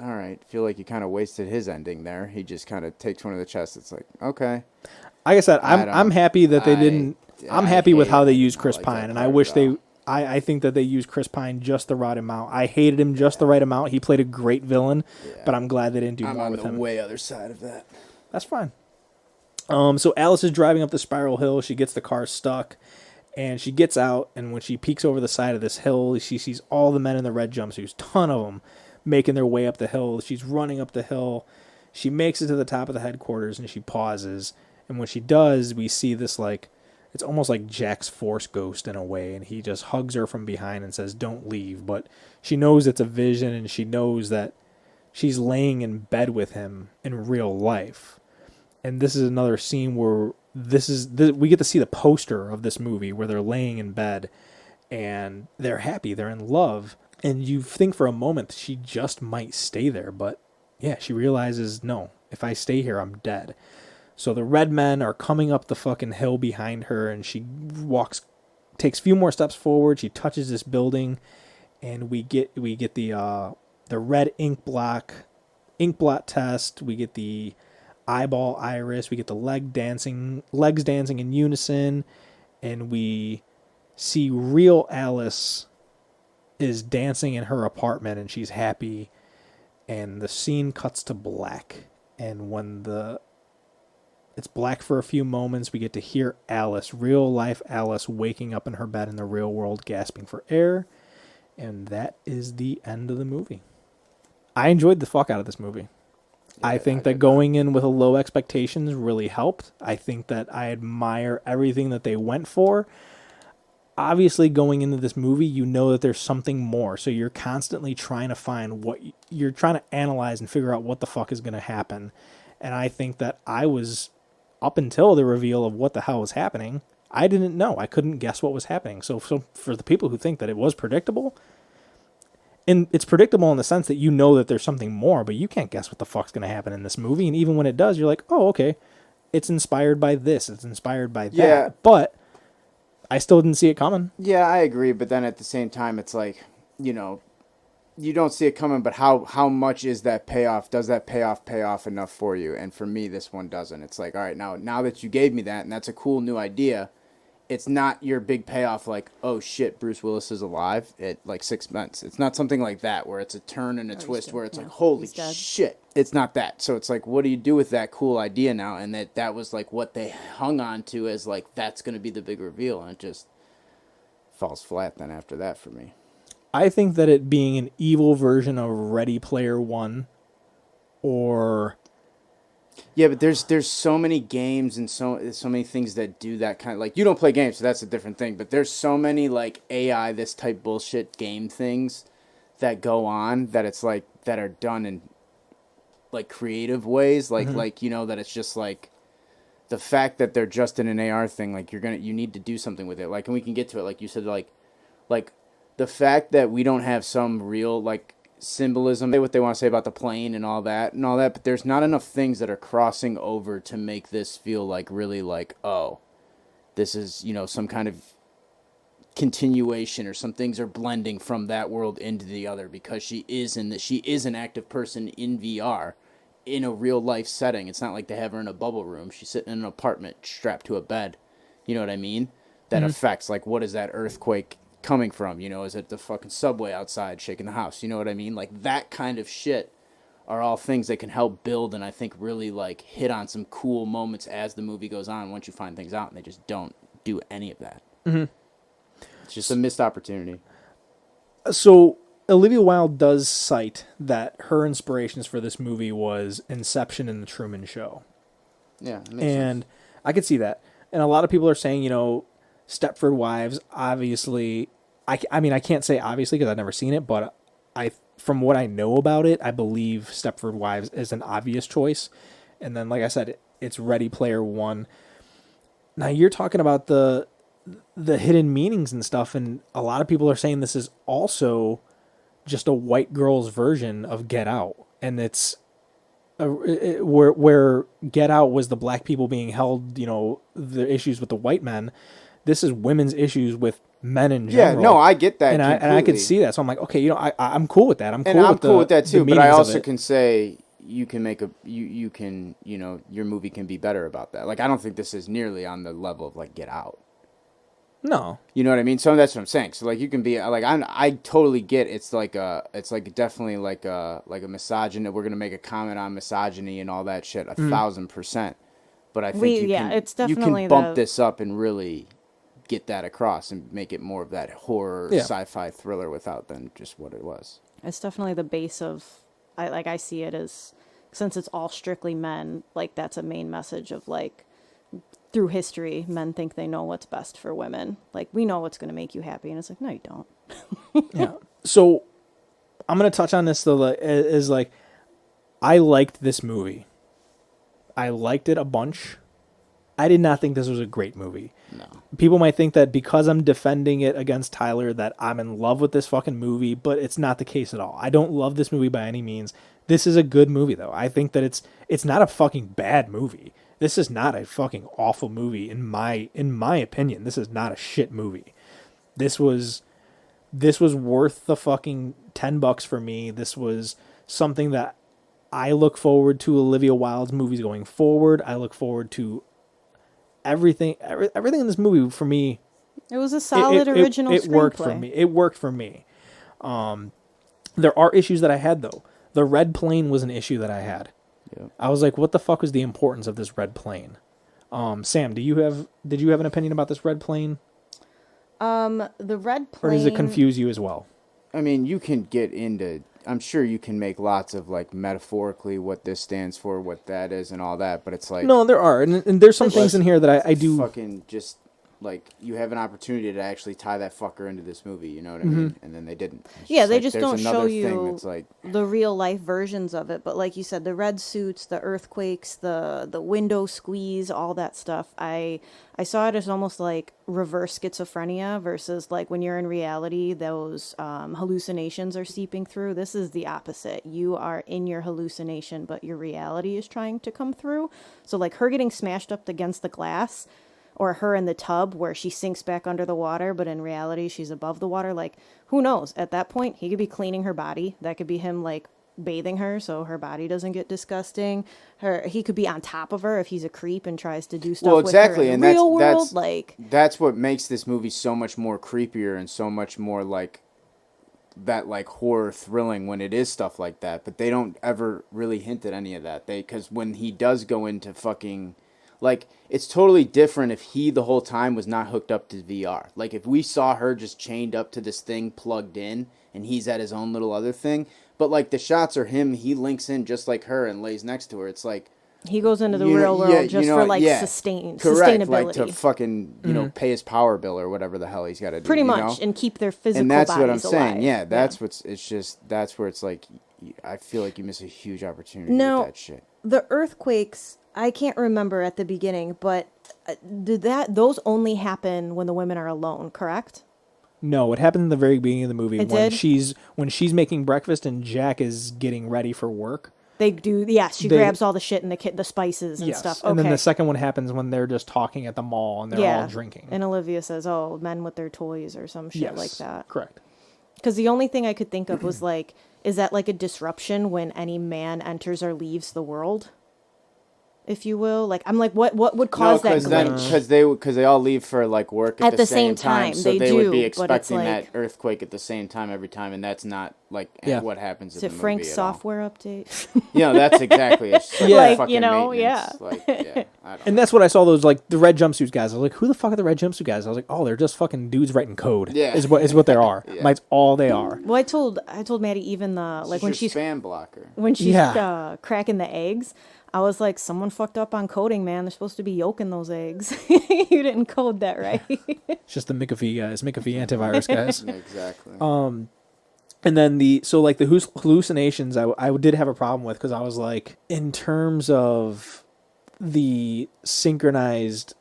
all right, feel like you kind of wasted his ending there. He just kind of takes one of the chests. It's like, okay. Like I said, I'm happy that they didn't. I'm happy with how they used Chris Pine, and I wish they. I think that they used Chris Pine just the right amount. I hated him just the right amount. He played a great villain, but I'm glad they didn't do more with him. I'm on the way other side of that. That's fine. So Alice is driving up the spiral hill. She gets the car stuck, and she gets out. And when she peeks over the side of this hill, she sees all the men in the red jumpsuits, ton of them, making their way up the hill. She's running up the hill. She makes it to the top of the headquarters, and she pauses. And when she does, we see this like. It's almost like Jack's Force ghost in a way, and he just hugs her from behind and says, "Don't leave." But she knows it's a vision, and she knows that she's laying in bed with him in real life. And this is another scene where we get to see the poster of this movie where they're laying in bed, and they're happy, they're in love, and you think for a moment she just might stay there, but yeah, she realizes, no, if I stay here, I'm dead. So the red men are coming up the fucking hill behind her, and she takes a few more steps forward. She touches this building, and we get the red ink blot test. We get the eyeball iris. We get the legs dancing in unison, and we see real Alice is dancing in her apartment, and she's happy. And the scene cuts to black, and when it's black for a few moments, we get to hear Alice, real life Alice, waking up in her bed in the real world, gasping for air. And that is the end of the movie. I enjoyed the fuck out of this movie. Yeah, I think that going in with a low expectations really helped. I think that I admire everything that they went for. Obviously, going into this movie, you know that there's something more. So you're constantly trying to find you're trying to analyze and figure out what the fuck is going to happen. And I think that I was, up until the reveal of what the hell was happening, I didn't know. I couldn't guess what was happening. So for the people who think that it was predictable, and it's predictable in the sense that you know that there's something more, but you can't guess what the fuck's going to happen in this movie. And even when it does, you're like, oh, okay, it's inspired by this, it's inspired by that. Yeah. But I still didn't see it coming. Yeah, I agree. But then at the same time, it's like, you don't see it coming, but how much is that payoff? Does that pay off enough for you? And for me, this one doesn't. It's like, all right, now that you gave me that, and that's a cool new idea, it's not your big payoff like, oh shit, Bruce Willis is alive at like 6 months. It's not something like that where it's a turn and a twist where it's like, holy shit. It's not that. So it's like, what do you do with that cool idea now? And that was like what they hung on to as like, that's going to be the big reveal. And it just falls flat then after that for me. I think that it being an evil version of Ready Player One, or yeah, but there's so many games and so many things that do that kind of, like, you don't play games, so that's a different thing. But there's so many like AI, this type bullshit game things that go on that it's like that are done in like creative ways, like that it's just like the fact that they're just in an AR thing, like you need to do something with it, like, and we can get to it, like you said, like the fact that we don't have some real, like, symbolism, what they want to say about the plane and all that, but there's not enough things that are crossing over to make this feel like really like, oh, this is, some kind of continuation, or some things are blending from that world into the other, because she is an active person in VR in a real life setting. It's not like they have her in a bubble room. She's sitting in an apartment strapped to a bed. You know what I mean? That affects, like, what is that earthquake coming from? Is it the fucking subway outside shaking the house? You know what I mean? Like, that kind of shit are all things that can help build, and I think really like hit on some cool moments as the movie goes on once you find things out, and they just don't do any of that. It's just a missed opportunity. So Olivia Wilde does cite that her inspirations for this movie was Inception and The Truman Show. Yeah, and sense. I could see that. And a lot of people are saying, Stepford Wives, obviously, I mean, I can't say obviously because I've never seen it, but from what I know about it, I believe Stepford Wives is an obvious choice. And then, like I said, it's Ready Player One. Now you're talking about the hidden meanings and stuff, and a lot of people are saying this is also just a white girl's version of Get Out, and it's where Get Out was the black people being held, the issues with the white men. This is women's issues with men in general. Yeah, no, I get that, and I could see that. So I'm like, okay, I'm cool with that. I'm cool with that too. But I also can say you can make you can your movie can be better about that. Like I don't think this is nearly on the level of like Get Out. No, you know what I mean. So that's what I'm saying. So like you can be like I totally get it's definitely like a misogyny. We're gonna make a comment on misogyny and all that shit 1,000%. But I think it's definitely you can bump this up and really get that across and make it more of that horror sci-fi thriller without than just what it was. It's definitely the base of I see it as, since it's all strictly men, like that's a main message of like through history men think they know what's best for women. Like we know what's going to make you happy, and it's like no you don't. Yeah. So I'm going to touch on this though, is like I liked this movie. I liked it a bunch. I did not think this was a great movie. No. People might think that because I'm defending it against Tyler that I'm in love with this fucking movie, but it's not the case at all. I don't love this movie by any means. This is a good movie though. I think that it's not a fucking bad movie. This is not a fucking awful movie in my opinion. This is not a shit movie. This was worth the fucking $10 for me. This was something that I look forward to Olivia Wilde's movies going forward. I look forward to everything in this movie for me. It was a solid original screenplay. It worked for me. It worked for me. There are issues that I had though. The red plane was an issue that I had. Yep. I was like, what the fuck was the importance of this red plane? Sam, did you have an opinion about this red plane? The red plane. Or does it confuse you as well? I mean, you can get into, I'm sure you can make lots of like metaphorically what this stands for, what that is and all that, but it's like... No, there are. And there's some things in here that I do... Fucking just, like, you have an opportunity to actually tie that fucker into this movie, you know what I mean? And then they didn't. It's they like, just don't show you that's like... the real life versions of it. But like you said, the red suits, the earthquakes, the window squeeze, all that stuff. I saw it as almost like reverse schizophrenia versus like when you're in reality, those hallucinations are seeping through. This is the opposite. You are in your hallucination, but your reality is trying to come through. So like her getting smashed up against the glass, or her in the tub where she sinks back under the water, but in reality she's above the water. Like, who knows? At that point, he could be cleaning her body. That could be him, like, bathing her so her body doesn't get disgusting. He could be on top of her if he's a creep and tries to do stuff with her in the real world. That's what makes this movie so much more creepier and so much more, like, that, like, horror thrilling when it is stuff like that. But they don't ever really hint at any of that. Because when he does go into fucking... Like, it's totally different if he the whole time was not hooked up to VR. Like, if we saw her just chained up to this thing plugged in and he's at his own little other thing. But, like, the shots are him, he links in just like her and lays next to her. It's like... He goes into the real world just for, like, sustainability. Like, to fucking, pay his power bill or whatever the hell he's got to do. Pretty much, and keep their physical bodies alive. And that's what I'm saying. Yeah, that's where it's like, I feel like you miss a huge opportunity with that shit. The earthquakes... I can't remember at the beginning, but those only happen when the women are alone, correct? No, it happened in the very beginning of the movie when she's making breakfast and Jack is getting ready for work. They do, yes. She grabs all the shit and the spices and stuff. Okay. And then the second one happens when they're just talking at the mall and they're all drinking. And Olivia says, "Oh, men with their toys" or some shit like that. Correct. Because the only thing I could think of was like, is that like a disruption when any man enters or leaves the world? If you will, like I'm like, what would cause that glitch? Because they all leave for like work at the same time, so they would be expecting that earthquake at the same time every time, and that's not like Yeah. what happens Is in it the movie Frank's at all. software update? Yeah, that's exactly. It's just like, Yeah. Like, fucking you know, maintenance. yeah. Like, yeah, I don't And know. that's what I saw, those like the red jumpsuit guys. I was like, who the fuck are the red jumpsuit guys? I was like, oh, they're just fucking dudes writing code. Yeah. Is what they are. Yeah. That's all they are. Well, I told Maddie even the It's like just when your she's spam blocker. Yeah. cracking the eggs. I was like, someone fucked up on coding, man. They're supposed to be yolking those eggs. You didn't code that right. It's just the McAfee guys, McAfee antivirus guys. Yeah, exactly. And then the hallucinations I did have a problem with, because I was like, in terms of the synchronized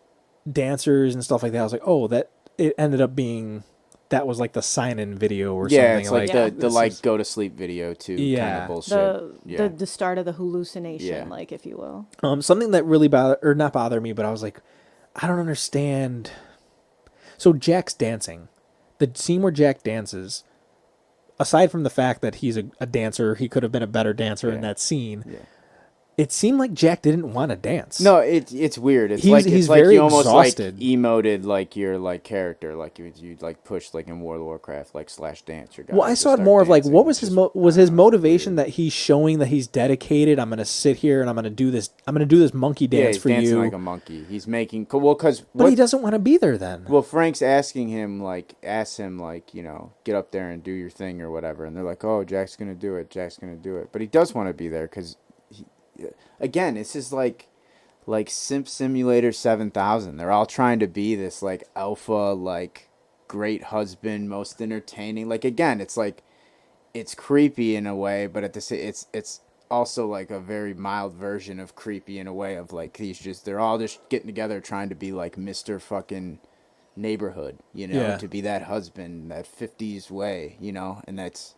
dancers and stuff like that, I was like, oh, that it ended up being, that was like the sign-in video or something. Yeah, it's like the this like is- go to sleep video too. Kind Yeah. of bullshit. Yeah. The start of the hallucination, Yeah. like, if you will. something that really not bother me, but I was like, I don't understand. So Jack's dancing, the scene where Jack dances, aside from the fact that he's a dancer, he could have been a better dancer in Yeah. that scene. Yeah. It seemed like Jack didn't want to dance. No, it's weird. It's He's it's very like you almost exhausted. like emoted like your like character, like you like pushed like in World of Warcraft like /dance your guy. Well, I to saw it start more of like, dancing, what was which his is- was I his don't know, it's motivation weird. that he's showing that he's dedicated. I'm gonna sit here and I'm gonna do this. I'm gonna do this monkey Yeah, dance he's for dancing you. like a monkey. He's making because But he doesn't want to be there then. Well, Frank's asking him asks him get up there and do your thing or whatever, and they're like, oh, Jack's gonna do it. Jack's gonna do it, but he does want to be there because, again, this is like Simp Simulator 7000. They're all trying to be this like alpha, like great husband, most entertaining. Like, again, it's like it's creepy in a way, but at the same, it's also like a very mild version of creepy in a way of like they're all just getting together trying to be like Mr. fucking neighborhood, Yeah. to be that husband, that 50s way, and that's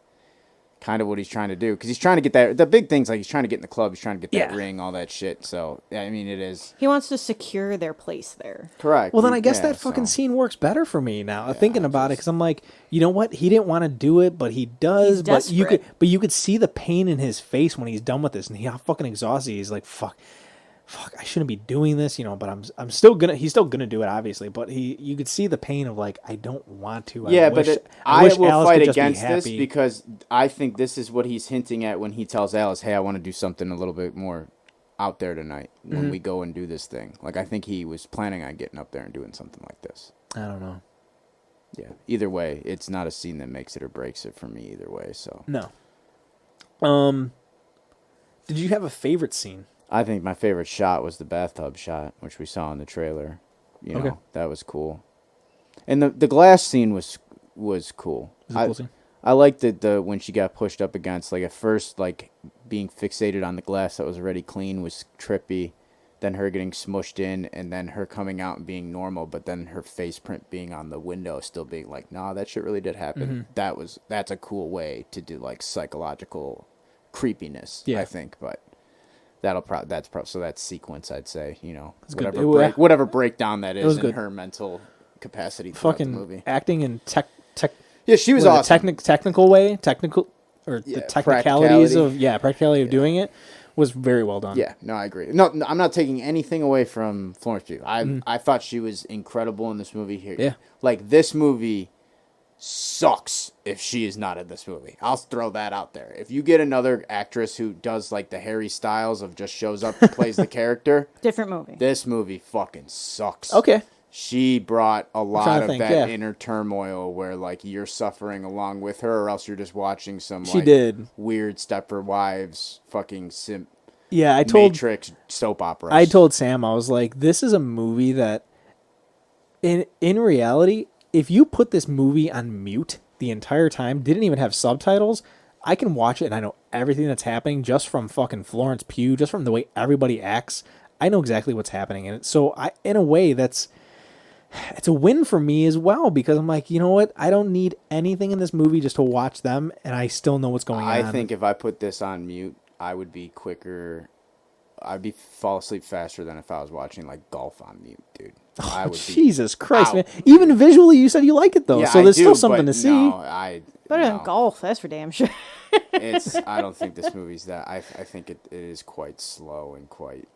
kind of what he's trying to do, because he's trying to get that. The big thing's like he's trying to get in the club, he's trying to get that Yeah. ring, all that shit. So yeah, I mean, it is He wants to secure their place there. correct. Well, then I guess Yeah, that fucking so- scene works better for me now. Thinking about it, because I'm like, you know what? He didn't want to do it, but he does. He's But desperate. you could see the pain in his face when he's done with this, and how fucking exhausted he is. Like, fuck, I shouldn't be doing this, But I'm still gonna. He's still gonna do it, obviously. But you could see the pain of like, I don't want to. Yeah, I wish will Alice fight could just be against this happy. because I think this is what he's hinting at when he tells Alice, "Hey, I want to do something a little bit more out there tonight when Mm-hmm. we go and do this thing." Like, I think he was planning on getting up there and doing something like this. I don't know. Yeah. Either way, it's not a scene that makes it or breaks it for me. Either way, so No. Did you have a favorite scene? I think my favorite shot was the bathtub shot, which we saw in the trailer. Okay. That was cool, and the glass scene was cool. Was it a cool scene? I liked it when she got pushed up against, like, at first, like, being fixated on the glass that was already clean was trippy, then her getting smushed in, and then her coming out and being normal, but then her face print being on the window still being like, nah, that shit really did happen. Mm-hmm. That's a cool way to do, like, psychological creepiness, Yeah. I think, but so that sequence, I'd say, good. whatever breakdown that was is in good. her mental capacity throughout the Fucking movie. acting and Yeah, she was was it awesome. technical way, or Yeah, the technicalities practicality. practicality of doing it was very well done. Yeah, no, I agree. No, I'm not taking anything away from Florence Pugh. I thought she was incredible in this movie here. Yeah. Like, this movie sucks if she is not in this movie. I'll throw that out there. If you get another actress who does like the Harry Styles of just shows up and plays the character, Different movie. this movie fucking sucks. Okay. She brought a lot trying to of think, that yeah. inner turmoil where like you're suffering along with her, or else you're just watching some She like did. weird Stepford Wives fucking simp Yeah, I told Matrix soap opera. I told Sam, I was like, this is a movie that in reality, if you put this movie on mute the entire time, didn't even have subtitles, I can watch it and I know everything that's happening just from fucking Florence Pugh, just from the way everybody acts. I know exactly what's happening in it. So in a way, it's a win for me as well, because I'm like, you know what? I don't need anything in this movie just to watch them, and I still know what's going on. I think if I put this on mute, I would be quicker. I'd fall asleep faster than if I was watching like golf on mute, dude. I would be Jesus Christ, out. man! Even visually, you said you like it though, Yeah, so I there's do, still something but to see. No, Better no. than golf, that's for damn sure. I don't think this movie's that. I think it is quite slow and quite.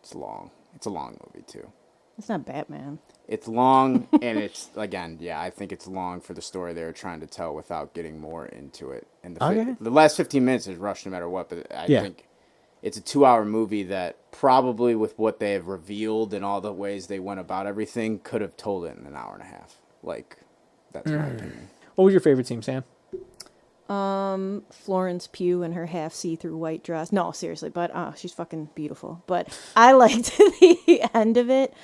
It's long. It's a long movie too. It's not Batman. It's long, and it's, again, yeah, I think it's long for the story they were trying to tell without getting more into it. And the last 15 minutes is rushed no matter what, but I think it's a 2-hour movie that probably with what they have revealed and all the ways they went about everything could have told it in an hour and a half. Like, that's my opinion. What was your favorite scene, Sam? Florence Pugh in her half see-through white dress. No, seriously, but she's fucking beautiful. But I liked the end of it.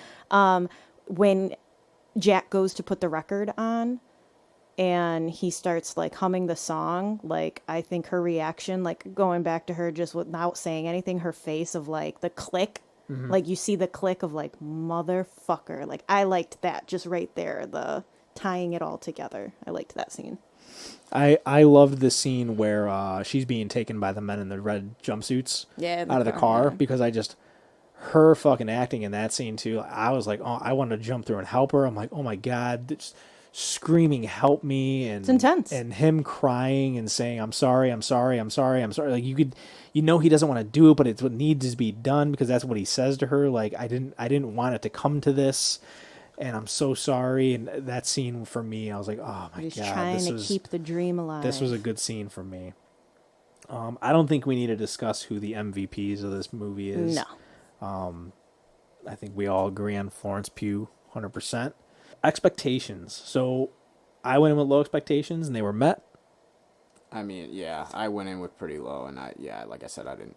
When Jack goes to put the record on and he starts like humming the song, like I think her reaction, like going back to her just without saying anything, her face of like the click, like you see the click of like motherfucker. Like I liked that just right there, the tying it all together. I liked that scene. I loved the scene where she's being taken by the men in the red jumpsuits out of the car because her fucking acting in that scene too. I was like, oh, I wanted to jump through and help her. I'm like, oh my God, just screaming, help me. And it's intense. And him crying and saying, I'm sorry. Like he doesn't want to do it, but it's what needs to be done because that's what he says to her. Like, I didn't want it to come to this. And I'm so sorry. And that scene for me, I was like, oh my He's God. trying to keep the dream alive. This was a good scene for me. I don't think we need to discuss who the MVPs of this movie is. No. I think we all agree on Florence Pugh, 100%. Expectations. So I went in with low expectations, and they were met. I mean, yeah, I went in with pretty low, and like I said, I didn't.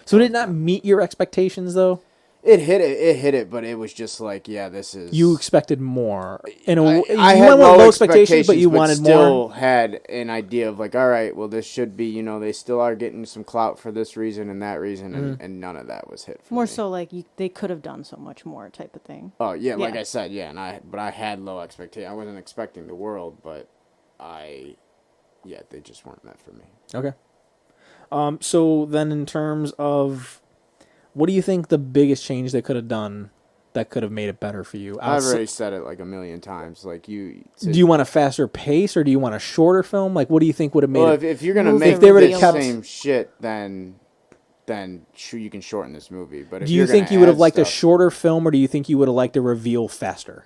So did it not meet your expectations, though? It hit it, but it was just like, yeah, this is... You expected more. I had went with low expectations, but you wanted still more. Had an idea of like, all right, well, this should be, they still are getting some clout for this reason and that reason, and none of that was hit for more me. so like they could have done so much more type of thing. Oh, yeah, like I said, yeah, but I had low expectations. I wasn't expecting the world, but they just weren't meant for me. Okay. So then in terms of... What do you think the biggest change they could have done that could have made it better for you? I've already said it like a million times. Like do you want a faster pace or do you want a shorter film? Like, what do you think would have made it? If you're gonna make the same shit, then sure you can shorten this movie. But do you think you would have liked a shorter film, or do you think you would have liked a reveal faster?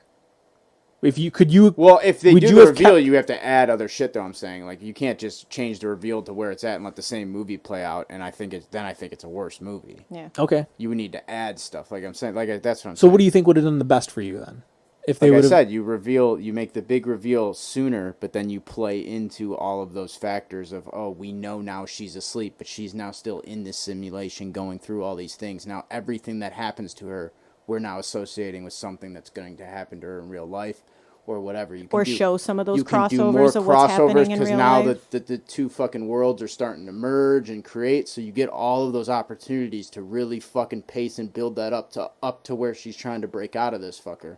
If they do the reveal, you have to add other shit. Though I'm saying, like, you can't just change the reveal to where it's at and let the same movie play out. And I think it's a worse movie. Yeah. Okay. You would need to add stuff. Like I'm saying, that's what I'm saying. So what do you think would have done the best for you then? If they like I said, you make the big reveal sooner, but then you play into all of those factors of, oh, we know now she's asleep, but she's now still in this simulation going through all these things. Now everything that happens to her, we're now associating with something that's going to happen to her in real life. Or whatever. Show some of those crossovers of what's happening in real life. Because now the two fucking worlds are starting to merge and create, so you get all of those opportunities to really fucking pace and build that up to where she's trying to break out of this fucker.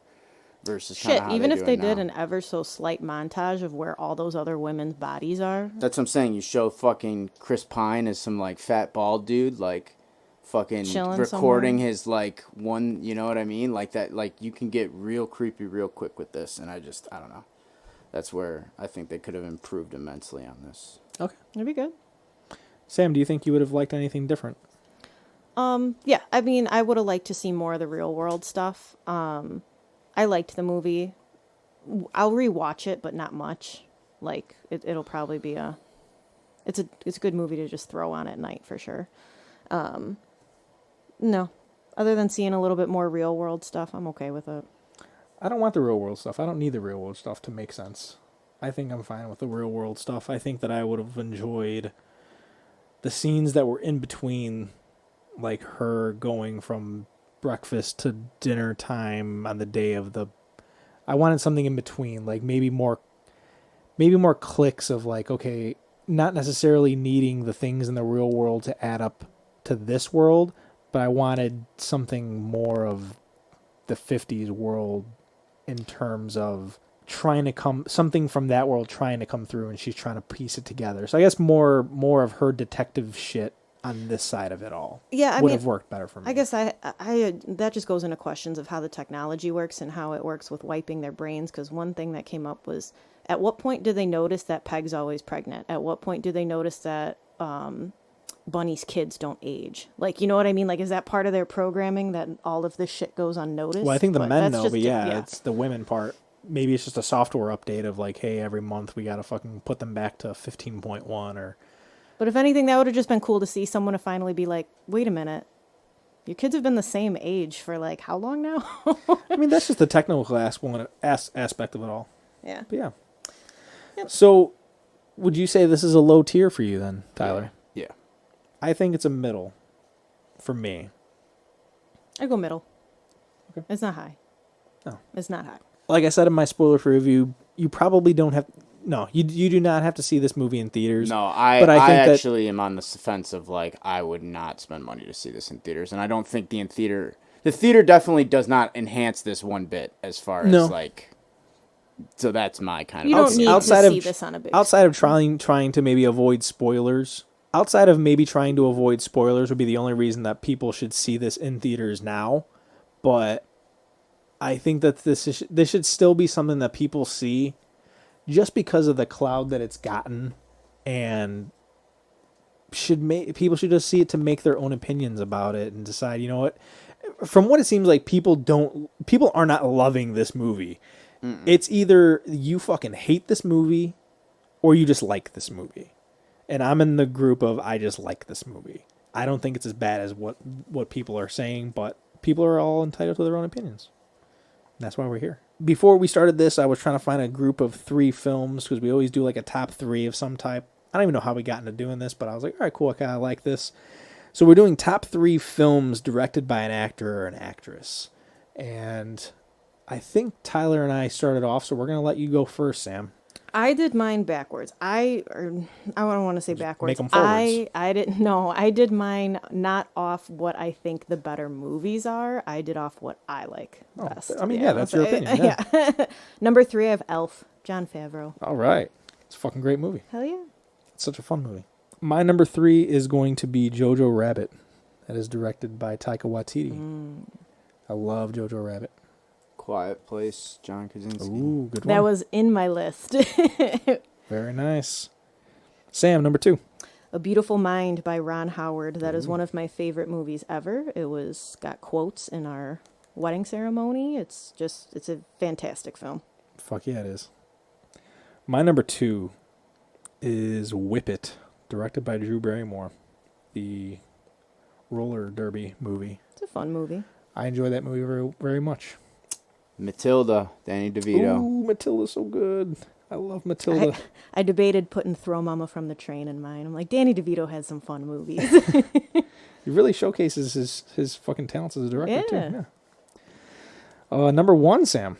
Versus shit, even if they did an ever so slight montage of where all those other women's bodies are. That's what I'm saying. You show fucking Chris Pine as some like fat bald dude, like fucking chilling recording somewhere. his like one, you know what I mean? Like that, like you can get real creepy real quick with this, and I don't know. That's where I think they could have improved immensely on this. Okay. That'd be good. Sam, do you think you would have liked anything different? Yeah, I mean, I would have liked to see more of the real world stuff. I liked the movie. I'll rewatch it, but not much. Like it'll probably be it's a good movie to just throw on at night for sure. No. Other than seeing a little bit more real world stuff, I'm okay with it. I don't want the real world stuff. I don't need the real world stuff to make sense. I think I'm fine with the real world stuff. I think that I would have enjoyed the scenes that were in between, like her going from breakfast to dinner time on the day of the... I wanted something in between, like maybe more clicks of like, okay, not necessarily needing the things in the real world to add up to this world, but I wanted something more of the 50s world in terms of something from that world trying to come through, and she's trying to piece it together. So I guess more of her detective shit on this side of it all. Yeah, would have worked better for me. I guess I that just goes into questions of how the technology works and how it works with wiping their brains, because one thing that came up was, at what point do they notice that Peg's always pregnant? At what point do they notice that Bunny's kids don't age. Like, you know what I mean? Like, is that part of their programming that all of this shit goes unnoticed? Well, I think the But men that's know, just but a- yeah, it's the women part. Maybe it's just a software update of like, hey, every month we got to fucking put them back to 15.1 or... But if anything, that would have just been cool to see someone to finally be like, wait a minute. Your kids have been the same age for like how long now? I mean, that's just the technical aspect of it all. Yeah. But yeah. Yep. So, would you say this is a low tier for you then, Tyler? Yeah. I think it's a middle for me. I go middle. Okay. It's not high. No. It's not high. Like I said in my spoiler-free review, you probably don't have... No, you do not have to see this movie in theaters. No, but I think that- actually am on the fence of like I would not spend money to see this in theaters, and I don't think the theater definitely does not enhance this one bit as far No. as like. So that's my kind of. You don't need outside to of- see this on a big Outside of trying to maybe avoid spoilers, outside of maybe trying to avoid spoilers would be the only reason that people should see this in theaters now. But I think that this should still be something that people see just because of the cloud that it's gotten, and people should just see it to make their own opinions about it and decide, you know what? From what it seems like, people are not loving this movie. Mm-mm. It's either you fucking hate this movie or you just like this movie. And I'm in the group of I just like this movie. I don't think it's as bad as what people are saying, but people are all entitled to their own opinions. That's why we're here. Before we started this, I was trying to find a group of 3 films because we always do like a top 3 of some type. I don't even know how we got into doing this, but I was like, all right, cool, I kind of like this. So we're doing top 3 films directed by an actor or an actress. And I think Tyler and I started off, so we're going to let you go first, Sam. I did mine backwards. I don't want to say backwards. Make 'em forwards. I didn't. No, I did mine not off what I think the better movies are. I did off what I like best. I mean, yeah, that's your opinion. Yeah. Number 3, I have Elf, Jon Favreau. All right. It's a fucking great movie. Hell yeah. It's such a fun movie. My number 3 is going to be Jojo Rabbit. That is directed by Taika Waititi. I love Jojo Rabbit. Quiet Place, John Krasinski. Ooh, good one. That was in my list. Very nice. Sam, number 2. A Beautiful Mind by Ron Howard. That is one of my favorite movies ever. It was got quotes in our wedding ceremony. It's a fantastic film. Fuck yeah, it is. My number 2 is Whip It, directed by Drew Barrymore. The roller derby movie. It's a fun movie. I enjoy that movie very, very much. Matilda, Danny DeVito. Ooh, Matilda's so good. I love Matilda. I debated putting Throw Mama from the Train in mine. I'm like, Danny DeVito has some fun movies. He really showcases his fucking talents as a director, Yeah. too. Yeah. Number 1, Sam.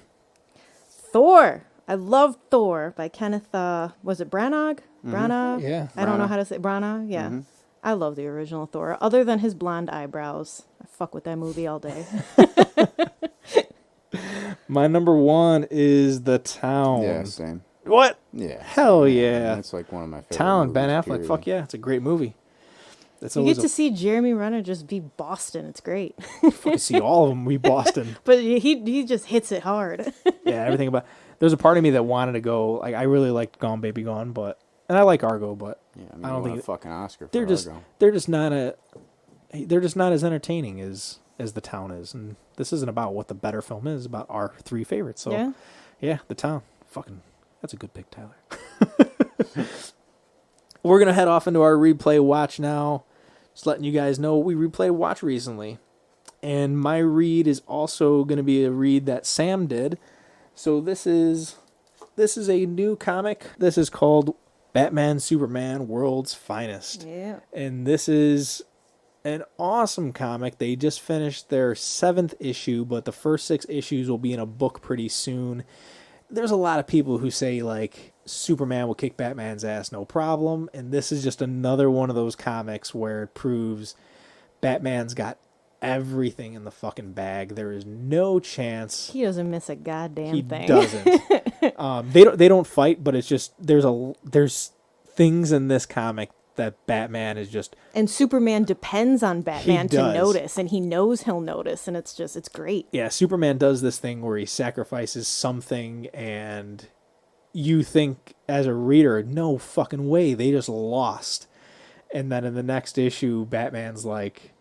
Thor. I love Thor by Kenneth, was it Branagh? Branagh? Yeah. I don't know how to say Branagh. Yeah. Mm-hmm. I love the original Thor. Other than his blonde eyebrows. I fuck with that movie all day. My number 1 is The Town. Yeah, same. What? Yeah. Hell yeah. That's like one of my favorite Town, movies, Ben Affleck. period. Fuck yeah. It's a great movie. That's You always get to see Jeremy Renner just be Boston. It's great. fucking see all of them. We Boston. But he just hits it hard. Yeah, everything about. There's a part of me that wanted to go. Like I really liked Gone Baby Gone, and I like Argo, but Yeah, I mean, I don't won think a fucking Oscar for they're just Argo. they're just not as entertaining as The Town is, and this isn't about what the better film is. It's about our 3 favorites. So Yeah. yeah, The Town. Fucking, that's a good pick, Tyler. We're gonna head off into our replay watch now. Just letting you guys know we replayed watch recently, and my read is also gonna be a read that Sam did. So this is a new comic. This is called Batman Superman World's Finest. Yeah. And this is an awesome comic. They just finished their 7th issue, but the first 6 issues will be in a book pretty soon. There's a lot of people who say, like, Superman will kick Batman's ass, no problem. And this is just another one of those comics where it proves Batman's got everything in the fucking bag. There is no chance He doesn't miss a goddamn he thing. doesn't. They don't fight, but it's just there's things in this comic that Batman is just And Superman depends on Batman to does. notice, and he knows he'll notice, and it's great. yeah. Superman does this thing where he sacrifices something, and you think as a reader, no fucking way, they just lost. And then in the next issue, Batman's like,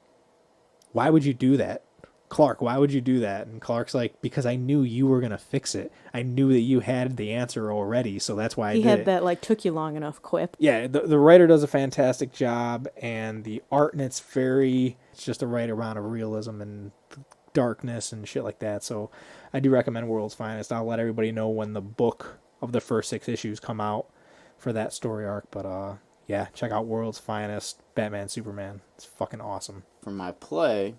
why would you do that? Clark, why would you do that? And Clark's like, because I knew you were going to fix it. I knew that you had the answer already, so that's why I did He had it. that, like, took you long enough quip. Yeah, the writer does a fantastic job, and the art in it's just the right amount of realism and darkness and shit like that. So I do recommend World's Finest. I'll let everybody know when the book of the first 6 issues come out for that story arc. But yeah, check out World's Finest, Batman Superman. It's fucking awesome. For my play,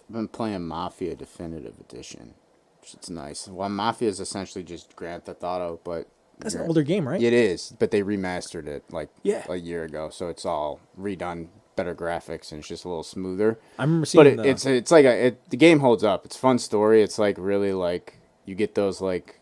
I've been playing Mafia Definitive Edition. It's nice. Well, Mafia is essentially just Grand Theft Auto, but That's an older game, right? it is, but they remastered it like Yeah. a year ago, so it's all redone, better graphics, and it's just a little smoother. I remember But seeing it's like the game holds up. It's a fun story. It's like really like you get those like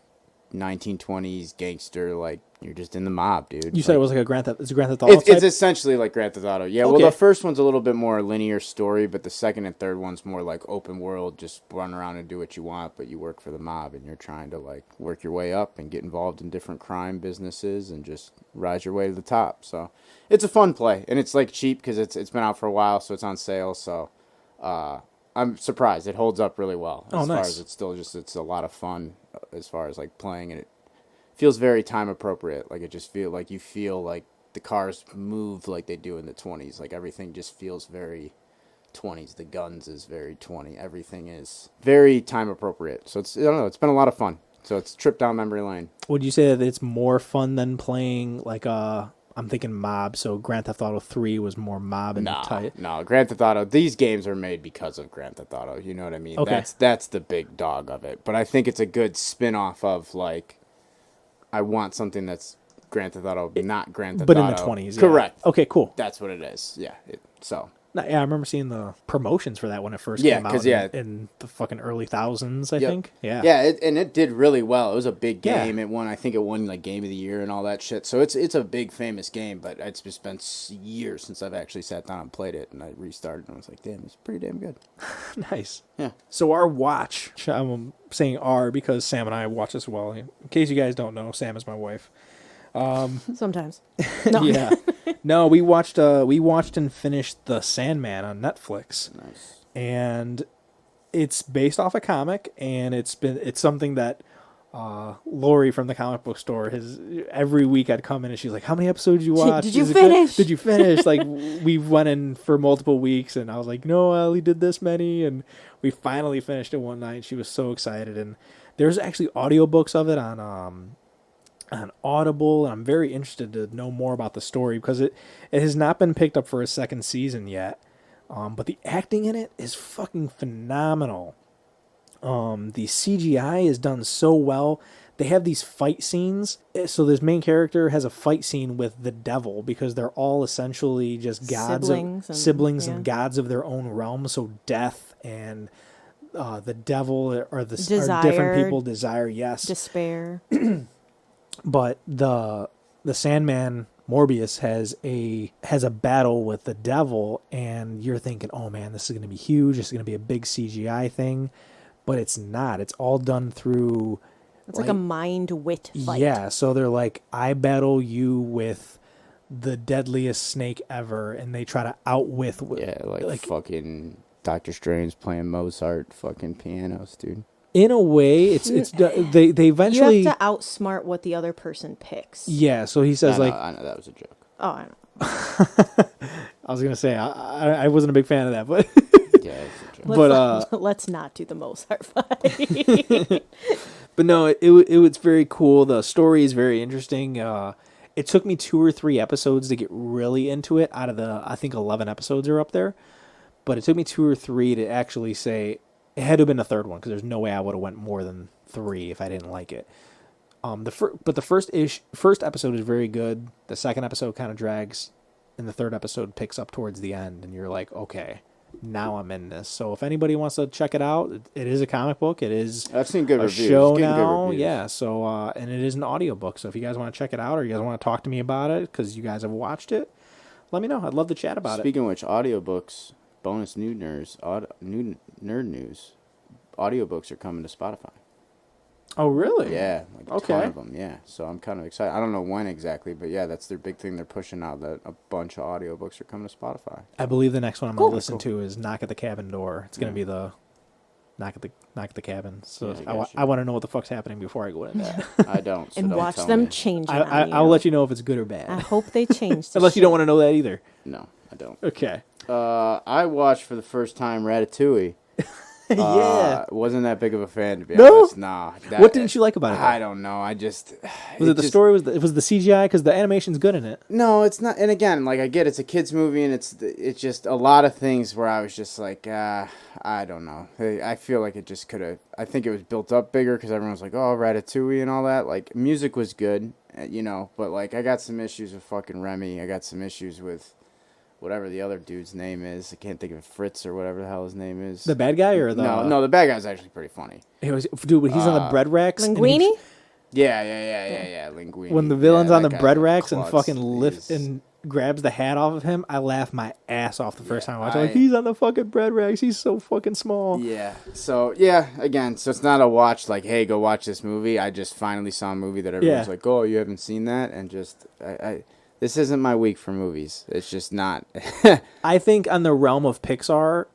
1920s gangster, like you're just in the mob, dude. You said Like, it was like a Grand Theft. It's a Grand Theft Auto it's type? essentially like Grand Theft Auto. Yeah, well, Okay. the first one's a little bit more linear story, but the second and third one's more like open world, just run around and do what you want, but you work for the mob and you're trying to like work your way up and get involved in different crime businesses and just rise your way to the top. So it's a fun play, and it's like cheap because it's been out for a while, so it's on sale. So I'm surprised it holds up really well. Oh, As far nice. as it's a lot of fun as far as like playing, and it feels very time appropriate. Like you feel like the cars move like they do in the 20s. Like everything just feels very 20s. The guns is very 20. Everything is very time appropriate. So I don't know, it's been a lot of fun. So it's a trip down memory lane. Would you say that it's more fun than playing like I'm thinking mob, so Grand Theft Auto 3 was more mob and tight. No, Grand Theft Auto. These games are made because of Grand Theft Auto. You know what I mean? Okay. That's the big dog of it. But I think it's a good spin-off of like, I want something that's Grand Theft Auto, not Grand Theft But Auto. in the 20s. Yeah. Correct. Okay, cool. That's what it is. Yeah. So. No, yeah, I remember seeing the promotions for that when it first Yeah, came out 'cause, yeah. in the fucking early thousands, I Yep. think. Yeah. Yeah, it did really well. It was a big Yeah. game. I think it won like Game of the Year and all that shit. So it's a big famous game, but it's just been years since I've actually sat down and played it, and I restarted and I was like, damn, it's pretty damn good. Nice. Yeah. So our watch, I'm saying our because Sam and I watch this well. In case you guys don't know, Sam is my wife. Sometimes. No. Yeah. No, we watched and finished The Sandman on Netflix. Nice. And it's based off a comic, and it's something that Lori from the comic book store has every week. I'd come in and she's like, "How many episodes you watch? Did you Is it good? finish?" Did you finish?" Like we went in for multiple weeks, and I was like, "No, I only did this many," and we finally finished it one night. She was so excited, and there's actually audiobooks of it on Audible, and I'm very interested to know more about the story because it has not been picked up for a second season yet. But the acting in it is fucking phenomenal. The CGI is done so well. They have these fight scenes. So this main character has a fight scene with the devil because they're all essentially just gods, siblings and gods of their own realm. So death and the devil are different people. Desire, yes. Despair. But the Sandman Morbius has a battle with the devil, and you're thinking, oh man, this is going to be huge. This is going to be a big CGI thing, but it's not. It's all done through. It's like a mind wit fight. Yeah, so they're like, I battle you with the deadliest snake ever, and they try to outwit. Yeah, like fucking Doctor Strange playing Mozart fucking pianos, dude. In a way, it's they eventually You have to outsmart what the other person picks. Yeah, so he says I know that was a joke. Oh, I know. I was gonna say I wasn't a big fan of that, but Yeah, it's a joke. But, let's not do the Mozart fight. but no, it was very cool. The story is very interesting. It took me 2 or 3 episodes to get really into it. Out of the, I think 11 episodes are up there, but it took me 2 or 3 to actually say. It had to have been the third one because there's no way I would have went more than 3 if I didn't like it. But the first episode is very good. The second episode kind of drags, and the third episode picks up towards the end, and you're like, okay, now I'm in this. So if anybody wants to check it out, it is a comic book. It is I've seen good a reviews. show It's getting good now. reviews. Yeah. So and it is an audiobook. So if you guys want to check it out, or you guys want to talk to me about it because you guys have watched it, let me know. I'd love to chat about it. Speaking of which, audiobooks, bonus nerd news. Audiobooks are coming to Spotify. Oh, really? Yeah, like a Okay. ton of them. Yeah, so I'm kind of excited. I don't know when exactly, but yeah, that's their big thing they're pushing out. That a bunch of audiobooks are coming to Spotify. I believe the next one I'm Cool. gonna listen to is Knock at the Cabin Door. It's gonna be the knock at the cabin. So Yeah, I gotcha. I want to know what the fuck's happening before I go into that. I don't. So And don't watch tell them me. change it on I'll let you know if it's good or bad. I hope they change the Unless you don't want to know that either. No, I don't. Okay. I watched for the first time Ratatouille. Yeah. Wasn't that big of a fan, to be No? honest. Nah. What didn't you like about it, though? I don't know. I just... Was it the story? Was the CGI? Because the animation's good in it. No, it's not. And again, like, I get it's a kid's movie, and it's just a lot of things where I was just like, I don't know. I feel like it just could have... I think it was built up bigger because everyone was like, oh, Ratatouille and all that. Like, music was good, but, like, I got some issues with fucking Remy. I got some issues with... whatever the other dude's name is. I can't think of it. Fritz or whatever the hell his name is. The bad guy or the... No, the bad guy's actually pretty funny. It was, dude, when he's on the bread racks. and Linguini? Yeah, Linguini. When the villain's Yeah, on the that bread guy racks and klutz. fucking lifts He's- and grabs the hat off of him, I laughed my ass off the first time I watched it. Like, I- he's on the fucking bread racks. He's so fucking small. Yeah. So, yeah, again, so it's not a watch like, hey, go watch this movie. I just finally saw a movie that everyone's Yeah. like, oh, you haven't seen that? And just, this isn't my week for movies. It's just not. I think on the realm of Pixar,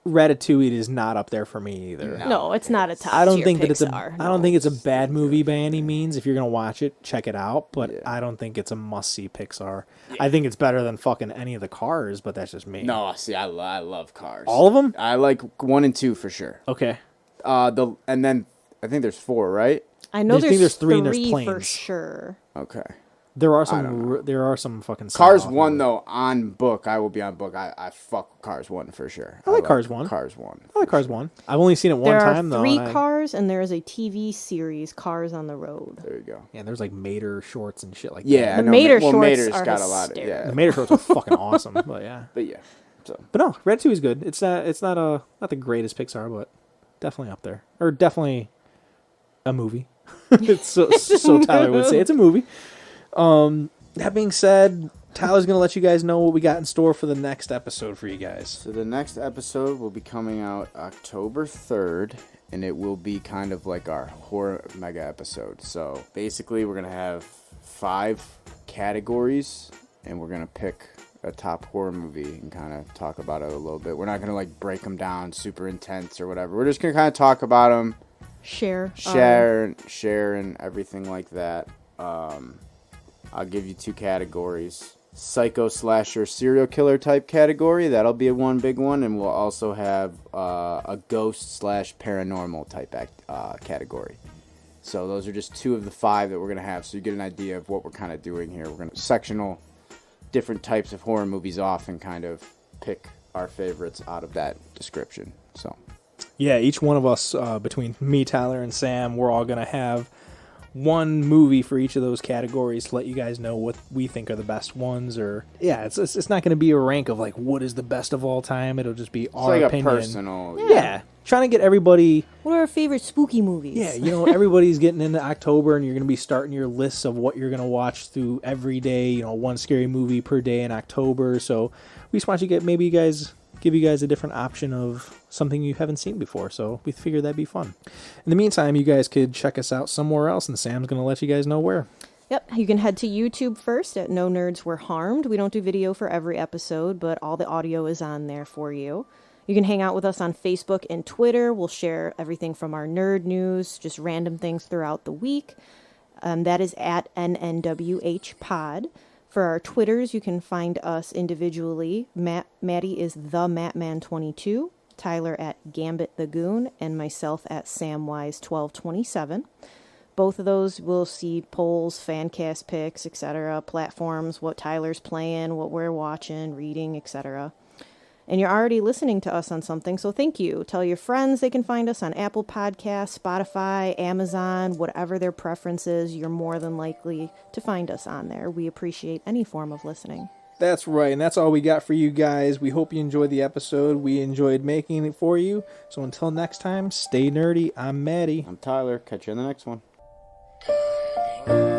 Ratatouille is not up there for me either. No, it's not a top I don't tier think that it's Pixar, I don't no. think it's a bad movie by any means. If you're gonna watch it, check it out. But Yeah. I don't think it's a must see Pixar. I think it's better than fucking any of the Cars, but that's just me. No, see, I love Cars. All of them? I like 1 and 2 for sure. Okay. And then I think there's 4, right? I know I think there's there's 3 and there's for planes. sure. Okay. There are don't some fucking Cars sign-off 1, movies. though, on book, I will be on book. I fuck Cars 1 for sure. I like Cars 1. Cars 1. I like Cars 1. I've only seen it one There time are though. 3 and Cars, and there is a TV series, Cars on the Road. There you go. Yeah, there's like Mater shorts and shit like Yeah, that. I The know. Mater Well, shorts Mater's are got a lot of, hysterical. yeah. The Mater shorts are fucking awesome, but yeah. But yeah. So. But no, Ratatouille is good. It's not the greatest Pixar, but definitely up there. Or definitely a movie. It's so Tyler would say it's a movie. That being said, Tyler's gonna let you guys know what we got in store for the next episode for you guys. So the next episode will be coming out October 3rd, and it will be kind of like our horror mega episode. So basically, we're going to have 5 categories, and we're going to pick a top horror movie and kind of talk about it a little bit. We're not going to like break them down super intense or whatever. We're just going to kind of talk about them, Share. share and everything like that. I'll give you 2 categories. Psycho slasher serial killer type category. That'll be one big one. And we'll also have a ghost / paranormal type category. So those are just 2 of the 5 that we're going to have. So you get an idea of what we're kind of doing here. We're going to sectional different types of horror movies off and kind of pick our favorites out of that description. So Yeah, each one of us, between me, Tyler, and Sam, we're all gonna have one movie for each of those categories to let you guys know what we think are the best ones. Or yeah, it's not gonna be a rank of like what is the best of all time. It'll just be it's our like opinion. a personal. Yeah, trying to get everybody. What are our favorite spooky movies? Yeah, everybody's getting into October, and you're gonna be starting your lists of what you're gonna watch through every day. One scary movie per day in October. So we just want you to give you guys a different option of something you haven't seen before. So we figured that'd be fun. In the meantime, you guys could check us out somewhere else, and Sam's going to let you guys know where. Yep, you can head to YouTube first at No Nerds Were Harmed. We don't do video for every episode, but all the audio is on there for you. You can hang out with us on Facebook and Twitter. We'll share everything from our nerd news, just random things throughout the week. That is at NNWH Pod. For our Twitters, you can find us individually. Matty is the Matman22, Tyler at Gambit the Goon, and myself at Samwise1227. Both of those will see polls, fan cast picks, etc., platforms, what Tyler's playing, what we're watching, reading, etc. And you're already listening to us on something, so thank you. Tell your friends they can find us on Apple Podcasts, Spotify, Amazon, whatever their preference is. You're more than likely to find us on there. We appreciate any form of listening. That's right, and that's all we got for you guys. We hope you enjoyed the episode. We enjoyed making it for you. So until next time, stay nerdy. I'm Maddie. I'm Tyler. Catch you in the next one. Nothing